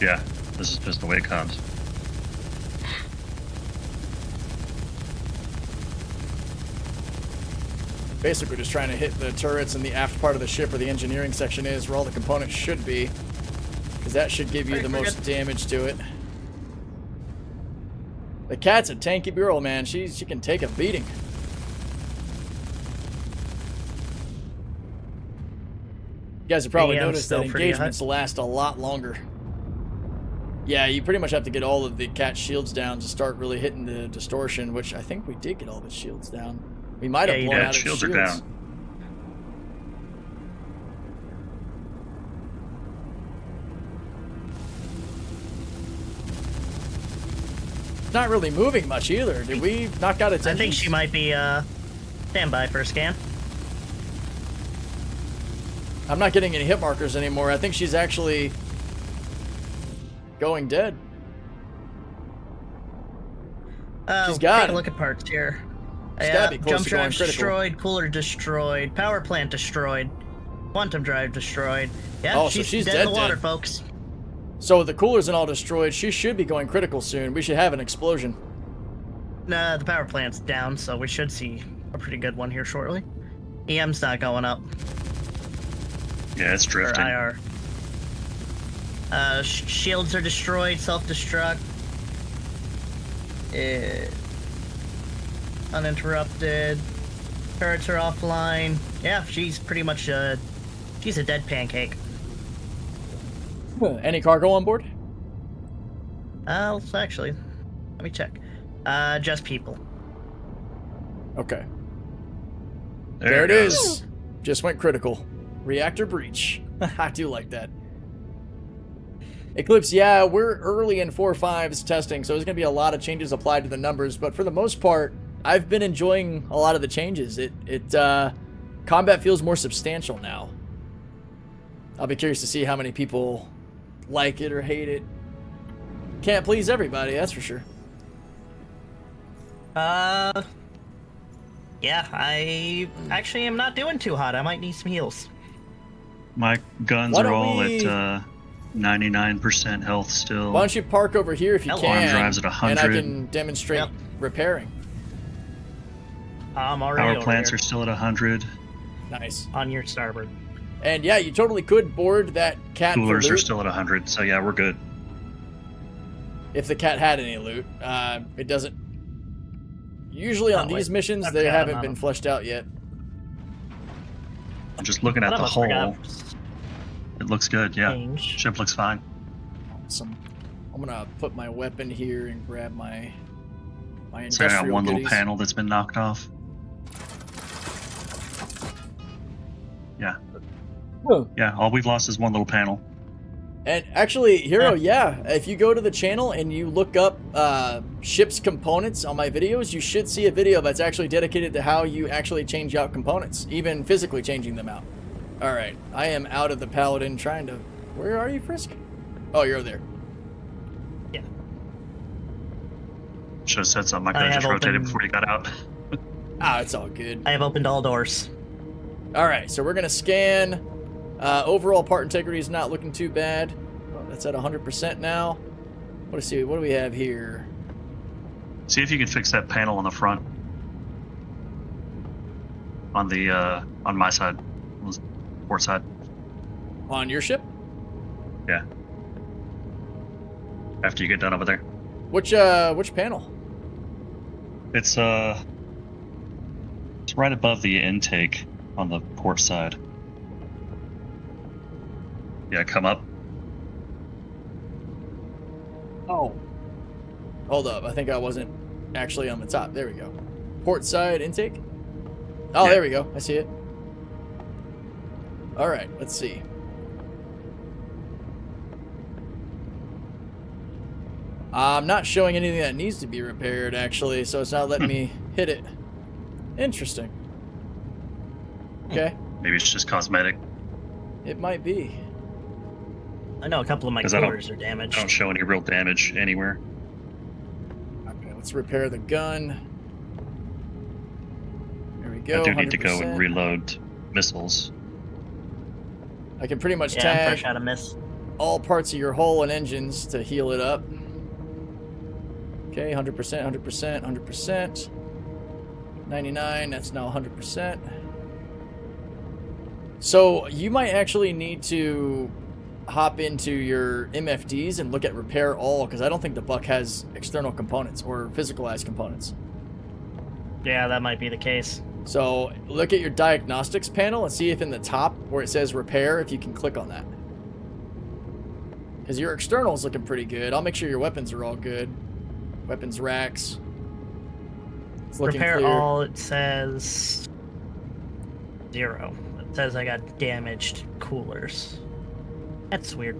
Yeah. This is just the way it comes. Basically just trying to hit the turrets in the aft part of the ship where the engineering section is, where all the components should be. Because that should give you the most damage to it. The cat's a tanky girl, man. She can take a beating. You guys have probably Yeah, I'm noticed that still pretty engagements last a lot longer. Yeah, you pretty much have to get all of the cat shields down to start really hitting the distortion, which I think we did get all the shields down. We might have Yeah, blown Yeah, out its shields shields. are down. It's not really moving much either. Did we knock out its I engines? think she might be standby for a scan. I'm not getting any hit markers anymore. I think she's actually going dead. She's got take it. a look at parts here. She's gotta be close Jump to going drive critical. destroyed, cooler destroyed, power plant destroyed, quantum drive destroyed. Yeah, Oh, so she's, she's dead dead in the water, dead. folks. So the coolers and all destroyed. She should be going critical soon. We should have an explosion. Nah, the power plant's down, so we should see a pretty good one here shortly. EM's not going up. Yeah, it's Or drifting. IR. Shields are destroyed, self-destruct. Uninterrupted. Turrets are offline. Yeah, she's pretty much she's a dead pancake. Any cargo on board? Actually, let me check. Just people. Okay. There There it goes. is. Just went critical. Reactor breach. I do like that. Eclipse, yeah, we're early in 4.5's testing, so there's going to be a lot of changes applied to the numbers, but for the most part, I've been enjoying a lot of the changes. Combat feels more substantial now. I'll be curious to see how many people like it or hate it. Can't please everybody, that's for sure. Yeah, I actually am not doing too hot. I might need some heals. My guns Why are don't all we- at 99% health still. Why don't you park over here if you Hello. can, Arm drive's at and I 100. can demonstrate Yep. repairing. I'm already Power over plants here, are still at 100. Nice. on your starboard. And yeah, you totally could board that cat for Coolers are loot still at 100, so yeah, we're good. if the cat had any loot. It doesn't. Usually on Oh, these wait. missions, I they forgot haven't about been them. fleshed out yet. I'm just looking at None the of us hull. forgot It looks good, yeah. change. Ship looks fine. Awesome. I'm gonna put my weapon here and grab my So I industrial got one little goodies. panel that's been knocked off. Yeah. Whoa. Yeah, all we've lost is one little panel. And actually, Hero, yeah, if you go to the channel and you look up ship's components on my videos, you should see a video that's actually dedicated to how you actually change out components, even physically changing them out. All right, I am out of the Paladin trying to... Where are you, Frisk? Oh, you're there. Yeah. Should have said something. I I could have just have rotated opened- before you got out. Ah, it's all good. I have opened all doors. All right, so we're going to scan. Overall part integrity is not looking too bad. Oh, that's at 100% now. What do we have here? See if you can fix that panel on the front. On my side. Port side. On your ship? Yeah. After you get done over there. Which panel? It's right above the intake on the port side. Yeah, come up. Oh. Hold up. I think I wasn't actually on the top. There we go. Port side intake. Oh, Yeah. there we go. I see it. All right. Let's see. I'm not showing anything that needs to be repaired, actually, so it's not letting me hit it. Interesting. Okay. Maybe it's just cosmetic. It might be. I know a couple of my 'Cause I don't- coolers are damaged. I don't show any real damage anywhere. Okay, let's repair the gun. There we go. I do need to go 100%. and reload missiles. I can pretty much Yeah, I'm tag fresh out of miss. all parts of your hull and engines to heal it up. Okay, 100%, 100%, 100%. 99, that's now 100%. So you might actually need to hop into your MFDs and look at repair all, because I don't think the Buck has external components or physicalized components. Yeah, that might be the case. So look at your diagnostics panel and see if in the top where it says repair, if you can click on that. Because your external is looking pretty good. I'll make sure your weapons are all good. Weapons racks. It's looking Repair clear. all, it says 0. It says I got damaged coolers. That's weird.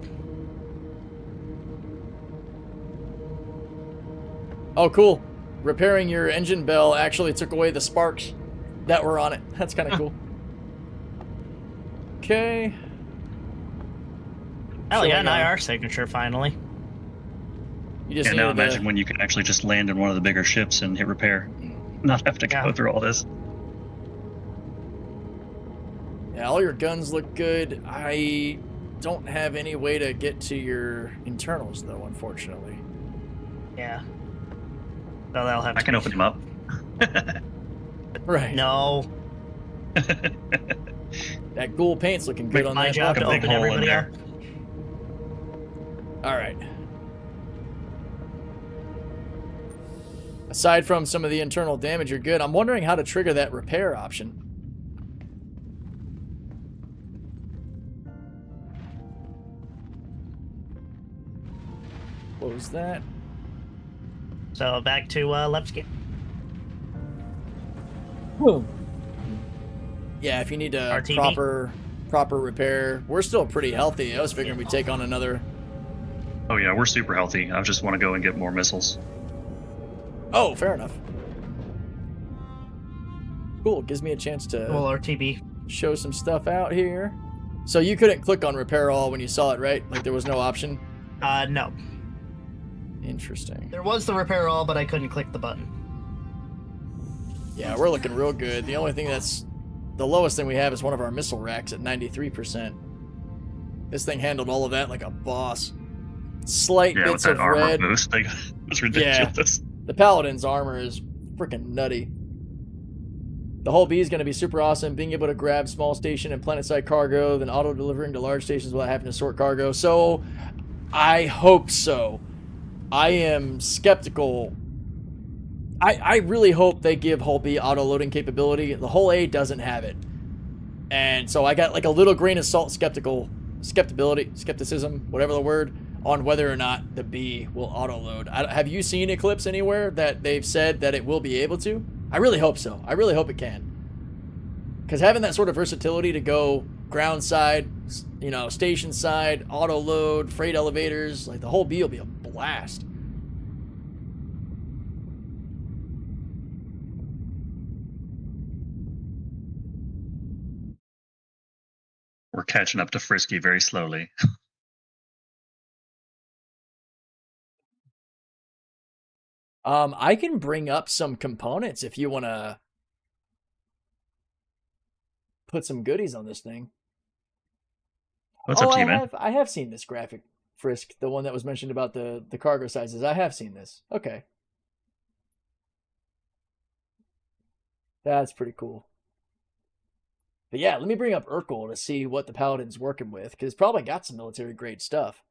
Oh, cool. Repairing your engine bell actually took away the sparks that were on it. That's kind of cool. Okay. Oh, Showing yeah, an on- IR signature finally. You just Yeah, now needed to- imagine when you can actually just land in one of the bigger ships and hit repair. Not have to go Yeah. through all this. Yeah, all your guns look good. I don't have any way to get to your internals, though, unfortunately. Yeah. So that'll have I to can be- open them up. Right. No. That ghoul paint's looking good on My that job bucket. to big open hole in everybody there. up. All right. Aside from some of the internal damage, you're good. I'm wondering how to trigger that repair option. Close that. So back to Lepsky. Yeah, if you need a RTB? proper repair, we're still pretty healthy. I was figuring we'd take on another. Oh yeah, we're super healthy. I just want to go and get more missiles. Oh, fair enough. Cool. Gives me a chance to Well, RTB. show some stuff out here. So you couldn't click on repair all when you saw it, right? Like there was no option. No. Interesting. There was the repair all, but I couldn't click the button. Yeah, we're looking real good. The only thing that's the lowest thing we have is one of our missile racks at 93%. This thing handled all of that like a boss. Slight Yeah, with bits that of armor red. boost, it's ridiculous. The Paladin's armor is freaking nutty. The whole B is going to be super awesome. Being able to grab small station and planet-side cargo, then auto-delivering to large stations without having to sort cargo. So, I hope so. I am skeptical. I really hope they give Hull B auto-loading capability. The Hull A doesn't have it. And so I got like a little grain of salt skepticism, whatever the word, on whether or not the B will auto-load. Have you seen Eclipse anywhere that they've said that it will be able to? I really hope so. I really hope it can. Because having that sort of versatility to go ground side, you know, station side, auto-load, freight elevators, like the whole B will be a blast. We're catching up to Frisky very slowly. I can bring up some components if you want to put some goodies on this thing. What's up to you, man? I have seen this graphic, Frisk, the one that was mentioned about the cargo sizes. I have seen this. Okay. That's pretty cool. But yeah, let me bring up Urkel to see what the Paladin's working with, because it's probably got some military-grade stuff.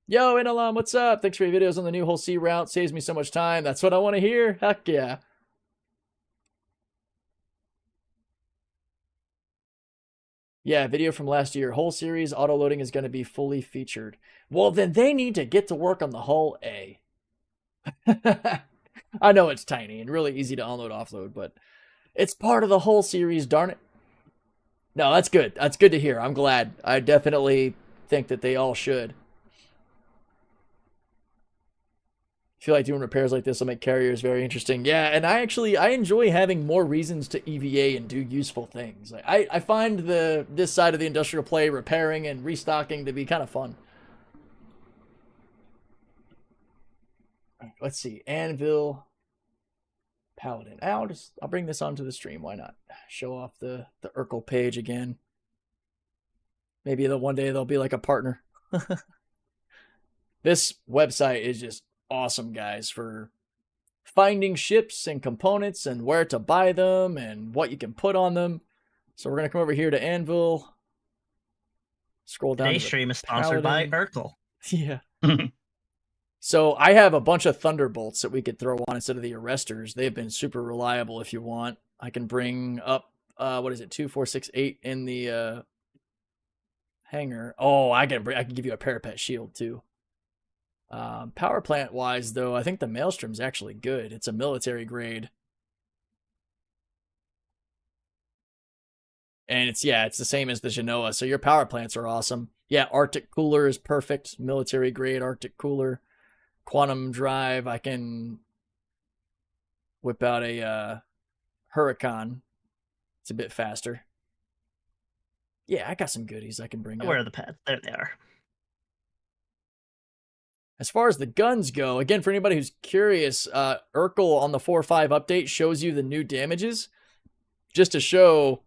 Yo, Inalam, what's up? Thanks for your videos on the new Hull C route. Saves me so much time. That's what I want to hear. Heck yeah. Yeah, video from last year. Hull series auto-loading is going to be fully featured. Well, then they need to get to work on the Hull A. I know it's tiny and really easy to unload offload, but it's part of the Hull series, darn it. No, that's good. That's good to hear. I'm glad. I definitely think that they all should. I feel like doing repairs like this will make carriers very interesting. Yeah, and I enjoy having more reasons to EVA and do useful things. Like, I find this side of the industrial play, repairing and restocking, to be kind of fun. Let's see. Anvil, Paladin. I'll bring this onto the stream. Why not? Show off the Urkel page again. Maybe one day they'll be like a partner. This website is just awesome, guys, for finding ships and components and where to buy them and what you can put on them. So we're going to come over here to Anvil. Scroll down. Today's to the stream is sponsored by Paladin. Urkel. Yeah. So I have a bunch of Thunderbolts that we could throw on instead of the Arresters. They've been super reliable if you want. I can bring up, 2, 4, 6, 8 in the hangar. Oh, I can give you a Parapet Shield too. Power plant wise though, I think the Maelstrom's actually good. It's a military grade. And it's the same as the Genoa. So your power plants are awesome. Yeah, Arctic Cooler is perfect. Military grade Arctic Cooler. Quantum Drive, I can whip out a Huracan. It's a bit faster. Yeah, I got some goodies I can bring up. Where are the pads? There they are. As far as the guns go, again, for anybody who's curious, Urkel on the 4.5 update shows you the new damages. Just to show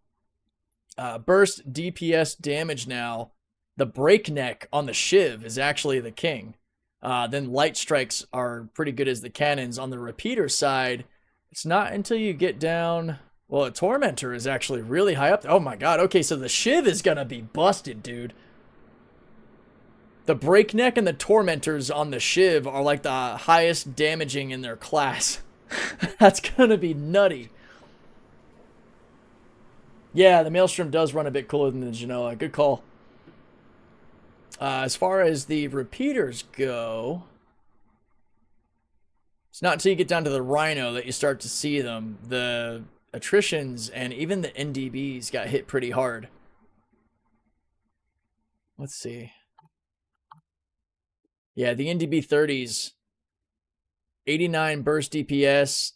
burst DPS damage now, the breakneck on the Shiv is actually the king. Then light strikes are pretty good as the cannons. On the repeater side, it's not until you get down... Well, a Tormentor is actually really high up. Oh my god, okay, so the Shiv is gonna be busted, dude. The Breakneck and the Tormentors on the Shiv are like the highest damaging in their class. That's gonna be nutty. Yeah, the Maelstrom does run a bit cooler than the Genoa. Good call. As far as the repeaters go, it's not until you get down to the Rhino that you start to see them. The attritions and even the NDBs got hit pretty hard. Let's see. Yeah, the NDB 30s, 89 burst DPS.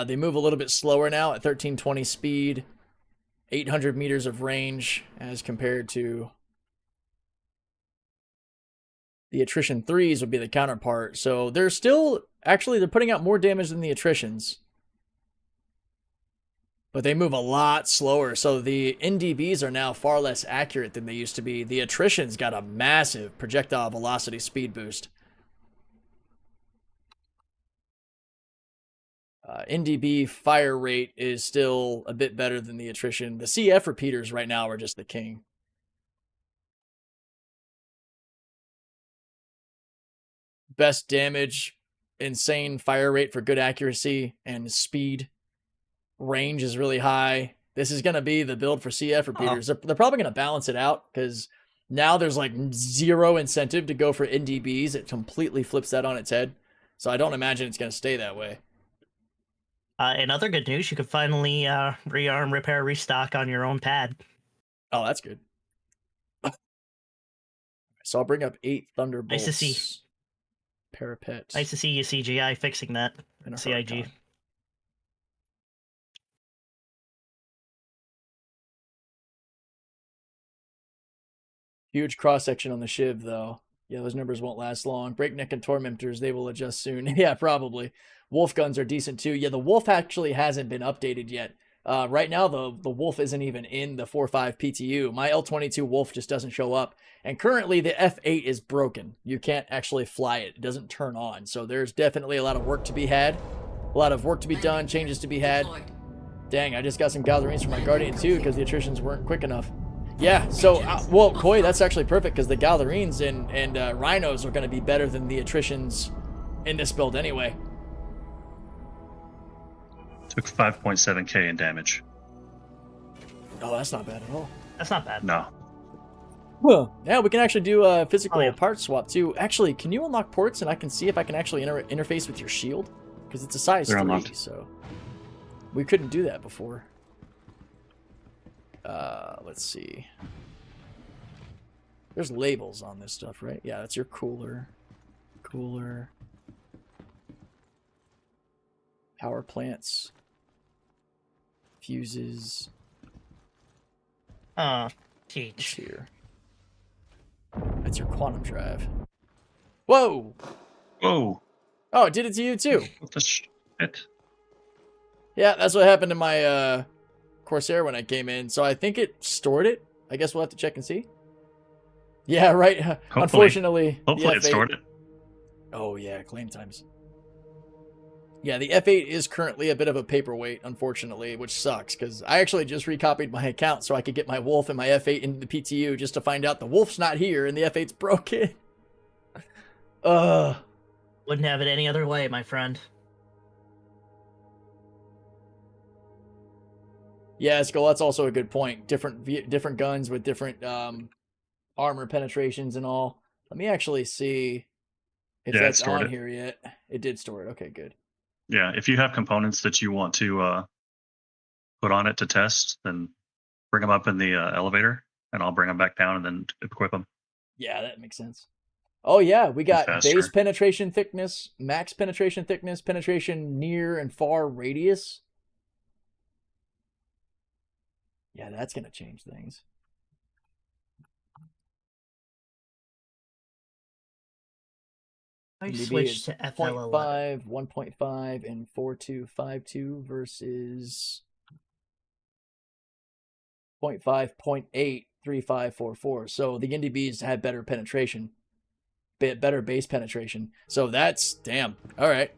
They move a little bit slower now at 1320 speed, 800 meters of range as compared to the attrition 3s would be the counterpart. So they're still, actually, they're putting out more damage than the attritions. But they move a lot slower. So the NDBs are now far less accurate than they used to be. The attrition's got a massive projectile velocity speed boost. NDB fire rate is still a bit better than the attrition. The CF repeaters right now are just the king. Best damage, insane fire rate for good accuracy and speed. Range is really high. This is going to be the build for CF repeaters. They're probably going to balance it out because now there's like zero incentive to go for NDBs. It completely flips that on its head. So I don't imagine it's going to stay that way. In other good news, you can finally rearm, repair, restock on your own pad. Oh, that's good. So I'll bring up 8 Thunderbolts. Nice to see. Parapet. Nice to see you, CGI, fixing that. And a CIG. Huracan. Huge cross-section on the Shiv, though. Yeah, those numbers won't last long. Breakneck and Tormentors, they will adjust soon. Yeah, probably. Wolf guns are decent, too. Yeah, the Wolf actually hasn't been updated yet. Right now, the Wolf isn't even in the 4.5 PTU. My L22 Wolf just doesn't show up. And currently, the F8 is broken. You can't actually fly it. It doesn't turn on. So there's definitely a lot of work to be had. A lot of work to be done, changes to be had. Dang, I just got some Gatherines for my Guardian, too, because the attritions weren't quick enough. Yeah, so, well, Koi, that's actually perfect, because the Gatherines and Rhinos are going to be better than the attritions in this build anyway. Took 5.7k in damage. Oh, that's not bad at all. That's not bad. No. Well, yeah, we can actually do a physical Oh, yeah. part swap, too. Actually, can you unlock ports, and I can see if I can actually interface with your shield? Because it's a size They're 3, unlocked. so we couldn't do that before. Let's see. There's labels on this stuff, right? Yeah, that's your cooler. Cooler. Power plants. Fuses. It's Teach. here. That's your quantum drive. Whoa! Whoa! Oh, it did it to you too. What the shit? Yeah, that's what happened to my Corsair when I came in. So I think it stored it. I guess we'll have to check and see. Yeah, right. Unfortunately, Hopefully the it F8 stored it. Oh yeah, claim times. Yeah, the F8 is currently a bit of a paperweight, unfortunately, which sucks, because I actually just recopied my account so I could get my Wolf and my F8 into the PTU just to find out the Wolf's not here and the F8's broken. Wouldn't have it any other way, my friend. Yeah, Skull, that's also a good point. Different guns with different armor penetrations and all. Let me actually see if Yeah, it that's stored on it. here yet. It did store it. Okay, good. Yeah, if you have components that you want to put on it to test, then bring them up in the elevator, and I'll bring them back down and then equip them. Yeah, that makes sense. Oh yeah, we got faster. base penetration thickness, max penetration thickness, penetration near and far radius. Yeah, that's gonna change things. I Maybe switched it's to FL11. 0.5, 1.5, and 4252 versus 0.5, 0.8, 3544. So the NDBs had better penetration, better base penetration. So that's damn. All right,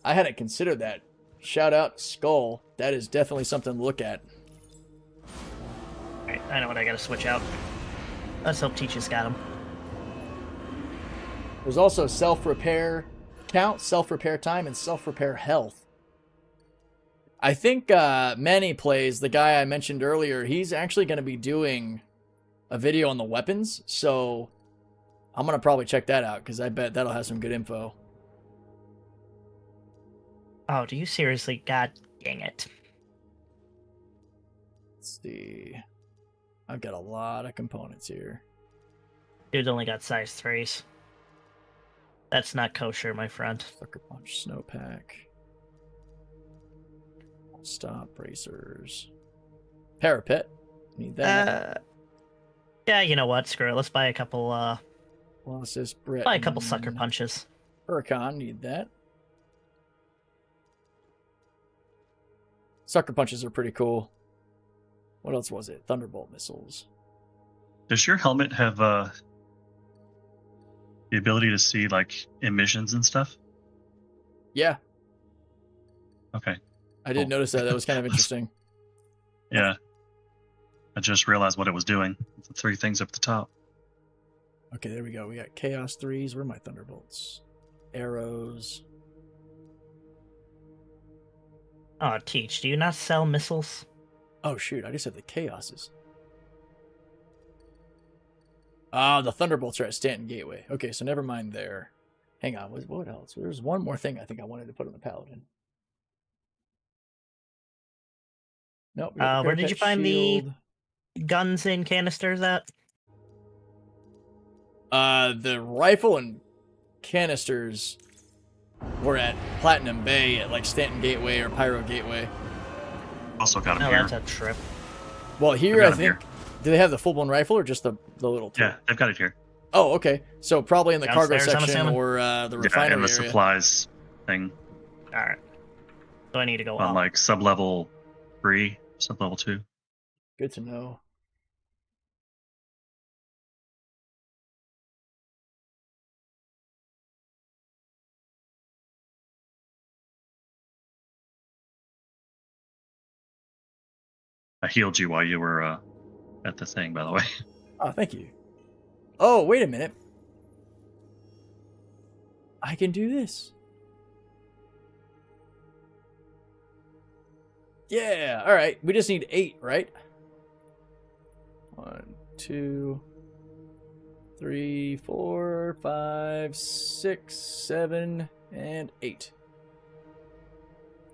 I hadn't considered that. Shout out Skull. That is definitely something to look at. Alright, I know what I gotta switch out. Let's hope Teach's got him. There's also self-repair count, self-repair time, and self-repair health. I think Manny Plays, the guy I mentioned earlier, he's actually going to be doing a video on the weapons, so I'm going to probably check that out, because I bet that'll have some good info. Oh, do you seriously? God dang it. Let's see. I've got a lot of components here. Dude only got size 3s. That's not kosher, my friend. Sucker Punch, Snowpack. Stop bracers. Parapet. Need that. Yeah, you know what? Screw it. Let's buy a couple, Colossus, Brett. buy a couple sucker punches. Huracan, need that. Sucker punches are pretty cool. What else was it? Thunderbolt missiles. Does your helmet have the ability to see like emissions and stuff? Yeah, Okay. I did Cool. notice that. That was kind of interesting. Yeah. I just realized what it was doing. The 3 things up the top. Okay, there we go. We got Chaos 3s. Where are my Thunderbolts? Arrows. Oh, Teach, do you not sell missiles? Oh, shoot. I just have the Chaoses. Ah, the Thunderbolts are at Stanton Gateway. Okay, so never mind there. Hang on. What else? There's one more thing I think I wanted to put on the Paladin. Nope. we got the Where did you Parapet find Shield. the guns and canisters at? The rifle and canisters were at Platinum Bay at like Stanton Gateway or Pyro Gateway. Also got them Oh, here. that's a trip. Well, here got I 'em think. here. Do they have the full-blown rifle or just the little tool? Yeah, they've got it here. Oh, okay. So probably in the cargo Downstairs, I'm section assuming? or the Yeah, refinery and the area. supplies thing Alright. So I need to go on up. like sub-level 3, sub-level 2. Good to know. I healed you while you were at the thing, by the way. Oh, thank you. Oh, wait a minute. I can do this. Yeah. All right. We just need 8, right? 1, 2, 3, 4, 5, 6, 7, and 8.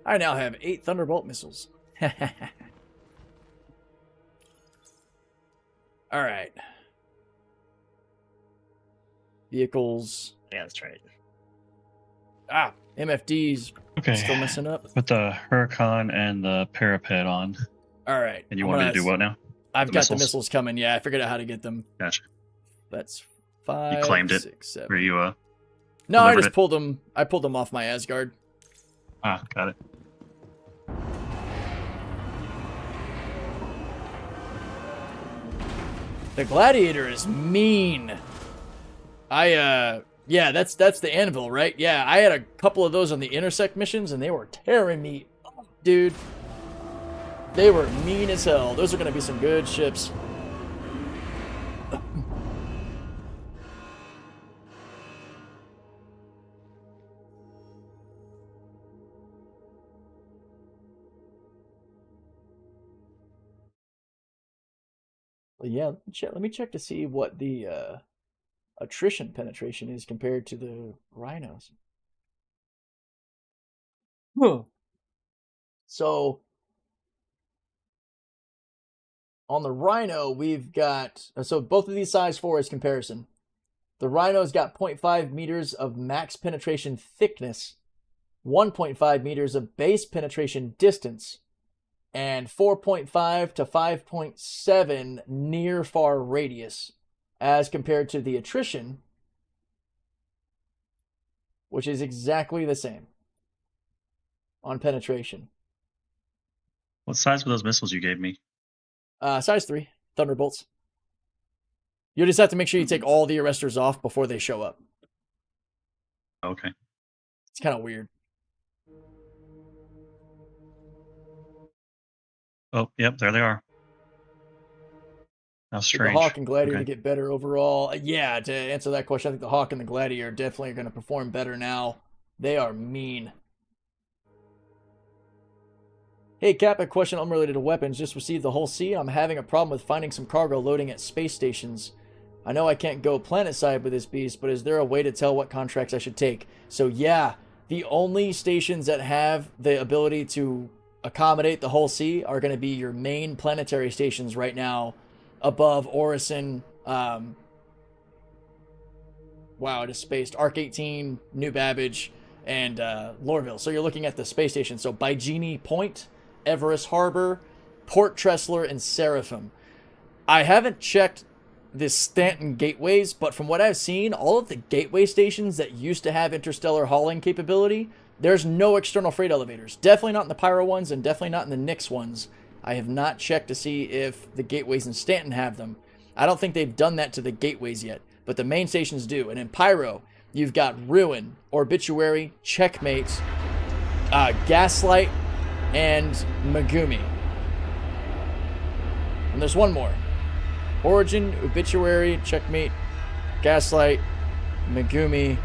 I now have 8 Thunderbolt missiles. All right. Vehicles. Yeah, that's right. Ah, MFD's Okay. still messing up. Put the Huracan and the Parapet on. All right. And you want me to do what now? I've The got missiles? the missiles coming. Yeah, I figured out how to get them. Gotcha. That's 5. claimed it. 6, 7. Were you No, I delivered just it? pulled them. I pulled them off my Asgard. got it. The Gladiator is mean. I Yeah, that's the anvil, right? Yeah, I had a couple of those on the intersect missions, and they were tearing me up, dude. They were mean as hell. Those are going to be some good ships. Yeah, let me check to see what the attrition penetration is compared to the rhinos. So on the rhino, we've got, so both of these size 4 is comparison. The rhino's got 0.5 meters of max penetration thickness, 1.5 meters of base penetration distance, and 4.5 to 5.7 near far radius, as compared to the attrition, which is exactly the same on penetration. What size were those missiles you gave me? Size 3, Thunderbolts. You just have to make sure you take all the arresters off before they show up. Okay. It's kind of weird. Oh, yep, there they are. How strange. The Hawk and Gladiator Okay. get better overall. Yeah, to answer that question, I think the Hawk and the Gladiator are definitely going to perform better now. They are mean. Hey, Cap, a question unrelated to weapons. Just received the whole sea. I'm having a problem with finding some cargo loading at space stations. I know I can't go planet side with this beast, but is there a way to tell what contracts I should take? So yeah, the only stations that have the ability to accommodate the whole sea are going to be your main planetary stations right now, above Orison. Wow, I just spaced. Arc 18, New Babbage, and Lorville. So you're looking at the space station. So Bygenie Point, Everest Harbor, Port Tressler, and Seraphim. I haven't checked the Stanton gateways, but from what I've seen, all of the gateway stations that used to have interstellar hauling capability, there's no external freight elevators. Definitely not in the Pyro ones, and definitely not in the Nix ones. I have not checked to see if the gateways in Stanton have them. I don't think they've done that to the gateways yet, but the main stations do. And in Pyro, you've got Ruin, Obituary, Checkmate, Gaslight, and Megumi. And there's one more. Origin, Obituary, Checkmate, Gaslight, Megumi.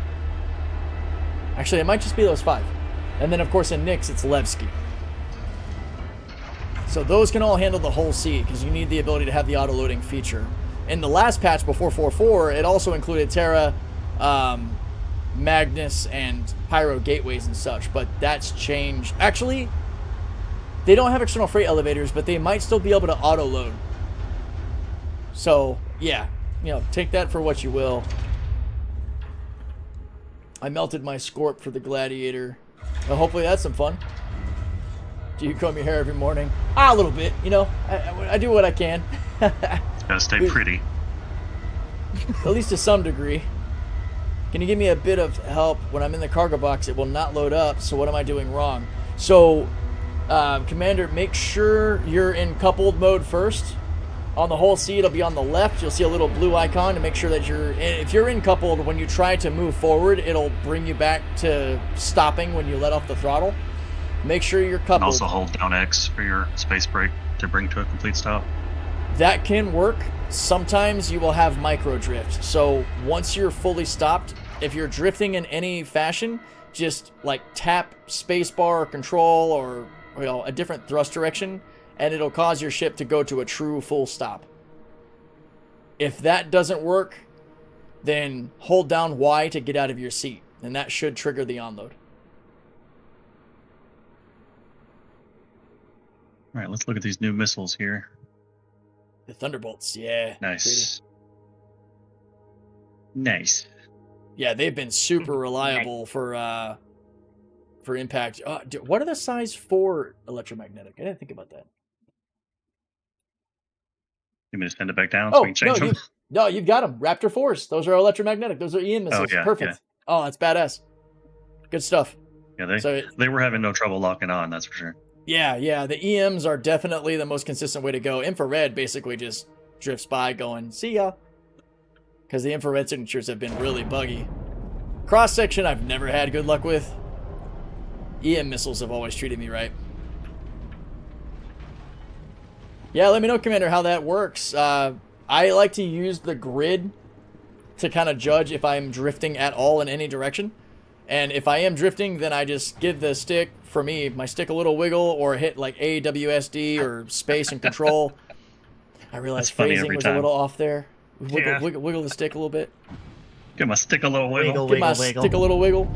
Actually, it might just be those 5. And then, of course, in Nix, it's Levski. So those can all handle the whole sea, because you need the ability to have the auto-loading feature. In the last patch before 4.4, it also included Terra, Magnus, and Pyro gateways and such, but that's changed. Actually, they don't have external freight elevators, but they might still be able to auto-load. So, yeah, take that for what you will. I melted my Scorp for the Gladiator. Well, hopefully that's some fun. Do you comb your hair every morning? A little bit, I do what I can. Gotta stay pretty. At least to some degree. Can you give me a bit of help? When I'm in the cargo box, it will not load up, so what am I doing wrong? So, Commander, make sure you're in coupled mode first. On the whole sea, it'll be on the left. You'll see a little blue icon to make sure that if you're in coupled, when you try to move forward, it'll bring you back to stopping when you let off the throttle. Make sure you're coupled. And also hold down X for your space brake to bring to a complete stop. That can work. Sometimes you will have micro drift. So once you're fully stopped, if you're drifting in any fashion, just like tap spacebar or control or a different thrust direction, and it'll cause your ship to go to a true full stop. If that doesn't work, then hold down Y to get out of your seat, and that should trigger the onload. All right, let's look at these new missiles here. The Thunderbolts, yeah. Nice. Pretty. Nice. Yeah, they've been super reliable for impact. What are the size 4 electromagnetic? I didn't think about that. You mean to send it back down so we can change them? No, you've got them. Raptor 4s. Those are electromagnetic. Those are EM missiles. yeah, Perfect. yeah. Oh, that's badass. Good stuff. Yeah, So they were having no trouble locking on, that's for sure. Yeah, the EMs are definitely the most consistent way to go. Infrared basically just drifts by going, see ya. Because the infrared signatures have been really buggy. Cross section I've never had good luck with. EM missiles have always treated me right. Yeah, let me know, Commander, how that works. I like to use the grid to kind of judge if I'm drifting at all in any direction. And if I am drifting, then I just give the stick, for me, my stick a little wiggle or hit like AWSD or space and control. I realized phrasing was a little off there. Wiggle the stick a little bit. Give my stick a little wiggle. Give my stick a little wiggle.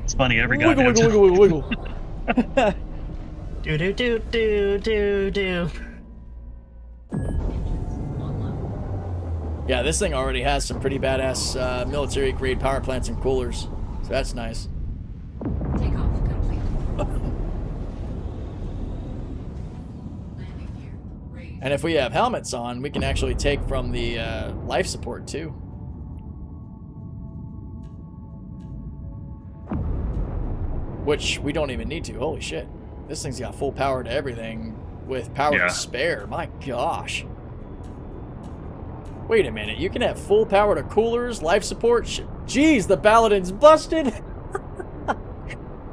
It's funny, every guy Wiggle, wiggle, wiggle, wiggle, wiggle. Do do do do do do. Yeah, this thing already has some pretty badass military-grade power plants and coolers, so that's nice. Takeoff complete. Landing gear raised. And if we have helmets on, we can actually take from the life support too. Which we don't even need to. Holy shit. This thing's got full power to everything with power to spare. My gosh. Wait a minute. You can have full power to coolers, life support. Jeez, the Paladin's busted.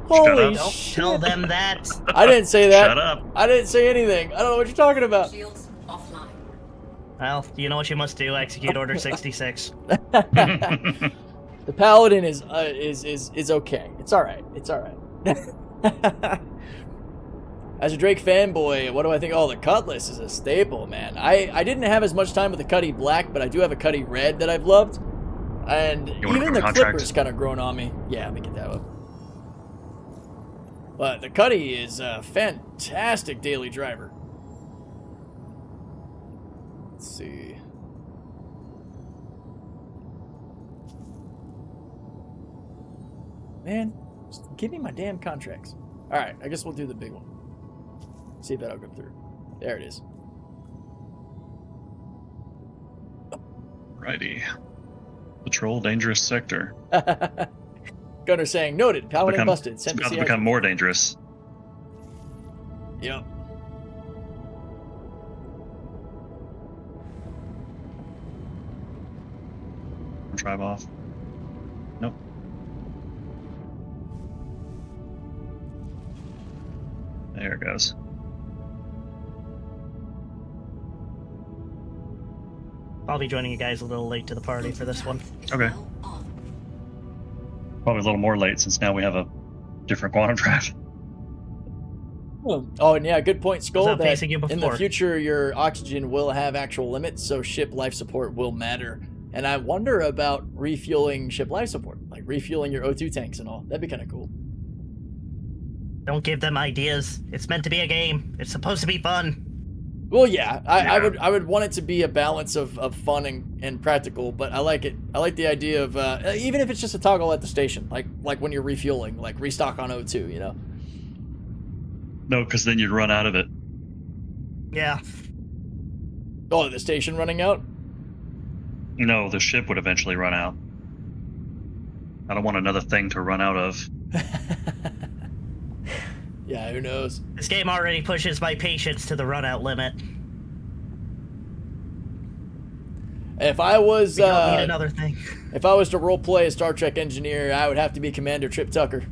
Holy shit. Don't tell them that. I didn't say that. Shut up. I didn't say anything. I don't know what you're talking about. Shields offline. Well, you know what you must do. Execute Order 66. The Paladin is okay. It's all right. It's all right. As a Drake fanboy, what do I think? Oh, the Cutlass is a staple, man. I didn't have as much time with the Cutty Black, but I do have a Cutty Red that I've loved. And even the Clipper's kind of grown on me. Yeah, let me get that up. But the Cutty is a fantastic daily driver. Let's see. Man, just give me my damn contracts. Alright, I guess we'll do the big one. See if that'll go through. There it is. Righty. Patrol dangerous sector. Gunner saying, noted, Paladin busted. It's Sent about to to become more dangerous. Yep. Drive off. Nope. There it goes. I'll be joining you guys a little late to the party for this one. Okay. Probably a little more late since now we have a different quantum drive. Oh, and yeah, good point, Skull. Was that That facing you in the before? future, your oxygen will have actual limits, so ship life support will matter. And I wonder about refueling ship life support, like refueling your O2 tanks and all. That'd be kind of cool. Don't give them ideas. It's meant to be a game. It's supposed to be fun. Well, yeah, I would want it to be a balance of fun and practical, but I like it. I like the idea of even if it's just a toggle at the station, like when you're refueling, like restock on O2, you know. No, because then you'd run out of it. Yeah. Oh, the station running out? No, the ship would eventually run out. I don't want another thing to run out of. Yeah, who knows? This game already pushes my patience to the run-out limit. If I was We don't need another thing. if I was to roleplay a Star Trek engineer, I would have to be Commander Trip Tucker.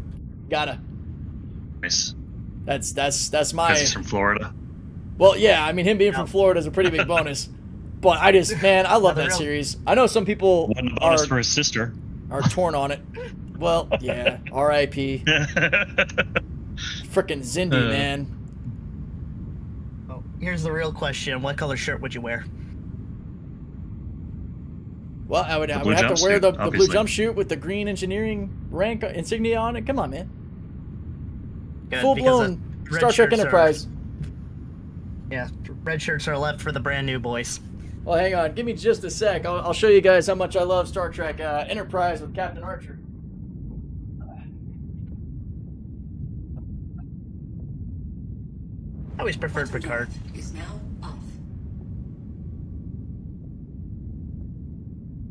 Gotta. Nice. That's my. Because he's from Florida. Well, yeah, I mean him being from Florida is a pretty big bonus. But I just, man, I love that series. I know some people Wasn't a bonus for his sister. are torn on it. Well, yeah, R.I.P. Frickin' Zindi, man. Oh, here's the real question. What color shirt would you wear? Well, I would have blue to wear the blue obviously. jumpsuit with the green engineering rank insignia on it. Come on, man. Good, Full because blown the red Star Trek shirts Enterprise. Yeah, red shirts are left for the brand new boys. Well, hang on. Give me just a sec. I'll show you guys how much I love Star Trek Enterprise with Captain Archer. I always preferred Picard. Is now off.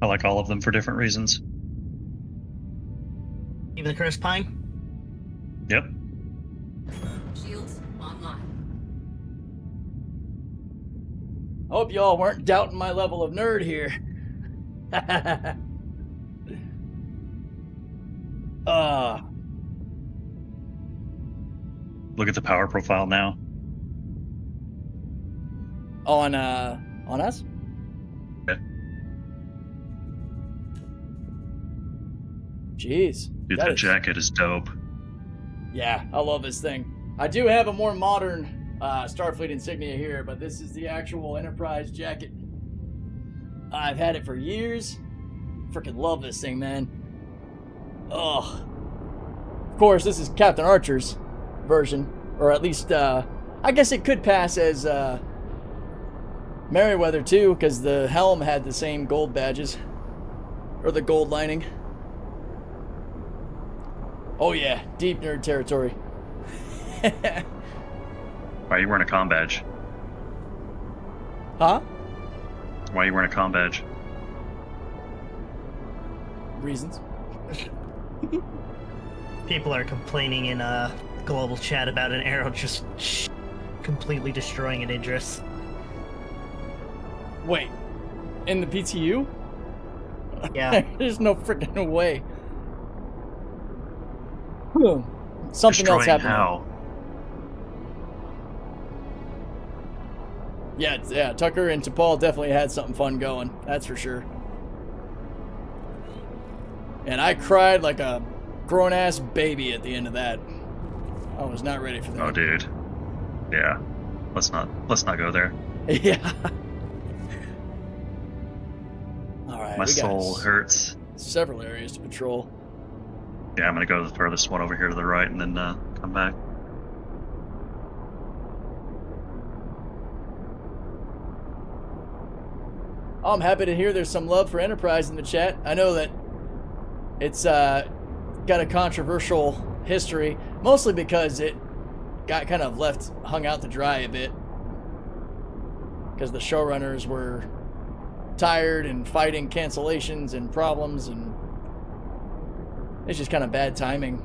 I like all of them for different reasons. Even the Chris Pine? Yep. Shields online. Hope y'all weren't doubting my level of nerd here. Look at the power profile now. On us? Yeah. Jeez. Dude, that that is- jacket is dope. Yeah, I love this thing. I do have a more modern Starfleet insignia here, but this is the actual Enterprise jacket. I've had it for years. Freaking love this thing, man. Ugh. Of course, this is Captain Archer's version, or at least, I guess it could pass as Merryweather too, because the helm had the same gold badges, or the gold lining. Oh yeah, deep nerd territory. Why are you wearing a comm badge? Huh? Why are you wearing a comm badge? Reasons. People are complaining in a global chat about an arrow just completely destroying an Idris. Wait, in the PTU? Yeah. There's no freaking way. Something else Destroying happened. how? Yeah, Tucker and T'Pol definitely had something fun going. That's for sure. And I cried like a grown-ass baby at the end of that. I was not ready for that. Oh, dude. Yeah. Let's not go there. Yeah. All right. My we got soul hurts. several areas to patrol. Yeah, I'm gonna go to the furthest one over here to the right, and then come back. Oh, I'm happy to hear there's some love for Enterprise in the chat. I know that it's got a controversial history, mostly because it got kind of left hung out to dry a bit. Because the showrunners were tired and fighting cancellations and problems, and it's just kind of bad timing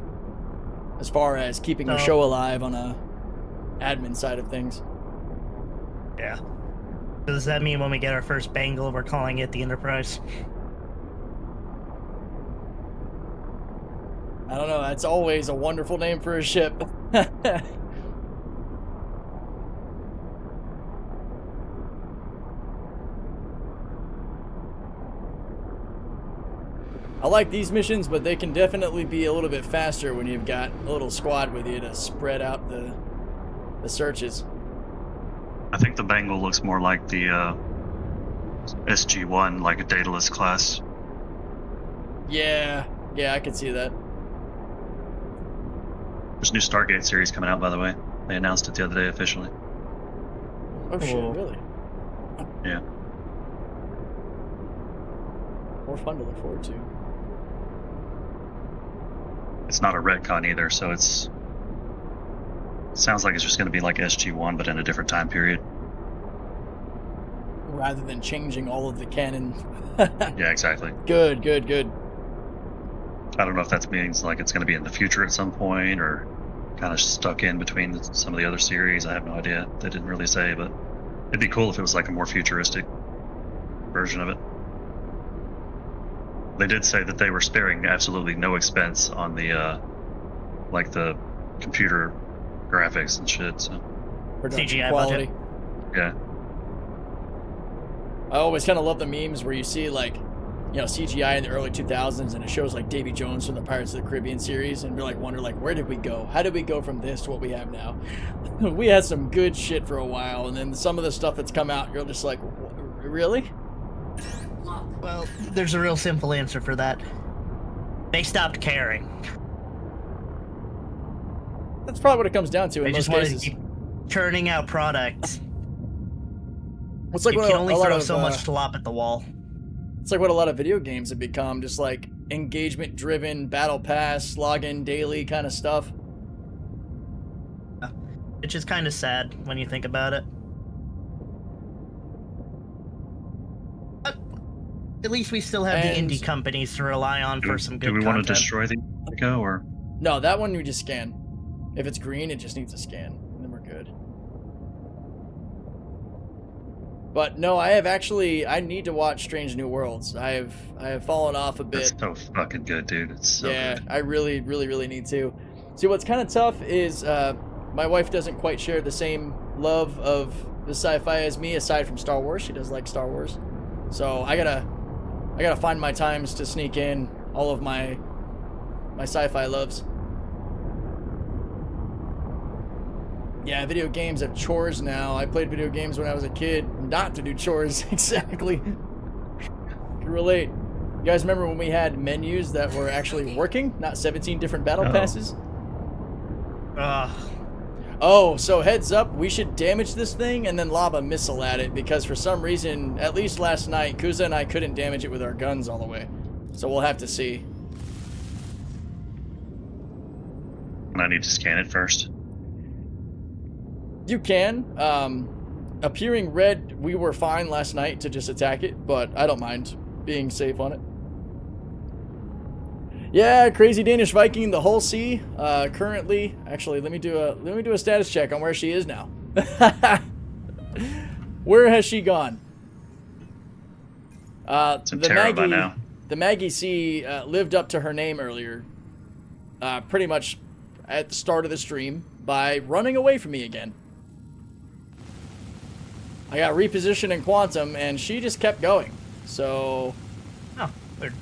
as far as keeping the show alive on a admin side of things. Yeah. Does that mean when we get our first Bengal, we're calling it the Enterprise? I don't know, that's always a wonderful name for a ship. I like these missions, but they can definitely be a little bit faster when you've got a little squad with you to spread out the searches. I think the Bengal looks more like the SG-1, like a Daedalus class. Yeah, I can see that. There's a new Stargate series coming out, by the way. They announced it the other day officially. Oh shit, Cool. really? Yeah. More fun to look forward to. It's not a retcon either, so it sounds like it's just going to be like SG-1, but in a different time period. Rather than changing all of the canon. Yeah, exactly. Good. I don't know if that means like it's going to be in the future at some point, or kind of stuck in between some of the other series. I have no idea. They didn't really say, but it'd be cool if it was like a more futuristic version of it. They did say that they were sparing absolutely no expense on the like the computer graphics and shit. So Production CGI quality. budget. yeah, I always kind of love the memes where you see like, you know, CGI in the early 2000s and it shows like Davy Jones from the Pirates of the Caribbean series, and you're like wonder like, where did we go? How did we go from this to what we have now? We had some good shit for a while, and then some of the stuff that's come out, you're just like, really? Lock. Well, there's a real simple answer for that. They stopped caring. That's probably what it comes down to in They most just wanted cases. to keep churning out products. It's like You what can a only lot throw of, so much slop at the wall. It's like what a lot of video games have become, just like engagement-driven, battle pass, login daily kind of stuff. Which is kind of sad when you think about it. But at least we still have And- the indie companies to rely on for some good do we content. want to destroy the Echo, or No, that one you just scan. If it's green, it just needs a scan, and then we're good. But no, I have actually. I need to watch Strange New Worlds. I have fallen off a It's bit. so fucking good, dude. It's so Yeah, good. I really need to. See, what's kind of tough is my wife doesn't quite share the same love of the sci-fi as me, aside from Star Wars. She does like Star Wars, so I gotta find my times to sneak in all of my sci-fi loves. Yeah, video games have chores now. I played video games when I was a kid, not to do chores. Exactly. Can relate. You guys remember when we had menus that were actually working, not 17 different battle Oh. passes? Ugh. Oh, so heads up, we should damage this thing and then lob a missile at it, because for some reason, at least last night, Kuza and I couldn't damage it with our guns all the way. So we'll have to see. And I need to scan it first. You can. Appearing red, we were fine last night to just attack it, but I don't mind being safe on it. Yeah, crazy Danish Viking, the whole sea. Currently, actually, let me do a status check on where she is now. Where has she gone? It's in Terra by now. The Maggie C lived up to her name earlier, pretty much at the start of the stream, by running away from me again. I got repositioned in Quantum, and she just kept going. So, Oh, weird.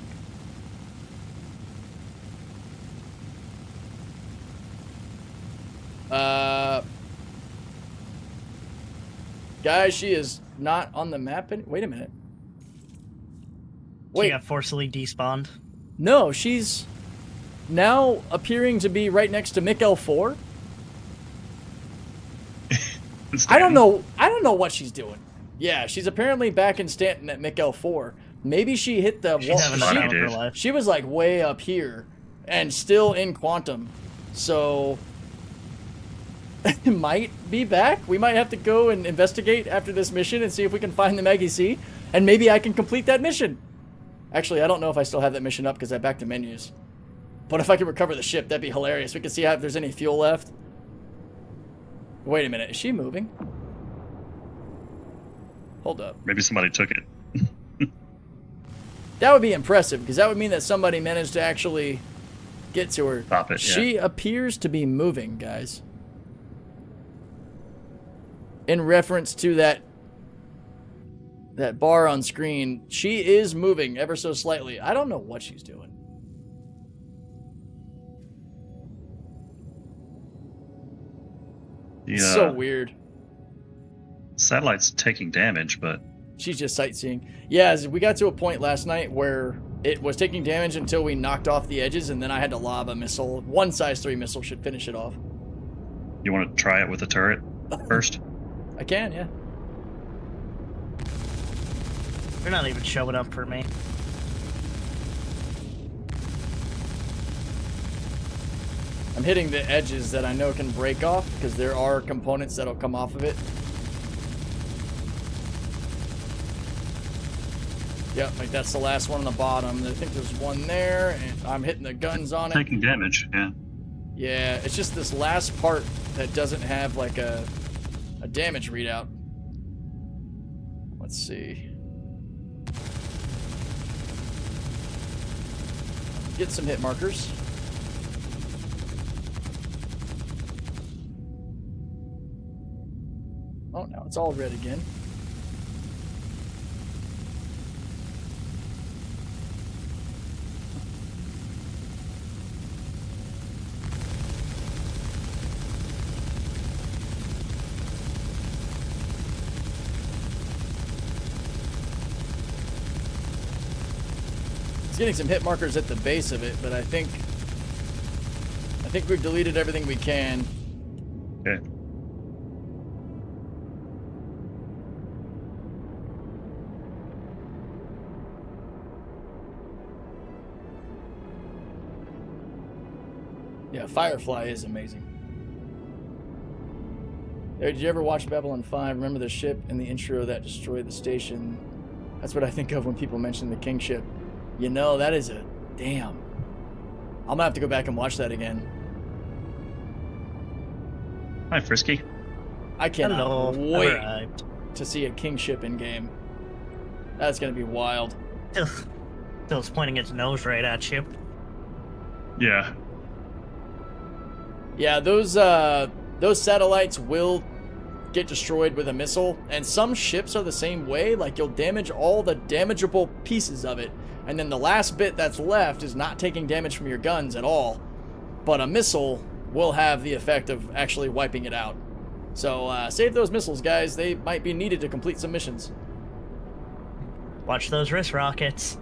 guys, she is not on the map. Wait a minute. She Wait, got forcibly despawned. no, she's now appearing to be right next to Mick L4. I don't know what she's doing. Yeah, she's apparently back in Stanton at Mick L4. Maybe she hit the She's wall. having a Funny, time of her dude. life. She was like way up here and still in Quantum. So it might be back. We might have to go and investigate after this mission and see if we can find the Maggie C. And maybe I can complete that mission. Actually, I don't know if I still have that mission up because I backed to menus. But if I could recover the ship, that'd be hilarious. We could see if there's any fuel left. Wait a minute. Is she moving? Hold up. Maybe somebody took it. That would be impressive, because that would mean that somebody managed to actually get to her. Stop it, yeah. She appears to be moving, guys. In reference to that bar on screen, she is moving ever so slightly. I don't know what she's doing. The, It's so weird. satellite's taking damage, but She's just sightseeing. Yeah, we got to a point last night where it was taking damage until we knocked off the edges, and then I had to lob a missile. One size 3 missile should finish it off. you want to try it with the turret first? I can, yeah. They're not even showing up for me. I'm hitting the edges that I know can break off, because there are components that'll come off of it. Yep, like that's the last one on the bottom. I think there's one there, and I'm hitting the guns on it. Taking damage, yeah. Yeah, it's just this last part that doesn't have like a damage readout. Let's see. Get some hit markers. Oh, now it's all red again. It's getting some hit markers at the base of it, but I think we've deleted everything we can. Okay. Yeah, Firefly is amazing. Hey, did you ever watch Babylon 5? Remember the ship in the intro that destroyed the station? That's what I think of when people mention the King ship. You know, that is a... Damn. I'm gonna have to go back and watch that again. Hi, Frisky. I cannot Hello. wait. Arrived. to see a kingship in game. That's gonna be wild. Bill's pointing its nose right at you. Yeah. Yeah, those satellites will get destroyed with a missile, and some ships are the same way. Like, you'll damage all the damageable pieces of it, and then the last bit that's left is not taking damage from your guns at all. But a missile will have the effect of actually wiping it out. So save those missiles, guys. They might be needed to complete some missions. Watch those wrist rockets.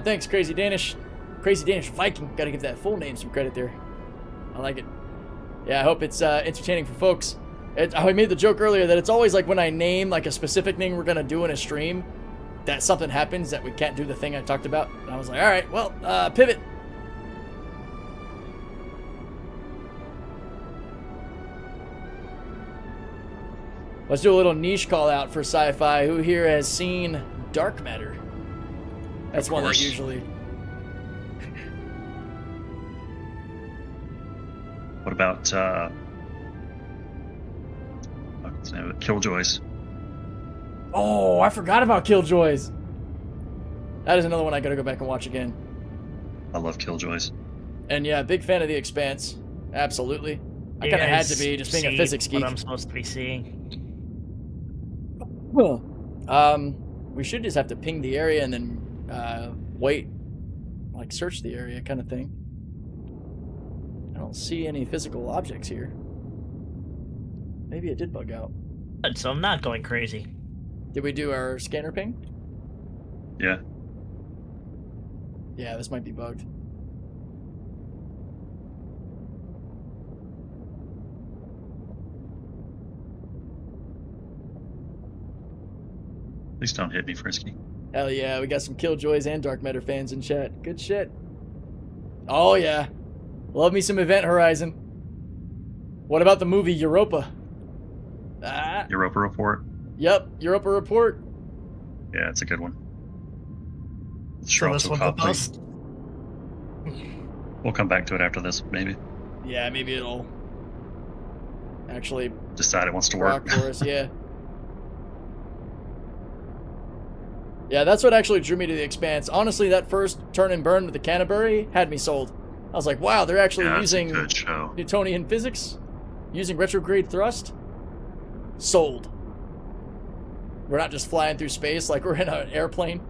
Thanks, Crazy Danish. Crazy Danish Viking. Gotta give that full name some credit there. I like it. Yeah, I hope it's entertaining for folks. I made the joke earlier that it's always like when I name like a specific thing we're gonna do in a stream, that something happens that we can't do the thing I talked about. And I was like, all right, well, pivot. Let's do a little niche call out for sci-fi. Who here has seen Dark Matter? That's one that usually... What about what's the name of it? Killjoys? Oh, I forgot about Killjoys. That is another one I gotta go back and watch again. I love Killjoys. And yeah, big fan of The Expanse. Absolutely. I You kind of had guys to be, just being a see physics geek. What I'm supposed to be seeing. We should just have to ping the area and then wait, like search the area kind of thing. I don't see any physical objects here. Maybe it did bug out. Good, so I'm not going crazy. Did we do our scanner ping? Yeah. Yeah, this might be bugged. Please don't hit me, Frisky. Hell yeah, we got some Killjoys and Dark Matter fans in chat. Good shit. Oh yeah. Love me some Event Horizon. What about the movie Europa? Europa Report? Yep, Europa Report. Yeah, it's a good one. So this one's a bust? We'll come back to it after this, maybe. Yeah, maybe it'll actually Decide it wants to work. for us, yeah. Yeah, that's what actually drew me to The Expanse. Honestly, that first turn and burn with the Canterbury had me sold. I was like, wow, they're actually Yeah, it's a using good show. Newtonian physics, using retrograde thrust. Sold. We're not just flying through space like we're in an airplane.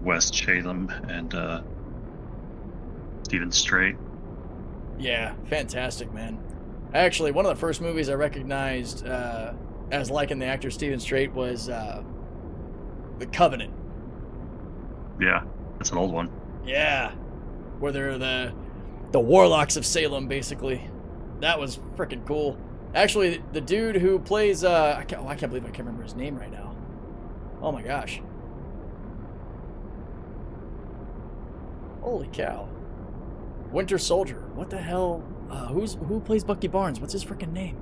West Chatham and Stephen Strait. Yeah, fantastic, man. Actually, one of the first movies I recognized as liking the actor Stephen Strait was The Covenant. Yeah, that's an old one. Yeah, where they're the warlocks of Salem, basically. That was freaking cool. Actually, the dude who plays I can't believe I can't remember his name right now. Oh my gosh. Holy cow. Winter Soldier. What the hell? Who plays Bucky Barnes? What's his freaking name?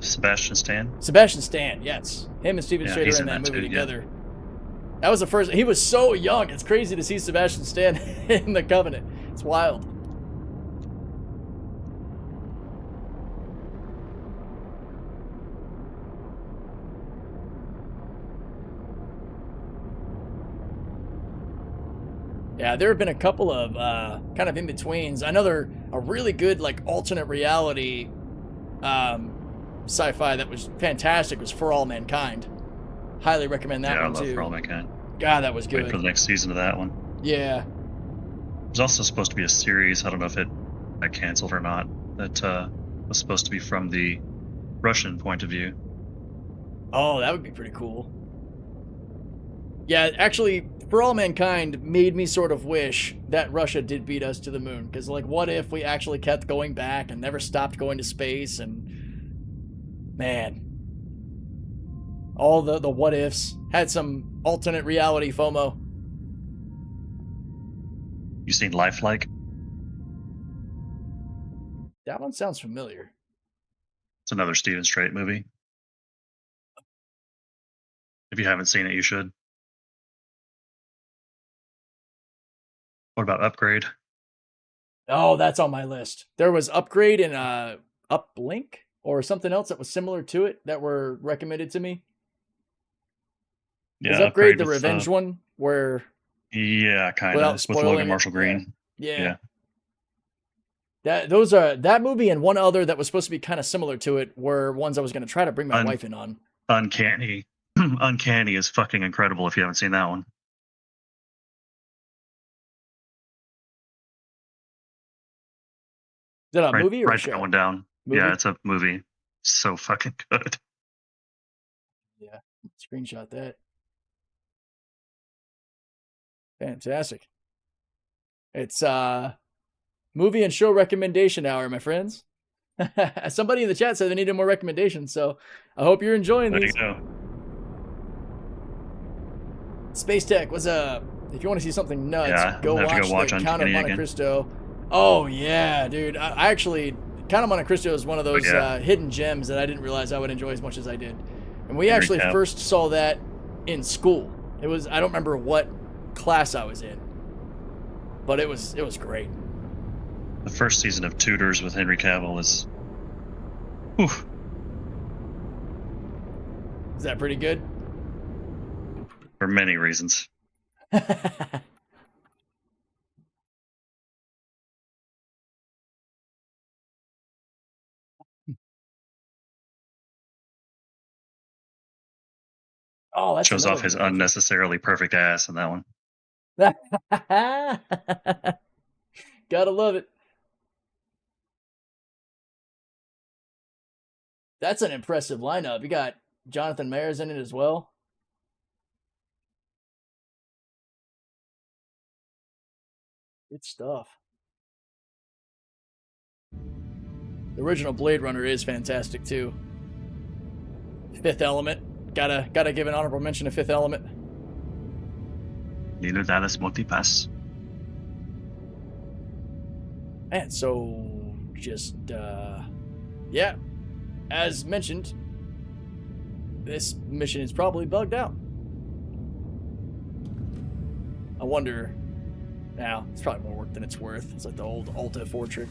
Sebastian Stan. Sebastian Stan. Yes, him and Stephen Yeah, Strait he's are in in that that movie too, yeah. together. That was the first. He was so young. It's crazy to see Sebastian Stan in The Covenant. It's wild. Yeah, there have been a couple of kind of in-betweens. Another, a really good like alternate reality sci-fi that was fantastic was For All Mankind. Highly recommend that Yeah, I one love too. For All Mankind. God, that was Waiting good. for the next season of that one. Yeah. There's also supposed to be a series. I don't know if it got canceled or not. That was supposed to be from the Russian point of view. Oh, that would be pretty cool. Yeah, actually, For All Mankind made me sort of wish that Russia did beat us to the moon. Because, like, what if we actually kept going back and never stopped going to space? And, man, all the what ifs had some alternate reality FOMO. You seen Lifelike? That one sounds familiar. It's another Stephen Strait movie. If you haven't seen it, you should. What about Upgrade? Oh, that's on my list. There was Upgrade and Uplink or something else that was similar to it that were recommended to me. Yeah, Is Upgrade the with, revenge one where? Yeah, kind Without of. With spoiling Logan it, Marshall Green. Yeah. Yeah. That movie and one other that was supposed to be kind of similar to it were ones I was going to try to bring my wife in on. Uncanny. Uncanny is fucking incredible if you haven't seen that one. Is that a movie or a right show? going down. Movie? Yeah, it's a movie. So fucking good. Yeah, screenshot that. Fantastic. It's movie and show recommendation hour, my friends. Somebody in the chat said they needed more recommendations, so I hope you're enjoying There these. you go. Space Tech, what's up? If you want to see something nuts, Yeah, go I'll have to go watch watch the Count of Uncanny Monte again. Cristo. Oh yeah, dude. I actually Count of Monte Cristo is one of those hidden gems that I didn't realize I would enjoy as much as I did. And we Henry actually Cavill. first saw that in school. It was, I don't remember what class I was in, but it was great. The first season of Tudors with Henry Cavill is. Whew. Is that pretty good? For many reasons. Oh, that's Shows another off his one. unnecessarily perfect ass in that one. Gotta love it. That's an impressive lineup. You got Jonathan Mayers in it as well. Good stuff. The original Blade Runner is fantastic too. Fifth Element. Gotta give an honorable mention to Fifth Element. Nino Dallas Multipass. And so just yeah. As mentioned, this mission is probably bugged out. I wonder. Now, it's probably more work than it's worth. It's like the old Alta 4 trick.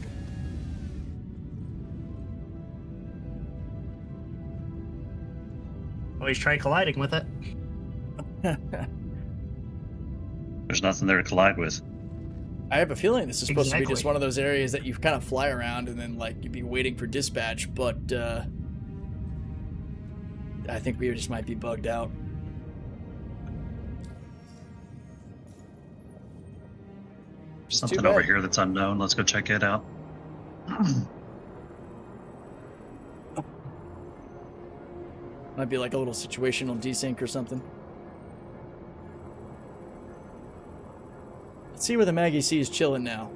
Always try colliding with it. There's nothing there to collide with. I have a feeling this is supposed to be just Exactly. one of those areas that you kind of fly around and then like you'd be waiting for dispatch, but I think we just might be bugged out. It's too Something over bad. here that's unknown. Let's go check it out. Might be like a little situational desync or something. Let's see where the Maggie C is chilling now.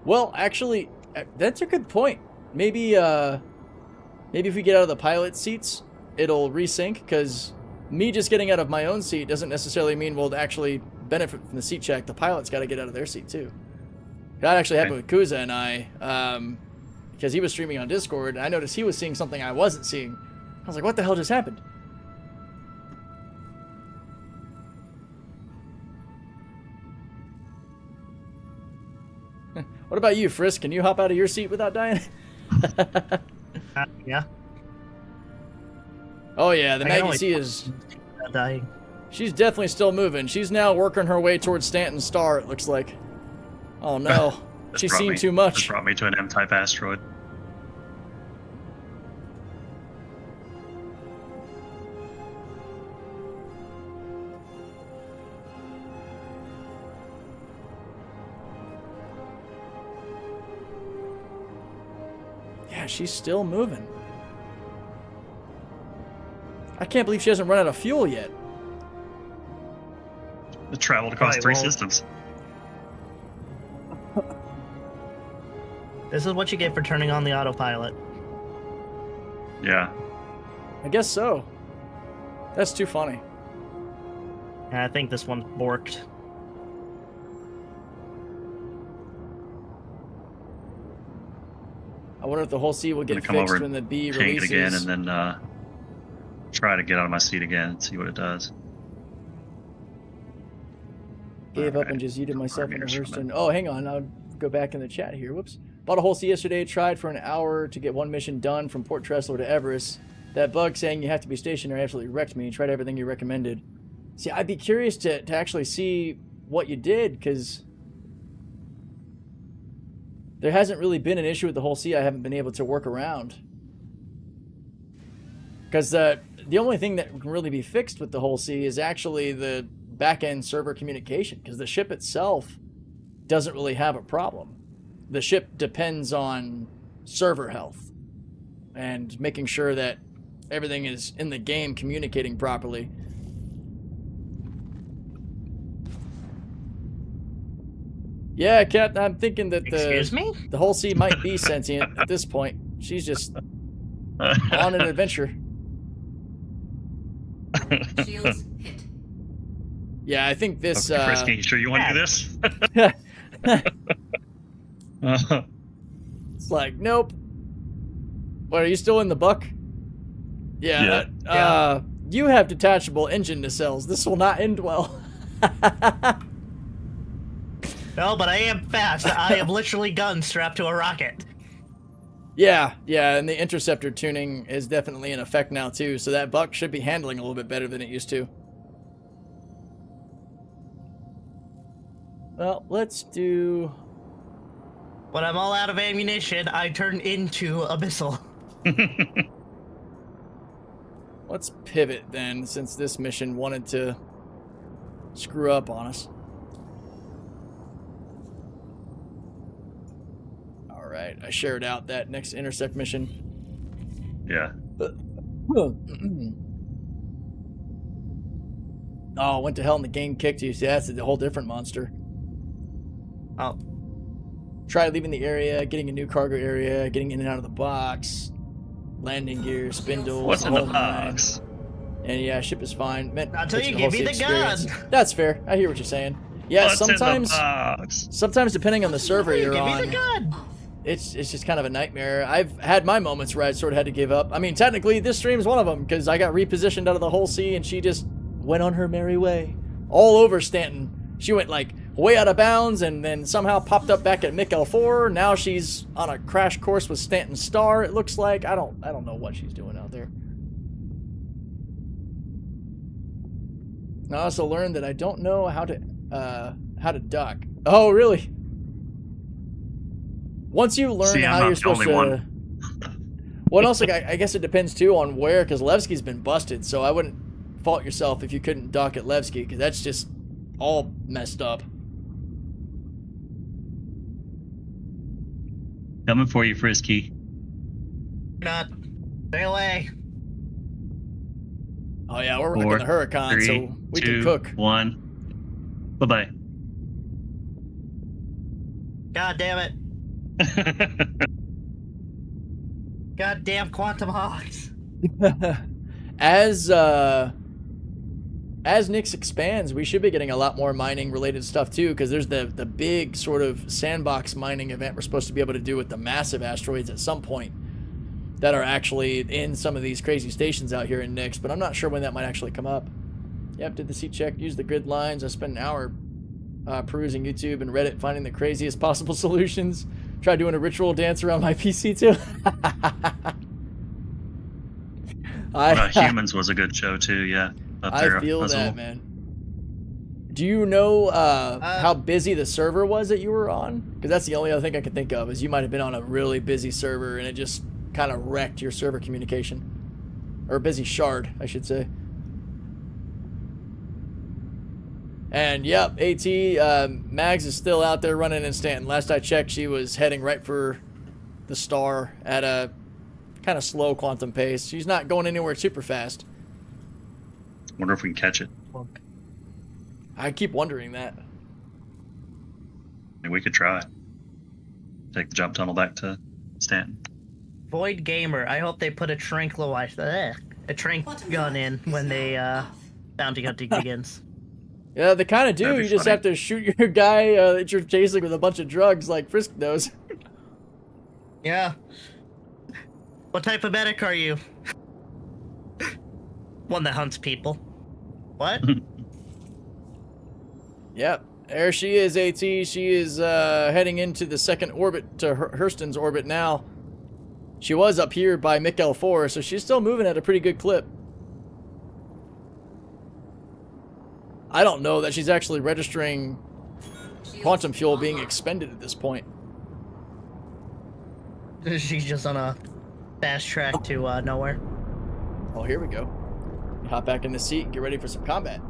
Well, actually, that's a good point. Maybe if we get out of the pilot seats, it'll resync, because me just getting out of my own seat doesn't necessarily mean we'll actually benefit from the seat check. The pilot's got to get out of their seat too. That actually happened with Kuza and I, because he was streaming on Discord, and I noticed he was seeing something I wasn't seeing. I was like, what the hell just happened? What about you, Frisk? Can you hop out of your seat without dying? Yeah. Oh yeah, the I can Maggie only- C is... Dying. She's definitely still moving. She's now working her way towards Stanton Star, it looks like. Oh no. She's Brought seen me- too This much. brought me to an M-type asteroid. Yeah, she's still moving. I can't believe she hasn't run out of fuel yet. It traveled across Probably 3 won't. systems. This is what you get for turning on the autopilot. Yeah. I guess so. That's too funny. And I think this one's borked. I wonder if the whole C will I'm gonna get come fixed over when the B Change it releases. again and then try to get out of my seat again and see what it does. Gave up and just yeeted myself in a Hurston. Oh, hang on. I'll go back in the chat here. Whoops. Bought a whole C yesterday. Tried for an hour to get one mission done from Port Tressler to Everest. That bug saying you have to be stationary absolutely wrecked me. Tried everything you recommended. See, I'd be curious to actually see what you did, because there hasn't really been an issue with the whole C I haven't been able to work around. Because the only thing that can really be fixed with the whole C is actually the back-end server communication, because the ship itself doesn't really have a problem. The ship depends on server health and making sure that everything is in the game communicating properly. Yeah, Kat, I'm thinking that the whole C might be sentient at this point. She's just on an adventure. Shields hit. Yeah, I think this... Okay, Frisky, you sure you want to do this? It's like, nope. What, are you still in the buck? Yeah. You have detachable engine nacelles. This will not end well. No, but I am fast. I am literally gun strapped to a rocket. Yeah, and the interceptor tuning is definitely in effect now too, so that buck should be handling a little bit better than it used to. Well, let's do... When I'm all out of ammunition, I turn into Abyssal. Let's pivot then, since this mission wanted to screw up on us. Alright, I shared out that next intersect mission. Yeah. Oh, went to hell and the game kicked you. See, that's a whole different monster. Oh. Try leaving the area, getting a new cargo area, getting in and out of the box, landing gear, spindles. What's in the whole nine. box? And yeah, ship is fine. Until you give me the gun. That's fair. I hear what you're saying. Yeah, What's sometimes, in the box? sometimes depending on the server you're Give me on, the gun. it's just kind of a nightmare. I've had my moments where I sort of had to give up. I mean, technically, this stream is one of them, because I got repositioned out of the whole sea, and she just went on her merry way. All over Stanton. She went, like, way out of bounds, and then somehow popped up back at Mick L4. Now she's on a crash course with Stanton Star, it looks like. I don't know what she's doing out there. I also learned that I don't know how to duck. Oh, really? Once you learn how you're supposed to... Well, also, I guess it depends, too, on where, because Levski's been busted, so I wouldn't fault yourself if you couldn't dock at Levski, because that's just all messed up. Coming for you, Frisky. Not. Stay away. Oh, yeah, we're running the Huracan, so we can cook. 1. Bye-bye. God damn it. Goddamn Quantum Hawks. As Nyx expands, we should be getting a lot more mining related stuff too, because there's the big sort of sandbox mining event we're supposed to be able to do with the massive asteroids at some point that are actually in some of these crazy stations out here in Nyx, but I'm not sure when that might actually come up. Yep, did the seat check, use the grid lines. I spent an hour perusing YouTube and Reddit finding the craziest possible solutions. Tried doing a ritual dance around my PC too. Humans was a good show too, yeah. I feel that, man. Do you know how busy the server was that you were on? Because that's the only other thing I can think of, is you might have been on a really busy server and it just kind of wrecked your server communication. Or a busy shard, I should say. And yep, AT, Mags is still out there running in Stanton. Last I checked, she was heading right for the star at a kind of slow quantum pace. She's not going anywhere super fast. Wonder if we can catch it. I keep wondering that. I mean, we could try. Take the jump tunnel back to Stanton. Void Gamer, I hope they put a tranquilizer, a trank gun in when they bounty hunting begins. Yeah, they kind of do. You just funny. have to shoot your guy that you're chasing with a bunch of drugs like Frisk knows. Yeah. What type of medic are you? One that hunts people. What? Yep. There she is, AT. She is heading into the second orbit to Hurston's orbit now. She was up here by Mick 4, so she's still moving at a pretty good clip. I don't know that she's actually registering quantum fuel being expended at this point. She's just on a fast track to nowhere. Oh, here we go. Hop back in the seat and get ready for some combat.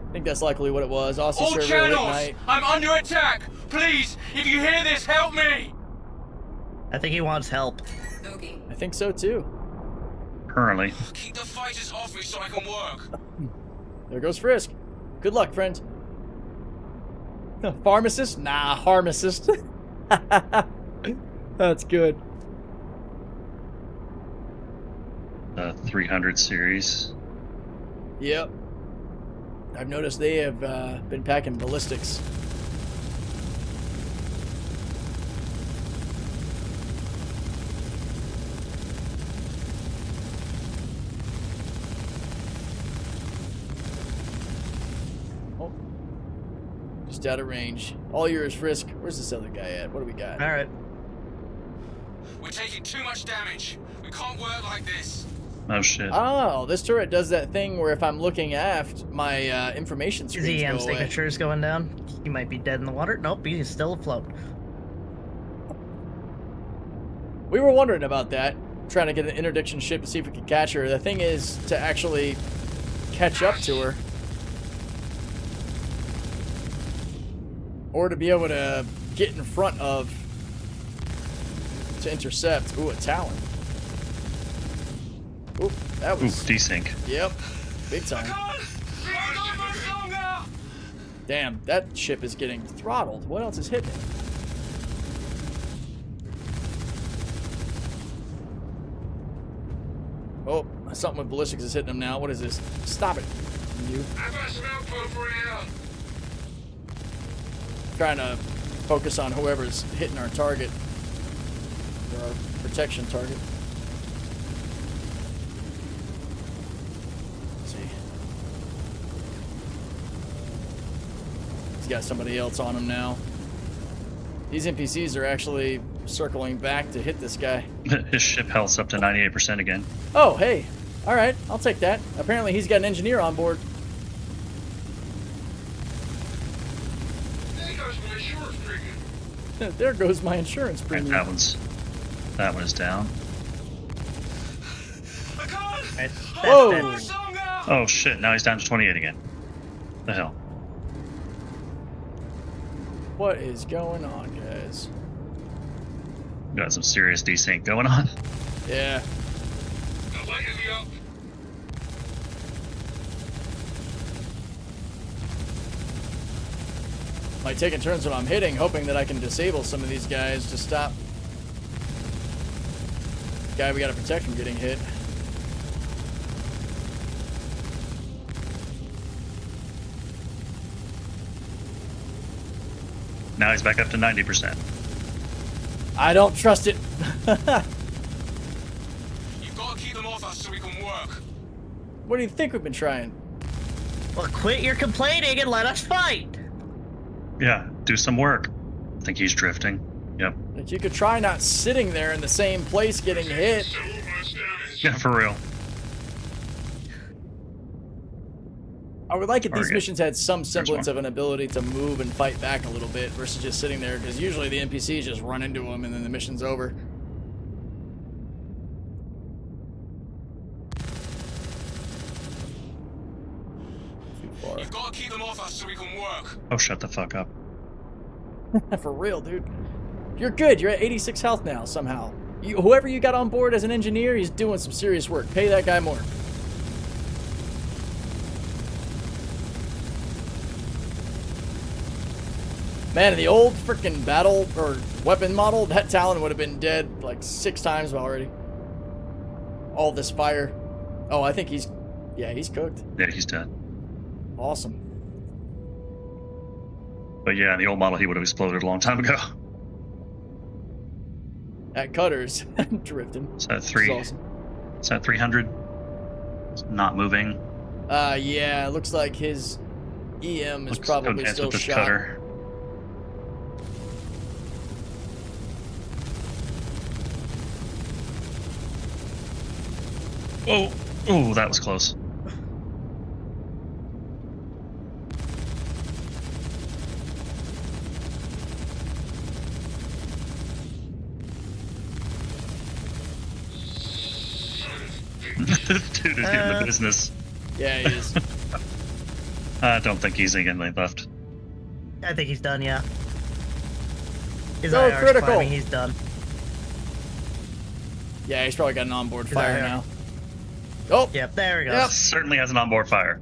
I think that's likely what it was. Aussie All server late channels! night. I'm under attack! Please, if you hear this, help me! I think he wants help. Okay. I think so too. Currently. Keep the fighters off me so I can work. There goes Frisk. Good luck, friend. Pharmacist? Nah, pharmacist. That's good. 300 series. Yep. I've noticed they have been packing ballistics. Oh. Just out of range. All yours, Frisk. Where's this other guy at? What do we got? All right. We're taking too much damage. We can't work like this. Oh shit. Oh, this turret does that thing where if I'm looking aft, my information His screens EM go away. signature's going down. He might be dead in the water. Nope, he's still afloat. We were wondering about that, trying to get an interdiction ship to see if we could catch her. The thing is to actually catch up to her. Or to be able to get in front of to intercept. Ooh, a Talon. Ooh, that Ooh, was... desync. Yep, big time. Damn, that ship is getting throttled. What else is hitting it? Oh, something with ballistics is hitting him now. What is this? Stop it. You. I've got some output for you. Trying to focus on whoever's hitting our target. Or our protection target. Let's see. He's got somebody else on him now. These NPCs are actually circling back to hit this guy. His ship health's up to 98% again. Oh, hey. All right, I'll take that. Apparently he's got an engineer on board. There goes my insurance premium. There goes my insurance And premium. that one is down. Right. Whoa! That's Oh shit, now he's down to 28 again. The hell? What is going on, guys? Got some serious desync going on. Yeah. I'm lighting you up. Like taking turns when I'm hitting, hoping that I can disable some of these guys to stop the guy we gotta protect from getting hit. Now he's back up to 90%. I don't trust it. You've got to keep them off us so we can work. What do you think we've been trying? Well, quit your complaining and let us fight. Yeah, do some work. I think he's drifting. Yep. Like you could try not sitting there in the same place getting hit. So much damage. Yeah, for real. I would like if these Target. missions had some semblance one. of an ability to move and fight back a little bit versus just sitting there, because usually the NPCs just run into them and then the mission's over. Too far. You've got to keep them off us so we can work. Oh, shut the fuck up. For real, dude. You're good. You're at 86 health now, somehow. Whoever you got on board as an engineer, he's doing some serious work. Pay that guy more. Man, in the old freaking battle or weapon model, that Talon would have been dead like 6 times already. All this fire. Oh, I think he's... Yeah, he's cooked. Yeah, he's dead. Awesome. But yeah, in the old model, he would have exploded a long time ago. At Cutters. Drifting. Is that This three? is awesome. Is that 300? It's not moving. Yeah, it looks like his EM is Looks no probably chance still with this shot. cutter. Oh, oh, that was close. Dude is getting the business. Yeah, he is. I don't think he's getting any left. I think he's done, yeah. His Go IR's critical. climbing, he's done. Yeah, he's probably got an onboard Is fire that now. Oh, Yep, there we go. Yep. Certainly has an onboard fire.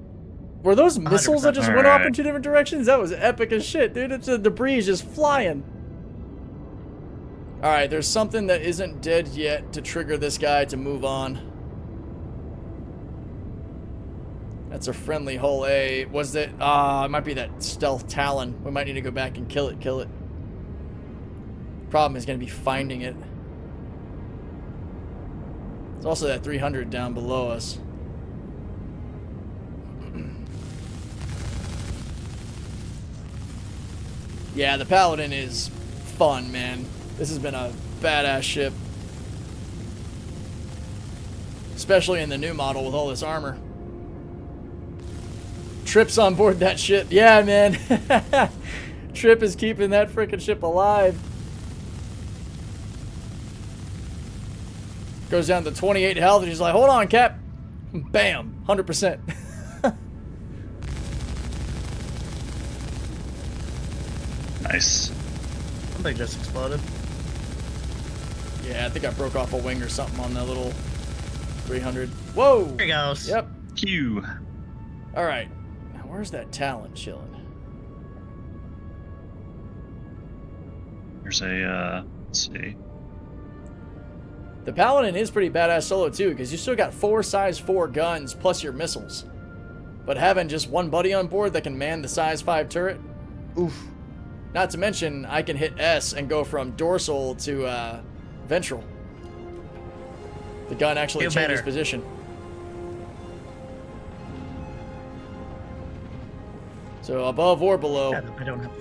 were those missiles that 100%. just went off in Alright. 2 different directions? That was epic as shit, dude. It's the debris is just flying. Alright, there's something that isn't dead yet to trigger this guy to move on. That's a friendly hull A. Was it? It might be that stealth Talon. We might need to go back and kill it. Problem is going to be finding it. There's also that 300 down below us. Yeah, the Paladin is fun, man. This has been a badass ship. Especially in the new model with all this armor. Trip's on board that ship. Yeah, man. Trip is keeping that freaking ship alive. Goes down to 28 health and he's like, hold on, Cap. Bam. 100%. Nice. Something just exploded. Yeah, I think I broke off a wing or something on that little 300. Whoa. There he goes. Yep. Q. All right. Now, where's that Talon chilling? There's a, let's see. The Paladin is pretty badass solo too, because you still got 4 size 4 guns plus your missiles. But having just one buddy on board that can man the size 5 turret, oof. Not to mention, I can hit S and go from dorsal to ventral. The gun actually Feel changes better. position. So above or below. Yeah, I don't have.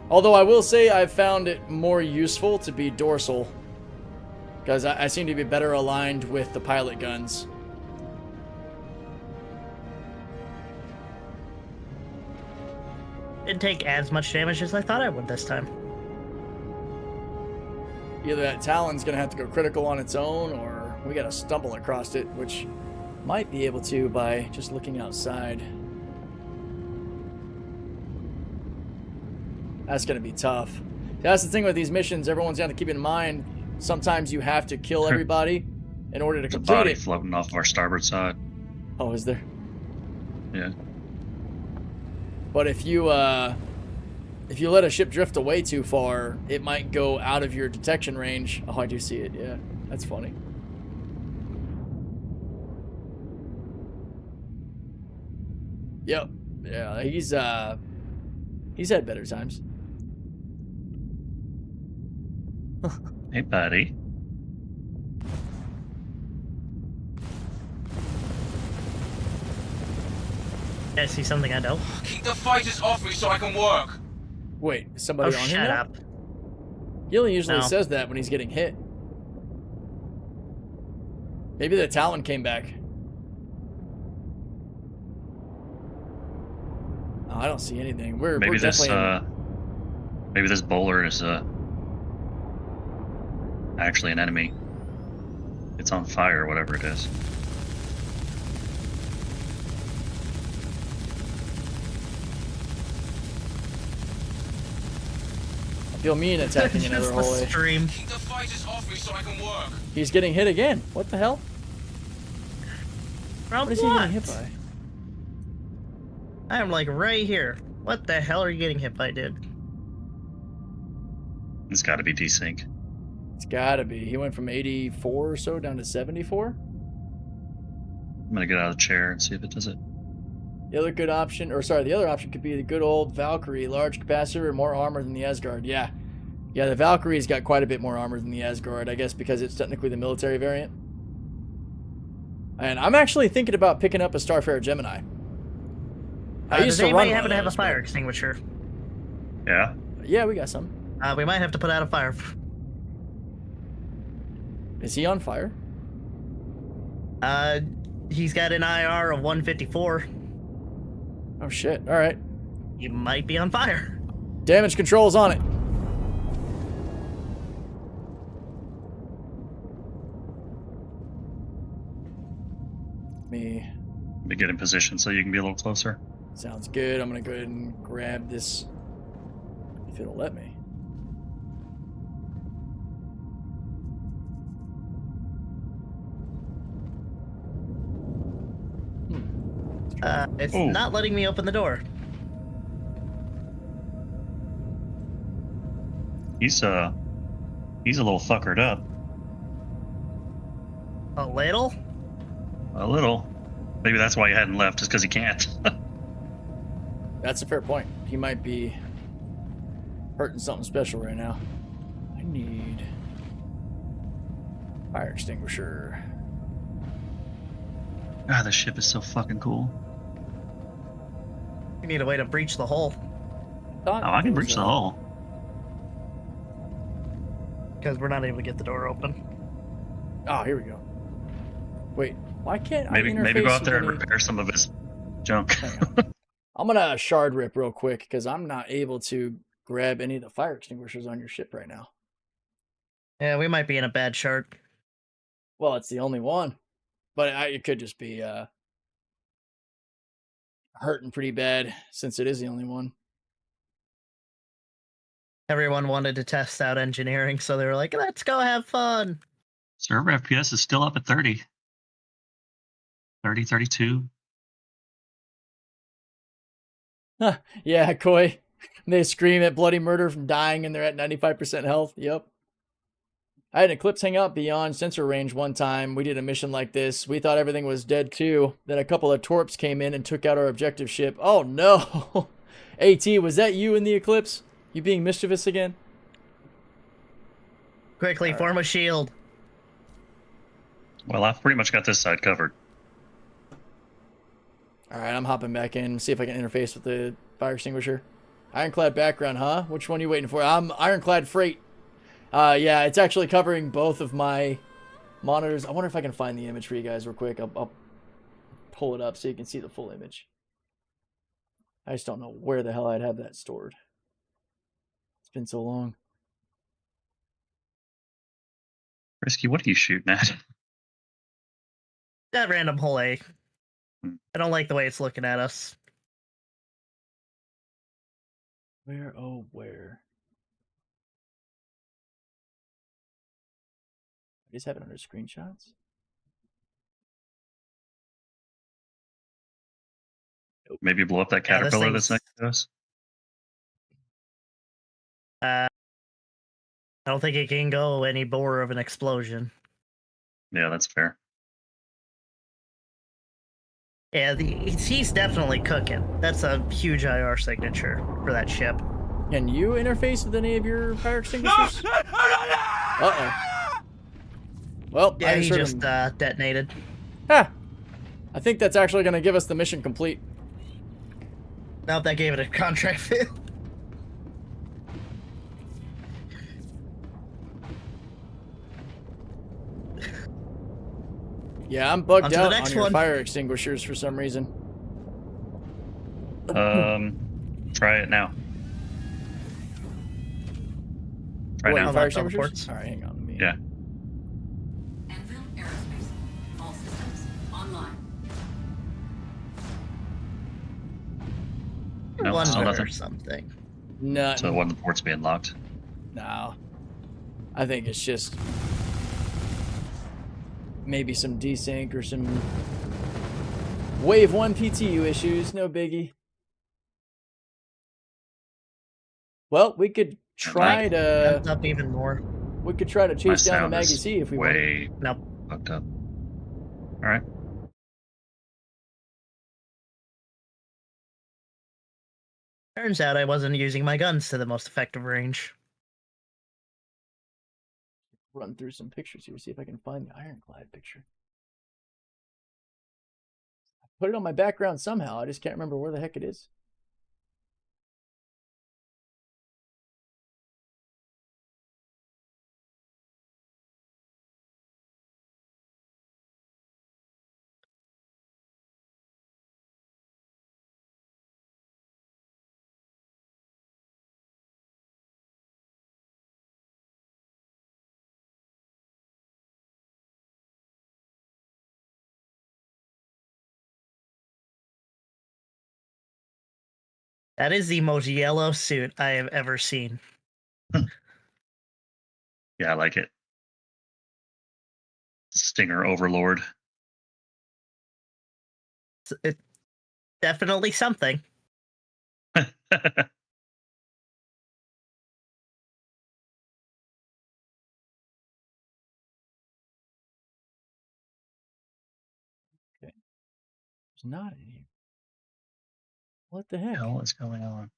Although I will say I've found it more useful to be dorsal. Because I seem to be better aligned with the pilot guns. Didn't take as much damage as I thought I would this time. Either that Talon's going to have to go critical on its own, or we got to stumble across it, which might be able to by just looking outside. That's going to be tough. That's the thing with these missions. Everyone's got to keep in mind, sometimes you have to kill everybody in order to There's a complete body it. floating off of our starboard side. Oh, is there? Yeah. But if you let a ship drift away too far, it might go out of your detection range. Oh, I do see it. Yeah, that's funny. Yep. Yeah, he's had better times. Hey, buddy. I see something I don't. Keep the fighters off me so I can work. Wait, is somebody Oh, on him shut now? up. He only usually No. says that when he's getting hit. Maybe the Talon came back. Oh, I don't see anything. We're Maybe this, definitely maybe this bowler is, actually an enemy. It's on fire, whatever it is. I feel mean attacking Just another the hallway. stream. Keep the fighters off me so I can work. He's getting hit again. What the hell? From What is he getting hit by? I am like right here. What the hell are you getting hit by, dude? It's got to be desync. It's gotta be. He went from 84 or so down to 74. I'm gonna get out of the chair and see if it does it. The other good option, or sorry, the other option could be the good old Valkyrie, large capacitor and more armor than the Asgard. Yeah. Yeah, the Valkyrie's got quite a bit more armor than the Asgard, I guess because it's technically the military variant. And I'm actually thinking about picking up a Starfarer Gemini. I used Does to anybody run happen to have a those, fire but- extinguisher? Yeah. Yeah, we got some. We might have to put out a fire. Is he on fire? He's got an IR of 154. Oh shit! All right. He might be on fire. Damage control's on it. Me. Let me get in position so you can be a little closer. Sounds good. I'm gonna go ahead and grab this if it'll let me. It's Ooh. not letting me open the door. He's a little fuckered up. A little? A little. Maybe that's why he hadn't left, just because he can't. That's a fair point. He might be hurting something special right now. I need fire extinguisher. Ah, this ship is so fucking cool. We need a way to breach the hole. Oh, I can breach the hull. Because we're not able to get the door open. Oh, here we go. Wait, why can't Maybe I interface go out with there and any- repair some of his junk. Hang on. I'm gonna shard rip real quick because I'm not able to grab any of the fire extinguishers on your ship right now. Yeah, we might be in a bad chart. Well, it's the only one, but it could just be hurting pretty bad since it is the only one. Everyone wanted to test out engineering, so they were like, let's go have fun. Server FPS is still up at 30. 30, 32. Yeah, Koi. They scream at bloody murder from dying and they're at 95% health. Yep. I had an Eclipse hang out beyond sensor range one time. We did a mission like this. We thought everything was dead too. Then a couple of Torps came in and took out our objective ship. Oh no! AT, was that you in the Eclipse? You being mischievous again? Quickly, form a shield. Well, I've pretty much got this side covered. Alright, I'm hopping back in. See if I can interface with the fire extinguisher. Ironclad background, huh? Which one are you waiting for? I'm Ironclad Freight. Yeah, it's actually covering both of my monitors. I wonder if I can find the image for you guys real quick. I'll pull it up so you can see the full image. I just don't know where the hell I'd have that stored. It's been so long. Risky, what are you shooting at? That random hole A. Hmm. I don't like the way it's looking at us. Where, oh, where? I just have it under screenshots. Maybe blow up that Yeah, this caterpillar that's thing's- next to us. I don't think it can go any bore of an explosion. Yeah, that's fair. Yeah, he's definitely cooking. That's a huge IR signature for that ship. Can you interface with any of your fire extinguishers? Uh-oh. Well, Yeah, I he heard just him. detonated. Ha! I think that's actually going to give us the mission complete. Nope, that gave it a contract fail. Yeah, I'm bugged On to the out on next your one. fire extinguishers for some reason. Try it now. Try Wait, now. fire I'll extinguishers? teleports. All right, hang on. Let me... Yeah. Anvil Aerospace. All systems online. No, Wonder still nothing. or something. No, So one of the ports being locked. no. I think it's just maybe some desync or some Wave 1 PTU issues. No biggie. Well, we could try to Ramped up even more. chase My down the sound Maggie is C if we want. way Nope. fucked up. All right. Turns out I wasn't using my guns to the most effective range. Run through some pictures here, see if I can find the Ironclad picture. I put it on my background somehow. I just can't remember where the heck it is. That is the most yellow suit I have ever seen. Yeah, I like it. Stinger Overlord. It's definitely something. It's not in here. What the heck? hell is going on?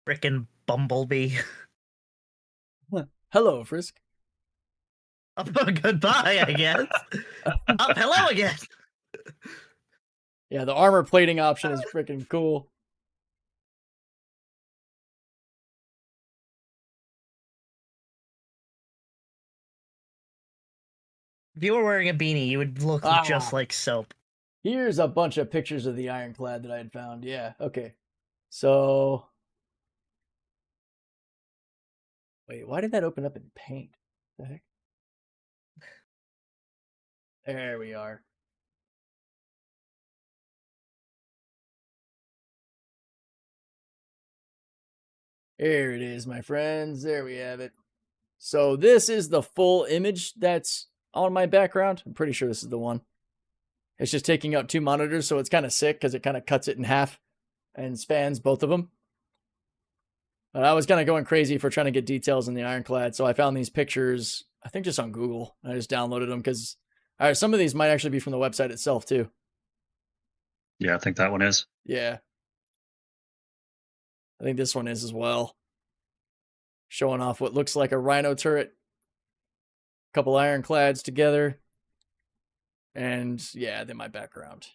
Frickin' Bumblebee. Hello, Frisk. Oh, goodbye, I guess. Oh, hello again. Yeah, the armor plating option is freaking cool. If you were wearing a beanie, you would look just like soap. Here's a bunch of pictures of the ironclad that I had found. Yeah, okay. So... Wait, why did that open up in paint? What the heck? There we are. Here it is, my friends. There we have it. So this is the full image that's on my background. I'm pretty sure this is the one. It's just taking out 2 monitors, so it's kind of sick because it kind of cuts it in half and spans both of them. But I was kind of going crazy for trying to get details in the ironclad, so I found these pictures, I think just on Google. I just downloaded them because some of these might actually be from the website itself too. Yeah, I think that one is. Yeah. I think this one is as well. Showing off what looks like a Rhino turret. Couple ironclads together. And yeah, then my background.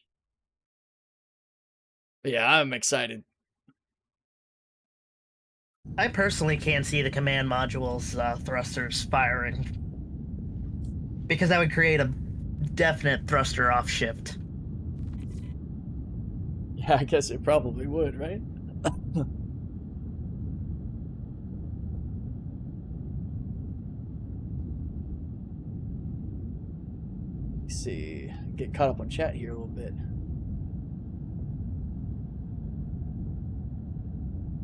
But yeah, I'm excited. I personally can't see the command module's thrusters firing. Because that would create a definite thruster off shift. Yeah, I guess it probably would, right? Let's see. Get caught up on chat here a little bit.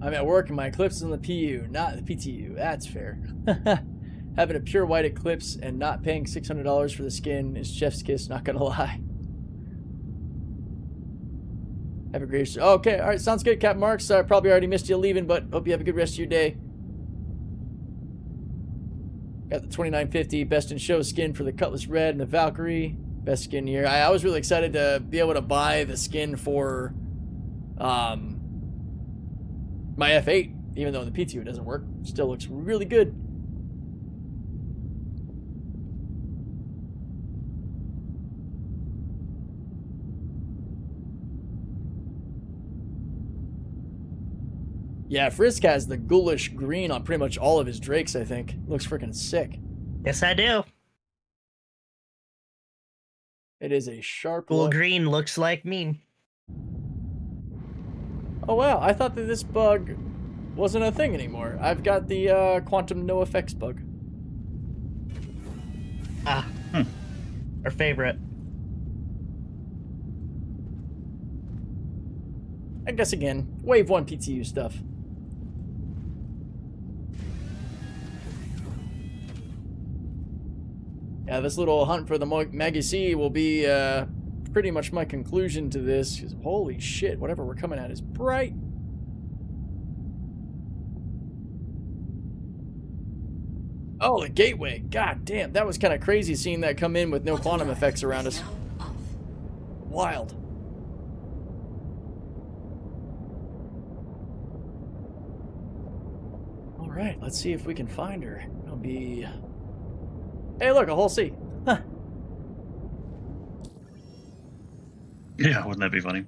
I'm at work and my Eclipse is on the PU, not the PTU. That's fair. Having a pure white Eclipse and not paying $600 for the skin is chef's kiss, not gonna lie. Have a great... Okay, alright, sounds good, Captain Marks. I probably already missed you leaving, but hope you have a good rest of your day. Got the 2950 Best in Show skin for the Cutlass Red and the Valkyrie. Best skin here. I was really excited to be able to buy the skin for my F8, even though the PTU doesn't work. Still looks really good. Yeah, Frisk has the ghoulish green on pretty much all of his Drakes, I think. Looks freaking sick. Yes, I do. It is a sharp Cool look. green looks like me. Oh wow, I thought that this bug wasn't a thing anymore. I've got the quantum no effects bug. Ah. Our favorite. I guess again, Wave 1 PTU stuff. Yeah, this little hunt for the Maggie C will be pretty much my conclusion to this. 'Cause holy shit, whatever we're coming at is bright. Oh, the gateway. God damn, that was kind of crazy seeing that come in with no quantum effects around us. Wild. Alright, let's see if we can find her. It'll be Hey, look, a whole C. Huh. Yeah, wouldn't that be funny?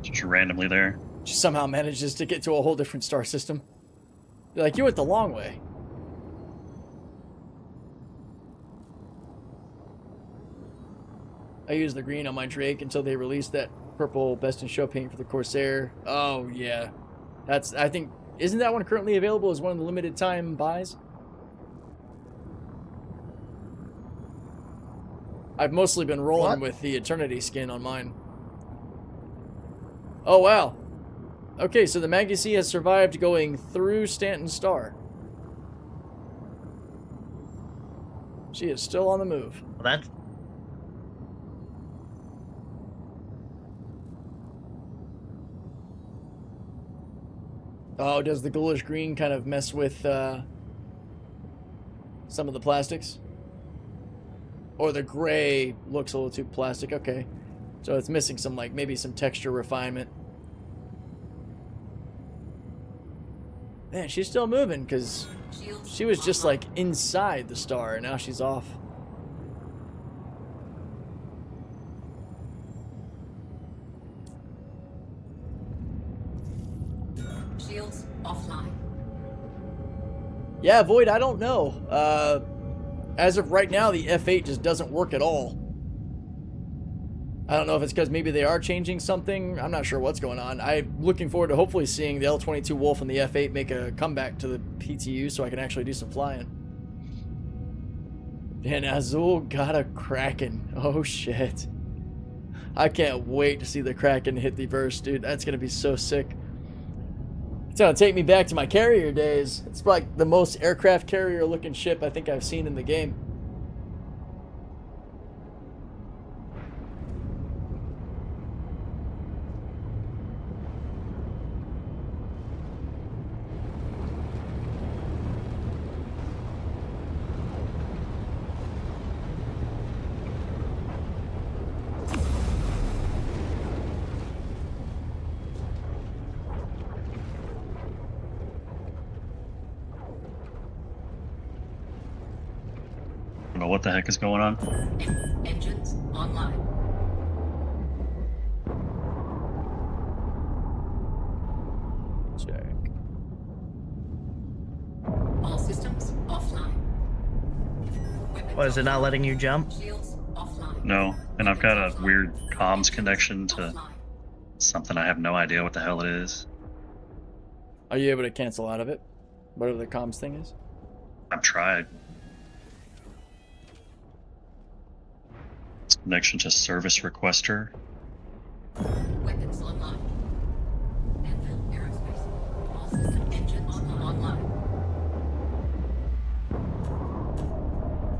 Just randomly there. She somehow manages to get to a whole different star system. You're like, you went the long way. I used the green on my Drake until they released that purple best in show paint for the Corsair. Oh, yeah. That's, I think, isn't that one currently available as one of the limited time buys? I've mostly been rolling with the Eternity skin on mine. Oh, wow. Okay, so the Maggie has survived going through Stanton Star. She is still on the move. Well, that's... Oh, does the ghoulish green kind of mess with some of the plastics? Or the gray looks a little too plastic. Okay. So it's missing some, like, maybe some texture refinement. Man, she's still moving because she was just, like, inside the star, and now she's off. Shields offline. Yeah, Void, I don't know. As of right now, the F8 just doesn't work at all. I don't know if it's because maybe they are changing something. I'm not sure what's going on. I'm looking forward to hopefully seeing the L22 Wolf and the F8 make a comeback to the PTU so I can actually do some flying. And Azul got a Kraken. Oh, shit. I can't wait to see the Kraken hit the verse, dude. That's going to be so sick. It's going to take me back to my carrier days. It's like the most aircraft carrier looking ship I think I've seen in the game. I don't know what the heck is going on. Engines online. Check. All systems offline. What, is it not letting you jump? Shields offline. No, and I've got a weird comms connection to Offline. something I have no idea what the hell it is. Are you able to cancel out of it? Whatever the comms thing is? I've tried. Connection to service requester. Weapons online. Anvil Aerospace. All system engines online.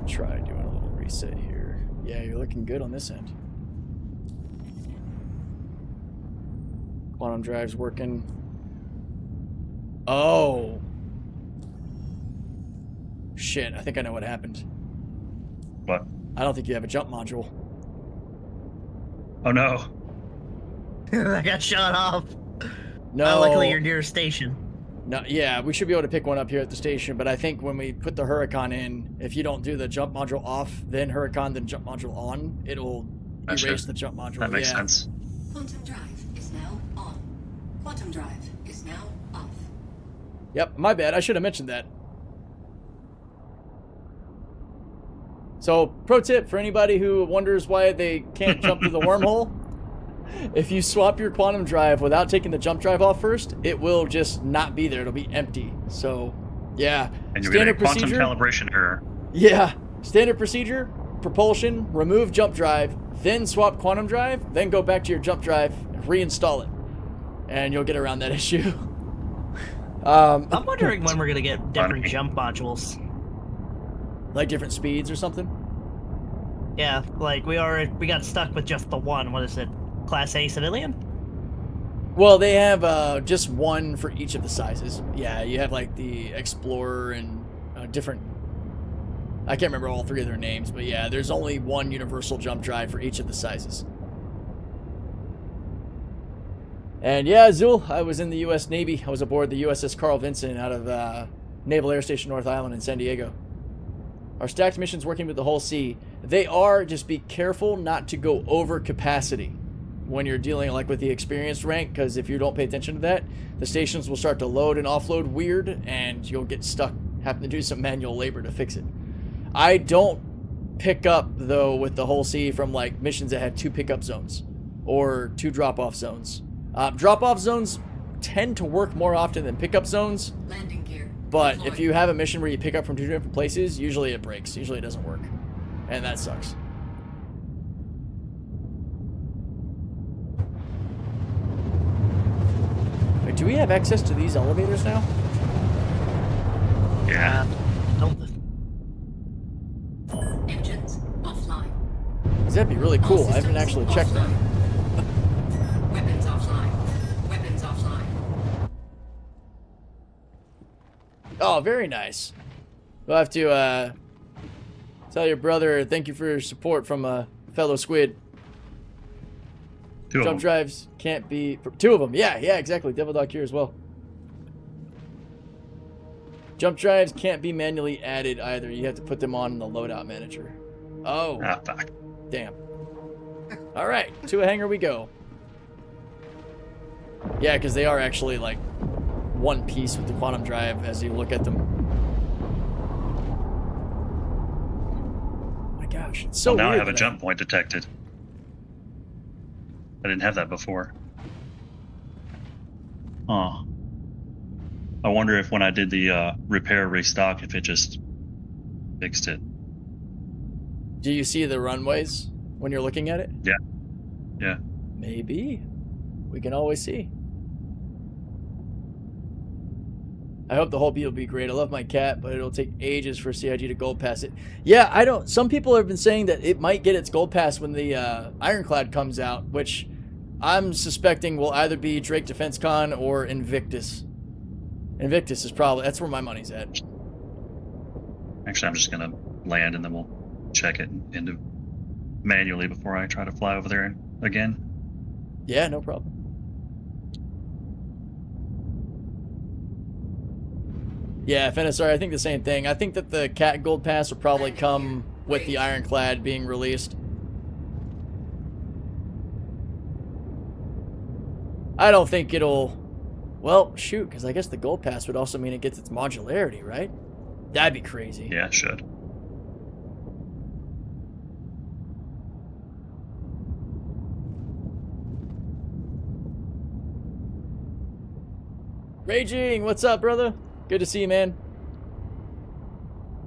Try doing a little reset here. Yeah, you're looking good on this end. Quantum drive's working. Oh. Shit, I think I know what happened. What? I don't think you have a jump module. Oh no. I got shot off. No. Luckily, you're near a station. No, yeah, we should be able to pick one up here at the station, but I think when we put the Huracan in, if you don't do the jump module off, then Huracan, then jump module on, it'll Gotcha. erase the jump module. That makes yeah. sense. Quantum drive is now on. Quantum drive is now off. Yep, my bad. I should have mentioned that. So, pro tip for anybody who wonders why they can't jump through the wormhole. If you swap your quantum drive without taking the jump drive off first, it will just not be there. It'll be empty. So, yeah. And you'll get a quantum calibration error. Yeah. Standard procedure, propulsion, remove jump drive, then swap quantum drive, then go back to your jump drive and reinstall it. And you'll get around that issue. I'm wondering when we're going to get different jump modules. Like different speeds or something? Yeah, like we got stuck with just the one. What is it? Class A civilian? Well, they have just one for each of the sizes. Yeah, you have like the Explorer and different... I can't remember all three of their names, but yeah, there's only one universal jump drive for each of the sizes. And yeah, Azul, I was in the U.S. Navy. I was aboard the USS Carl Vinson out of Naval Air Station North Island in San Diego. Are stacked missions working with the whole C? They are, just be careful not to go over capacity when you're dealing like with the experienced rank, because if you don't pay attention to that, the stations will start to load and offload weird, and you'll get stuck having to do some manual labor to fix it. I don't pick up, though, with the whole C from like missions that have 2 pickup zones or 2 drop-off zones. Drop-off zones tend to work more often than pickup zones. Landing gear. But deployed. if you have a mission where you pick up from 2 different places, usually it breaks. Usually it doesn't work. And that sucks. Wait, do we have access to these elevators now? Yeah. Don't. Engines offline. 'Cause that'd be really cool. I haven't systems actually checked that. offline. Weapons offline. Weapons offline. Oh, very nice. We'll have to tell your brother thank you for your support from a fellow squid. 2 of Jump them. drives can't be... 2 of them. Yeah, exactly. Devil Dog here as well. Jump drives can't be manually added either. You have to put them on in the loadout manager. Oh, Ah, fuck. damn. All right, to a hangar we go. Yeah, because they are actually like one piece with the quantum drive as you look at them. Oh my gosh, it's so Well, now I weird have a that jump point detected. I didn't have that before. Oh. I wonder if when I did the repair restock, if it just fixed it. Do you see the runways when you're looking at it? Yeah. Yeah. Maybe. We can always see. I hope the whole beat will be great. I love my cat, but it'll take ages for CIG to gold pass it. Yeah, I don't... Some people have been saying that it might get its gold pass when the Ironclad comes out, which I'm suspecting will either be Drake Defense Con or Invictus. Invictus is probably... That's where my money's at. Actually, I'm just going to land and then we'll check it into manually before I try to fly over there again. Yeah, no problem. Yeah, Finisar, I think the same thing. I think that the Cat Gold Pass will probably come with the Ironclad being released. I don't think it'll... Well, shoot, because I guess the Gold Pass would also mean it gets its modularity, right? That'd be crazy. Yeah, it should. Raging, what's up, brother? Good to see you, man.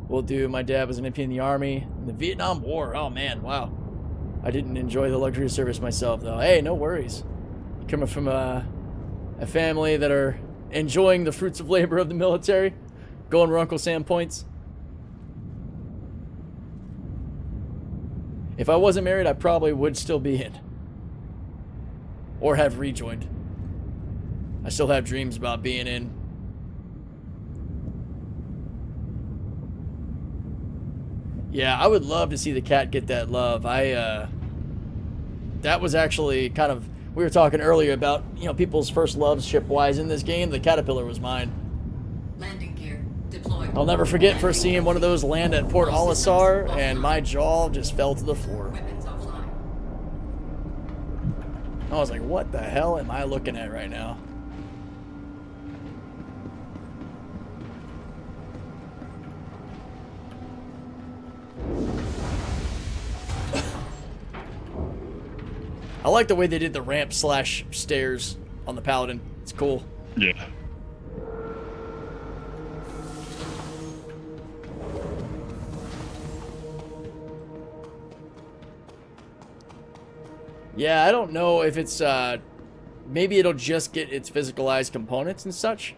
Will do. My dad was an MP in the Army in the Vietnam War. Oh, man, wow. I didn't enjoy the luxury of service myself, though. Hey, no worries. Coming from a family that are enjoying the fruits of labor of the military, going where Uncle Sam points. If I wasn't married, I probably would still be in. Or have rejoined. I still have dreams about being in. Yeah, I would love to see the cat get that love. That was actually kind of... We were talking earlier about, you know, people's first loves ship-wise in this game. The Caterpillar was mine. Landing gear deployed. I'll never forget first seeing one of those land at Port Olisar, and my jaw just fell to the floor. Weapons offline. I was like, what the hell am I looking at right now? I like the way they did the ramp / stairs on the Paladin. It's cool. Yeah. Yeah, I don't know if it's, maybe it'll just get its physicalized components and such.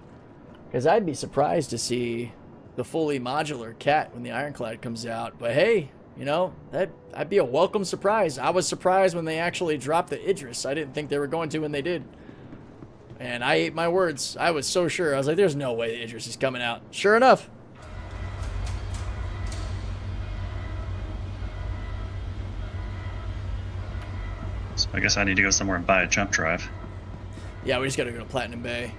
Because I'd be surprised to see the fully modular cat when the Ironclad comes out. But hey, you know, that'd be a welcome surprise. I was surprised when they actually dropped the Idris. I didn't think they were going to when they did. And I ate my words. I was so sure. I was like, there's no way the Idris is coming out. Sure enough. So I guess I need to go somewhere and buy a jump drive. Yeah, we just gotta go to Platinum Bay.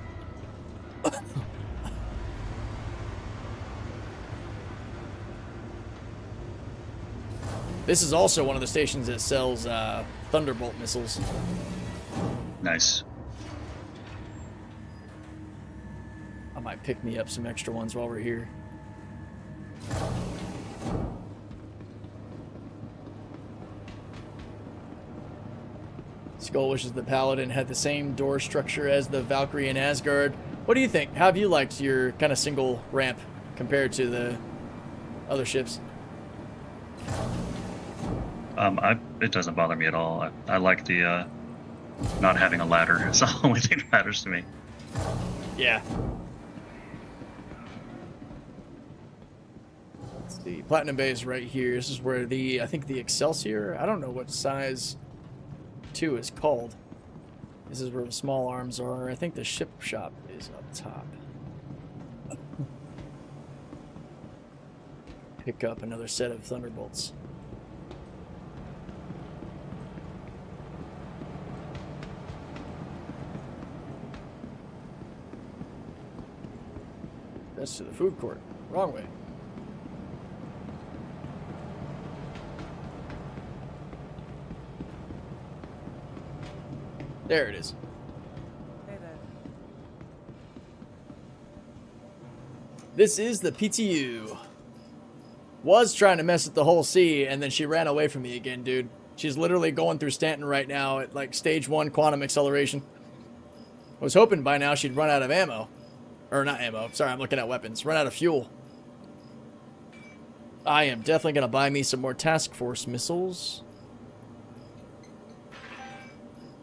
This is also one of the stations that sells Thunderbolt missiles. Nice. I might pick me up some extra ones while we're here. Skull wishes the Paladin had the same door structure as the Valkyrie in Asgard. What do you think? How have you liked your kind of single ramp compared to the other ships? It doesn't bother me at all. I like the not having a ladder. It's the only thing that matters to me. Yeah. Let's see. Platinum Bay is right here. This is where I think the Excelsior, I don't know what size 2 is called. This is where the small arms are. I think the ship shop is up top. Pick up another set of Thunderbolts. That's to the food court. Wrong way. There it is. Hey there. This is the PTU. Was trying to mess with the whole sea, and then she ran away from me again, dude. She's literally going through Stanton right now at like stage 1 quantum acceleration. I was hoping by now she'd run out of ammo. Or not ammo. Sorry, I'm looking at weapons. Run out of fuel. I am definitely going to buy me some more task force missiles.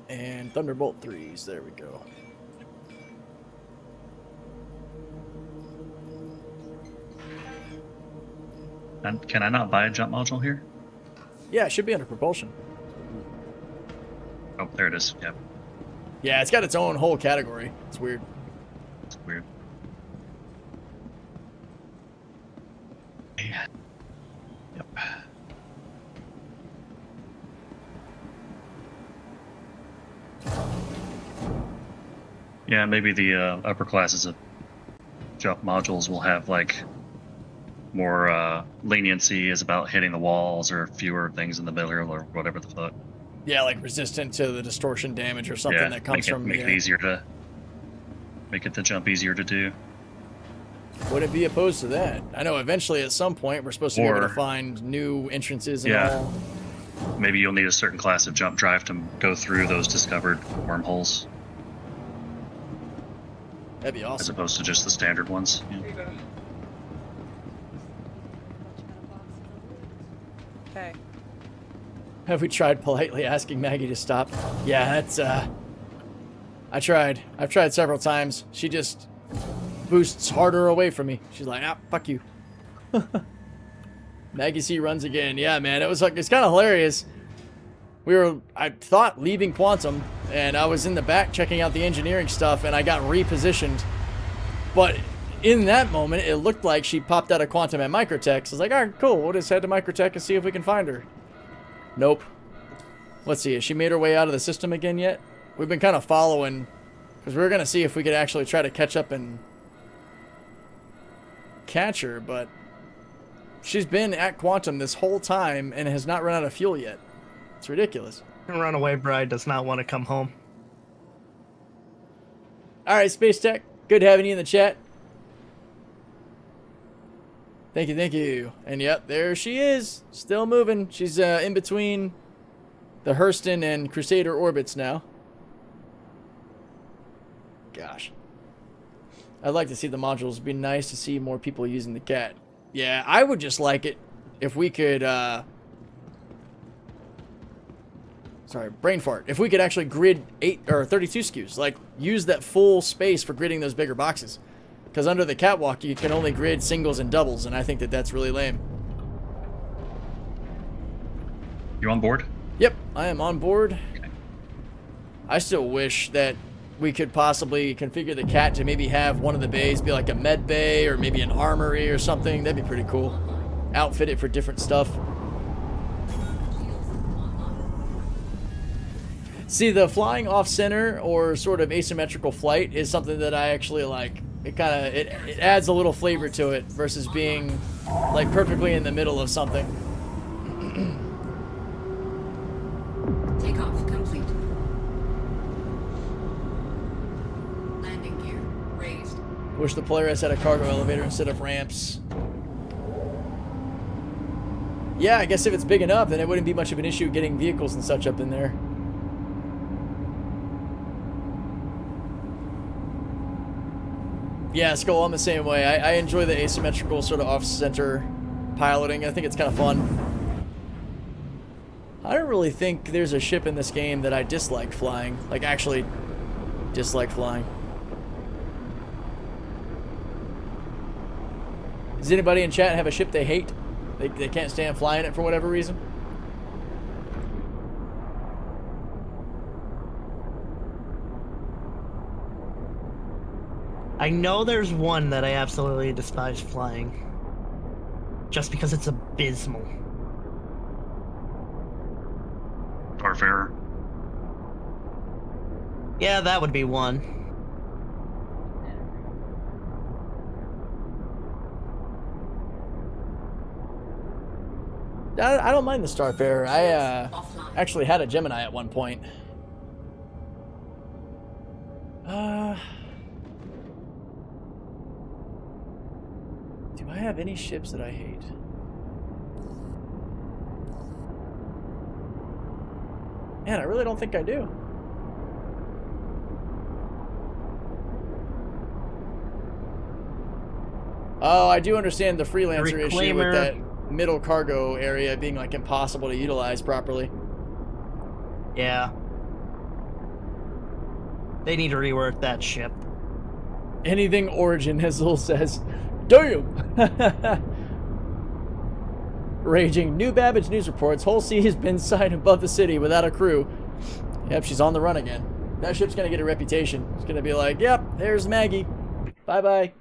And Thunderbolt 3s. There we go. And can I not buy a jump module here? Yeah, it should be under propulsion. Oh, there it is. Yep. Yeah, it's got its own whole category. It's weird. It's weird. Yeah. Yep. Yeah, maybe the upper classes of jump modules will have like more leniency is about hitting the walls or fewer things in the middle or whatever the fuck. Yeah, like resistant to the distortion damage or something that comes from... Make it easier to... Make it the jump easier to do. Wouldn't be opposed to that. I know eventually at some point we're supposed to be able to find new entrances and all. Maybe you'll need a certain class of jump drive to go through those discovered wormholes. That'd be awesome. As opposed to just the standard ones. Yeah. Okay. Have we tried politely asking Maggie to stop? Yeah, that's, I tried. I've tried several times. She just boosts harder away from me. She's like, ah, fuck you. Maggie C runs again. Yeah, man, it was like, it's kind of hilarious. I thought leaving Quantum, and I was in the back checking out the engineering stuff, and I got repositioned. But in that moment, it looked like she popped out of Quantum at Microtech. So I was like, all right, cool. We'll just head to Microtech and see if we can find her. Nope. Let's see. Has she made her way out of the system again yet? We've been kind of following, because we were going to see if we could actually try to catch up and catch her, but she's been at Quantum this whole time and has not run out of fuel yet. It's ridiculous. Runaway bride does not want to come home. All right, Space Tech. Good having you in the chat. Thank you, thank you. And yep, there she is. Still moving. She's in between the Hurston and Crusader orbits now. Gosh. I'd like to see the modules. It'd be nice to see more people using the cat. Yeah, I would just like it if we could... Sorry, brain fart. If we could actually grid 8 or 32 SKUs, like use that full space for gridding those bigger boxes. Because under the catwalk, you can only grid singles and doubles, and I think that that's really lame. You on board? Yep, I am on board. Okay. I still wish that we could possibly configure the cat to maybe have one of the bays be like a med bay or maybe an armory or something. That'd be pretty cool. Outfit it for different stuff. See, the flying off center or sort of asymmetrical flight is something that I actually like. It kind of it adds a little flavor to it versus being like perfectly in the middle of something. Wish the Polaris had a cargo elevator instead of ramps. Yeah, I guess if it's big enough, then it wouldn't be much of an issue getting vehicles and such up in there. Yeah, Skull, I'm the same way. I enjoy the asymmetrical sort of off-center piloting. I think it's kind of fun. I don't really think there's a ship in this game that I dislike flying. Like, actually dislike flying. Does anybody in chat have a ship they hate? They can't stand flying it for whatever reason? I know there's one that I absolutely despise flying. Just because it's abysmal. Starfarer. Yeah, that would be one. I don't mind the Starfarer. I actually had a Gemini at one point. Do I have any ships that I hate? Man, I really don't think I do. Oh, I do understand the freelancer issue with that middle cargo area being like impossible to utilize properly. Yeah. They need to rework that ship. Anything Origin, as Lil says. Damn! Raging. New Babbage news reports. Whole sea has been sighted above the city without a crew. Yep, she's on the run again. That ship's gonna get a reputation. It's gonna be like, yep, there's Maggie. Bye-bye.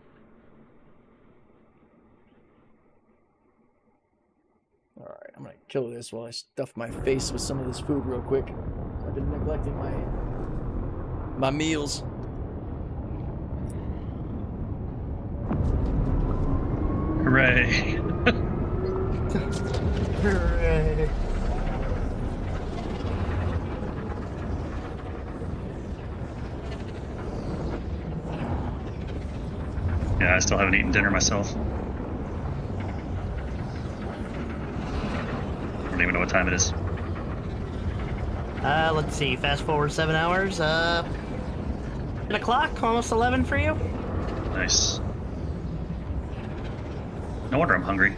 Alright, I'm gonna kill this while I stuff my face with some of this food real quick. I've been neglecting my meals. Hooray. Hooray. Yeah, I still haven't eaten dinner myself. I don't even know what time it is. Let's see. Fast forward 7 hours. 10 o'clock, almost 11 for you. Nice. No wonder I'm hungry.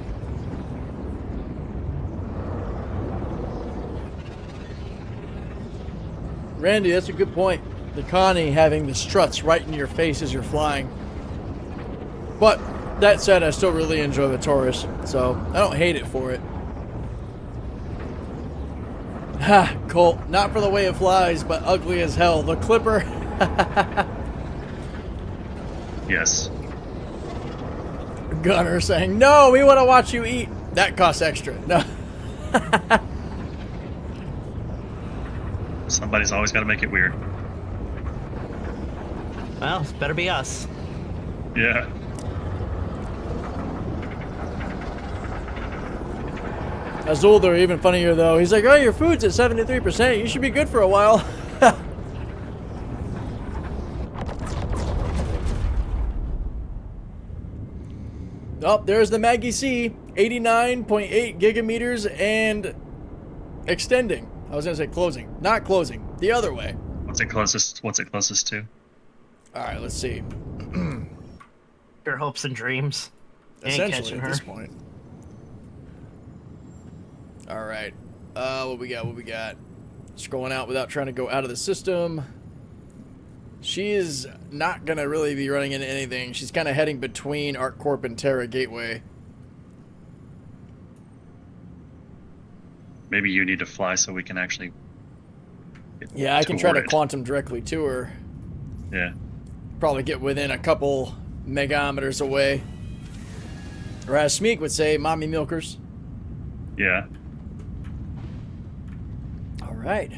Randy, that's a good point. The Connie having the struts right in your face as you're flying. But that said, I still really enjoy the Taurus, so I don't hate it for it. Ha, Colt, not for the way it flies, but ugly as hell. The Clipper. Yes. Gunner saying, no, we want to watch you eat. That costs extra. No. Somebody's always got to make it weird. Well, it's better be us. Yeah. Azul, they're even funnier though. He's like, oh, your food's at 73%. You should be good for a while. Oh, there's the Maggie C. 89.8 gigameters and extending. I was going to say closing. Not closing. The other way. What's it closest to? All right, let's see. Your hopes and dreams. Ain't Essentially, catching at her. this point. All right. What we got? Scrolling out without trying to go out of the system. She is not going to really be running into anything. She's kind of heading between ArcCorp and Terra Gateway. Maybe you need to fly so we can actually Yeah, I can try to toward it. quantum directly to her. Yeah. Probably get within a couple megameters away. Or as Smeek would say, mommy milkers. Yeah. All right.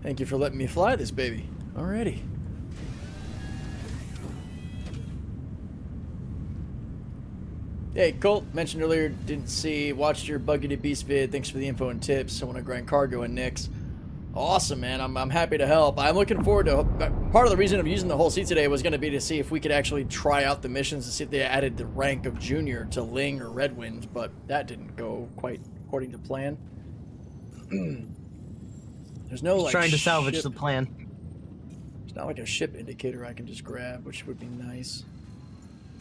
Thank you for letting me fly this baby. Alrighty. Hey, Colt, mentioned earlier, didn't see, watched your Buggy to Beast vid. Thanks for the info and tips. I want to grind cargo and Nix. Awesome, man. I'm happy to help. I'm looking forward to... Part of the reason of using the whole seat today was going to be to see if we could actually try out the missions to see if they added the rank of Junior to Ling or Redwind, but that didn't go quite according to plan. There's no, like, Trying to salvage ship... the plan. It's not like a ship indicator I can just grab, which would be nice.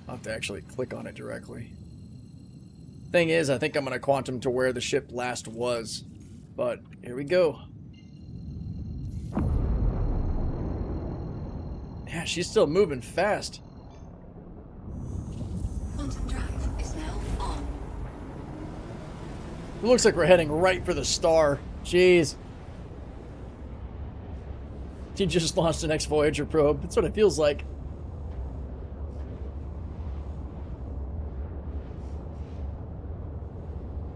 I'll have to actually click on it directly. Thing is, I think I'm going to quantum to where the ship last was. But here we go. Yeah, she's still moving fast. Quantum drive is now on. It looks like we're heading right for the star. Jeez. She just launched an X-Voyager probe. That's what it feels like.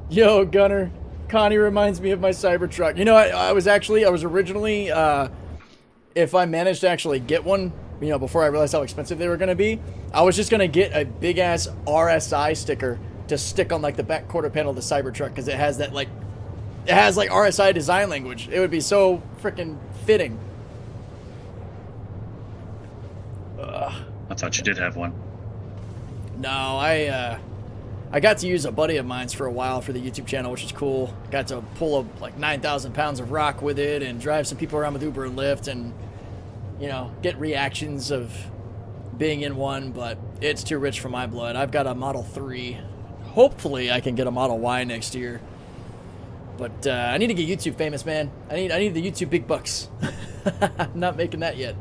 Yo, Gunner. Connie reminds me of my Cybertruck. You know, I was originally, if I managed to actually get one, you know, before I realized how expensive they were going to be, I was just going to get a big-ass RSI sticker to stick on, like, the back quarter panel of the Cybertruck, because it has that, like, RSI design language. It would be so freaking fitting. Ugh. I thought you did have one. No, I got to use a buddy of mine's for a while for the YouTube channel, which is cool. Got to pull up like 9,000 pounds of rock with it and drive some people around with Uber and Lyft and, you know, get reactions of being in one, but it's too rich for my blood. I've got a Model 3. Hopefully I can get a Model Y next year. But I need to get YouTube famous, man. I need the YouTube big bucks. I'm not making that yet.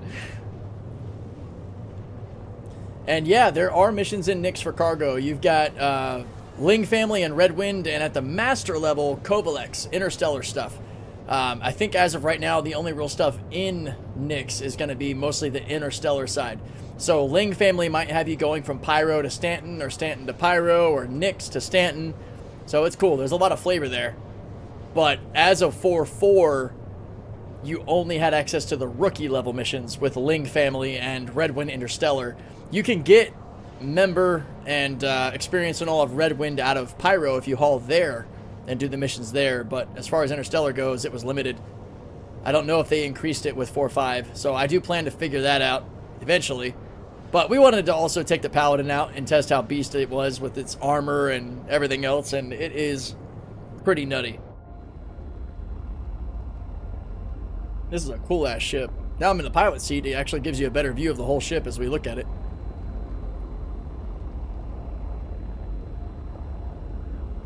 And yeah, there are missions in Nyx for cargo. You've got Ling family and Redwind, and at the master level, Kovalex, interstellar stuff. I think as of right now, the only real stuff in Nyx is going to be mostly the interstellar side. So Ling family might have you going from Pyro to Stanton, or Stanton to Pyro, or Nyx to Stanton. So it's cool. There's a lot of flavor there. But as of 4.4, you only had access to the rookie level missions with Ling family and Redwind Interstellar. You can get member and experience and all of Redwind out of Pyro if you haul there and do the missions there, but as far as Interstellar goes, it was limited. I don't know if they increased it with 4.5, so I do plan to figure that out eventually. But we wanted to also take the Paladin out and test how beast it was with its armor and everything else, and it is pretty nutty. This is a cool-ass ship. Now I'm in the pilot seat, it actually gives you a better view of the whole ship as we look at it.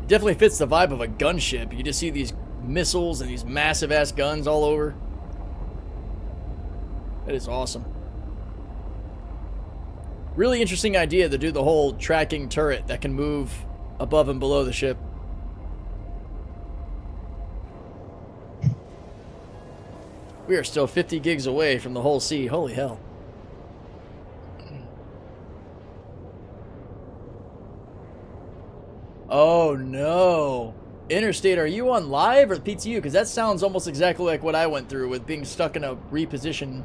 It definitely fits the vibe of a gunship. You just see these missiles and these massive-ass guns all over. That is awesome. Really interesting idea to do the whole tracking turret that can move above and below the ship. We are still 50 gigs away from the whole sea. Holy hell. Oh no. Interstate, are you on live or PTU? Because that sounds almost exactly like what I went through with being stuck in a reposition.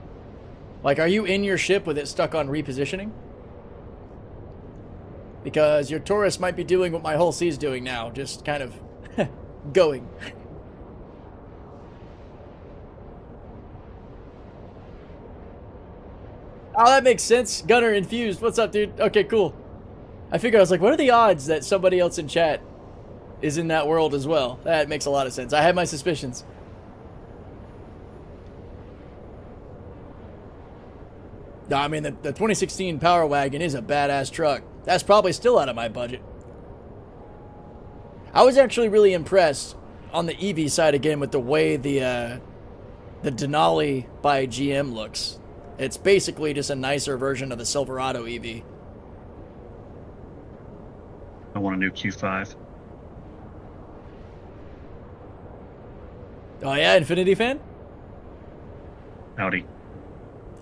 Like, are you in your ship with it stuck on repositioning? Because your Taurus might be doing what my whole sea is doing now. Just kind of going. Oh, that makes sense. Gunner infused. What's up, dude? Okay, cool. I figured, I was like, what are the odds that somebody else in chat is in that world as well? That makes a lot of sense. I had my suspicions. No, I mean, the 2016 Power Wagon is a badass truck. That's probably still out of my budget. I was actually really impressed on the EV side again with the way the Denali by GM looks. It's basically just a nicer version of the Silverado EV. I want a new Q5. Oh yeah, Infinity fan? Audi.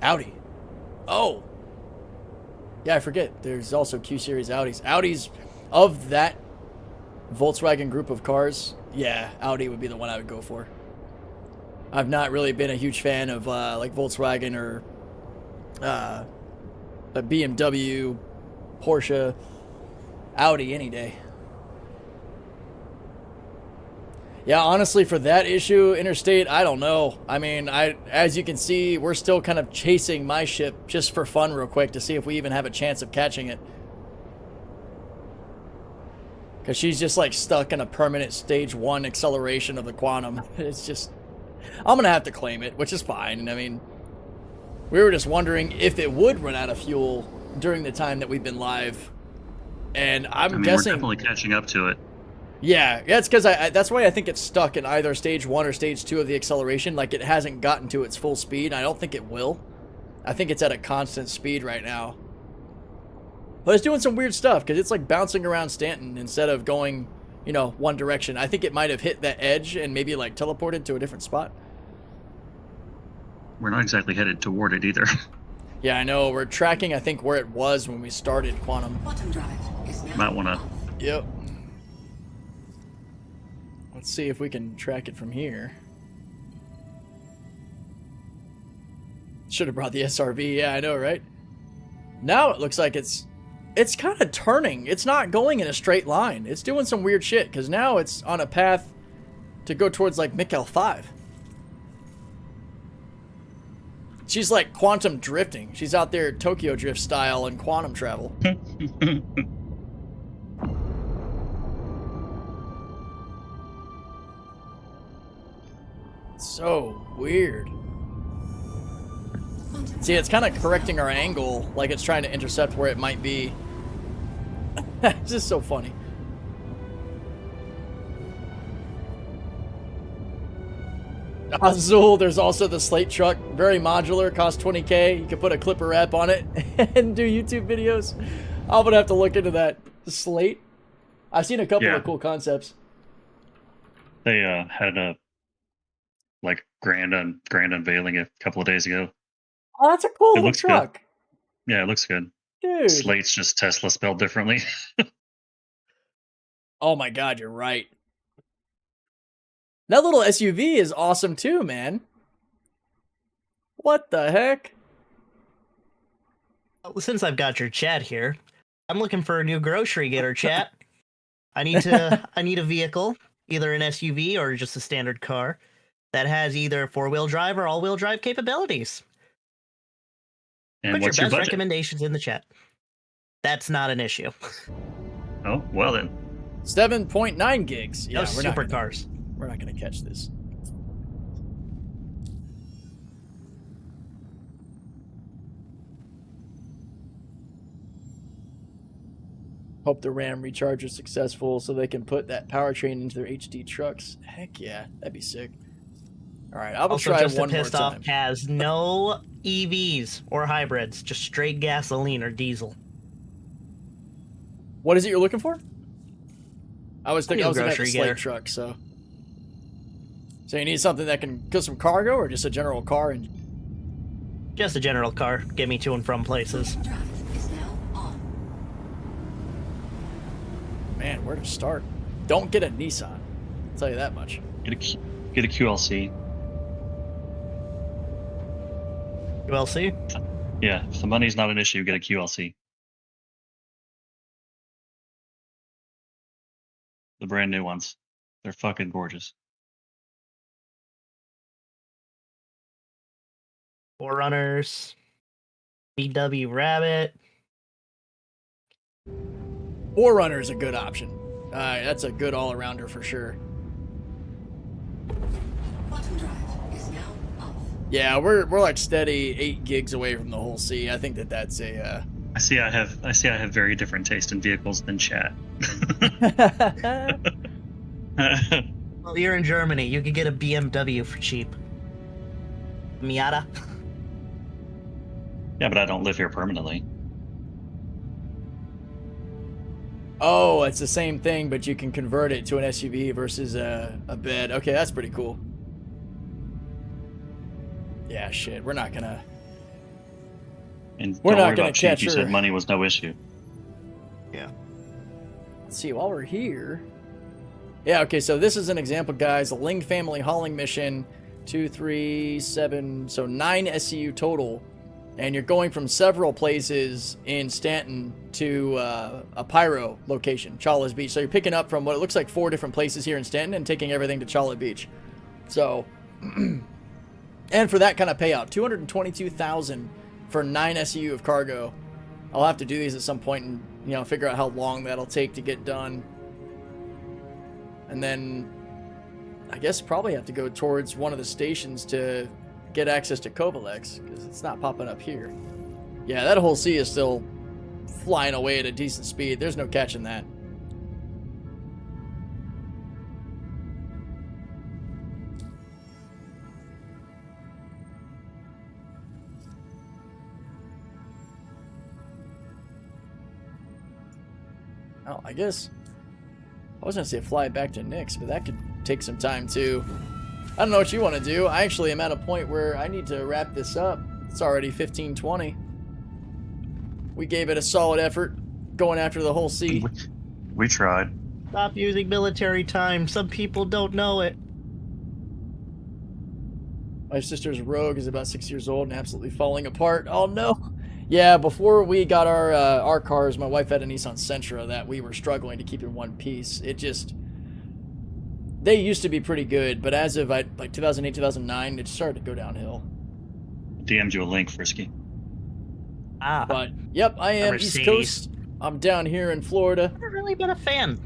Audi. Oh. Yeah, I forget. There's also Q-Series Audis. Audis, of that Volkswagen group of cars, yeah, Audi would be the one I would go for. I've not really been a huge fan of like Volkswagen or a BMW, Porsche, Audi any day. Yeah, honestly, for that issue, Interstate, I don't know. I mean, as you can see, we're still kind of chasing my ship just for fun real quick to see if we even have a chance of catching it. Because she's just like stuck in a permanent stage 1 acceleration of the quantum. It's just, I'm going to have to claim it, which is fine. I mean, we were just wondering if it would run out of fuel during the time that we've been live. And I mean, guessing... we're definitely catching up to it. Yeah, it's because that's why I think it's stuck in either stage 1 or stage 2 of the acceleration. Like, it hasn't gotten to its full speed. I don't think it will. I think it's at a constant speed right now. But it's doing some weird stuff because it's like bouncing around Stanton instead of going, you know, one direction. I think it might have hit that edge and maybe like teleported to a different spot. We're not exactly headed toward it either. Yeah, I know. We're tracking, I think, where it was when we started Quantum. Quantum drive is now Might want to... Yep. Let's see if we can track it from here. Should have brought the SRV. Yeah, I know, right? Now it looks like it's kind of turning. It's not going in a straight line. It's doing some weird shit because now it's on a path to go towards like Mikkel 5. She's like quantum drifting. She's out there Tokyo Drift style and quantum travel. So weird. See, it's kind of correcting our angle, like it's trying to intercept where it might be. It's just so funny. Azul, there's also the Slate truck, very modular, costs 20K. You can put a clipper wrap on it and do YouTube videos. I'm gonna have to look into that. Slate? I've seen a couple of cool concepts. They had a like grand unveiling a couple of days ago. Oh, that's a cool little truck. Good. Yeah, it looks good. Dude. Slate's just Tesla spelled differently. Oh my god, you're right. That little SUV is awesome too, man. What the heck? Well, since I've got your chat here, I'm looking for a new grocery getter, chat. I need a vehicle, either an SUV or just a standard car, that has either 4-wheel drive or all-wheel drive capabilities. And Put what's your your best budget? recommendations in the chat. That's not an issue. Oh, well then. 7.9 gigs. Yeah, No supercars. We're not going to catch this. Hope the RAM recharge is successful so they can put that powertrain into their HD trucks. Heck yeah, that'd be sick. All right, I'll Also, try just one more pissed off time. has no EVs or hybrids, just straight gasoline or diesel. What is it you're looking for? I was looking at the grocery Slate getter. truck, so you need something that can go some cargo or just a general car? And Just a general car, get me to and from places. drive is now on. man, where to start? Don't get a Nissan. I'll tell you that much. Get a QLC. ULC? Yeah, if the money's not an issue, get a QLC. The brand new ones. They're fucking gorgeous. Forerunners. VW Rabbit. Forerunner is a good option. That's a good all-arounder for sure. Quantum drive is now off. Yeah, we're like steady 8 gigs away from the whole C. I think that's a. I see. I have very different taste in vehicles than chat. Well, you're in Germany. You could get a BMW for cheap. Miata. Yeah, but I don't live here permanently. Oh, it's the same thing, but you can convert it to an SUV versus a bed. Okay, that's pretty cool. Yeah, shit. We're not gonna. And We're don't not worry gonna about cheap. catch You her. said money was no issue. Yeah. Let's see, while we're here. Yeah, okay, so this is an example, guys. A Ling family hauling mission. 2, 3, 7, so 9 SCU total. and you're going from several places in Stanton to a pyro location, Chala's Beach. So you're picking up from what it looks like 4 different places here in Stanton and taking everything to Chala Beach. So, and for that kind of payout, $222,000 for 9 SEU of cargo. I'll have to do these at some point and, you know, figure out how long that'll take to get done. And then I guess probably have to go towards one of the stations to get access to Kovalex, because it's not popping up here. Yeah, that whole sea is still flying away at a decent speed. There's no catching that. Oh, I guess I was gonna say fly back to Nick's, but that could take some time too. I don't know what you want to do. I actually am at a point where I need to wrap this up. It's already 15:20. We gave it a solid effort going after the whole sea. We tried. Stop using military time. Some people don't know it. My sister's Rogue is about 6 years old and absolutely falling apart. Oh no. Yeah, before we got our cars, my wife had a Nissan Sentra that we were struggling to keep in one piece. It just, they used to be pretty good, but as of like 2008, 2009, it started to go downhill. DM'd you a link, Frisky. Ah, But yep, I am East Coast. I'm down here in Florida. I've never really been a fan.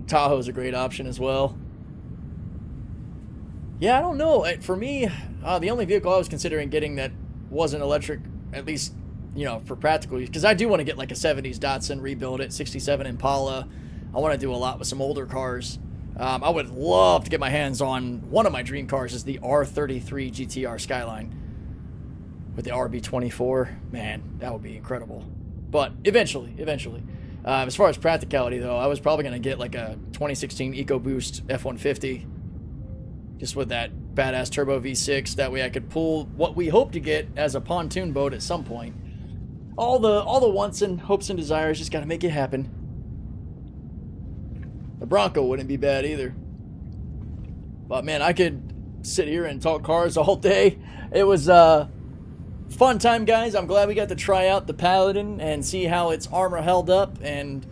Tahoe's a great option as well. Yeah, I don't know. For me, the only vehicle I was considering getting that wasn't electric, at least, you know, for practical use, because I do want to get like a 70s Datsun, rebuild it, 67 Impala. I want to do a lot with some older cars. I would love to get my hands on one of my dream cars is the R33 GTR Skyline with the RB24. Man, that would be incredible. But eventually. As far as practicality, though, I was probably going to get like a 2016 EcoBoost F-150, just with that badass turbo V6. That way I could pull what we hope to get as a pontoon boat at some point. All the wants and hopes and desires, just got to make it happen. The Bronco wouldn't be bad either. But man, I could sit here and talk cars all day. It was fun time, guys. I'm glad we got to try out the Paladin and see how its armor held up. And,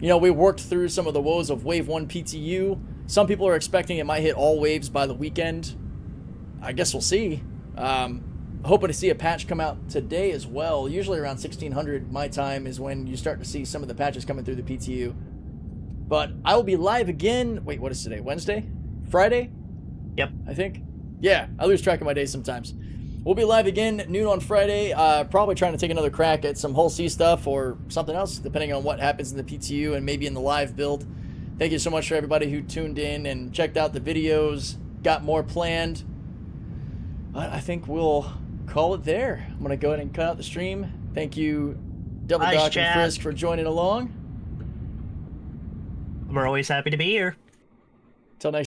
you know, we worked through some of the woes of Wave 1 PTU. Some people are expecting it might hit all waves by the weekend. I guess we'll see. Hoping to see a patch come out today as well. Usually around 1600 my time is when you start to see some of the patches coming through the PTU. But I will be live again. Wait, what is today? Wednesday? Friday? Yep. I think. Yeah, I lose track of my days sometimes. We'll be live again noon on Friday. Probably trying to take another crack at some Hull C stuff or something else, depending on what happens in the PTU and maybe in the live build. Thank you so much for everybody who tuned in and checked out the videos. Got more planned. I think we'll call it there. I'm going to go ahead and cut out the stream. Thank you, Double Nice Doc and chat. Frisk, for joining along. We're always happy to be here. Till next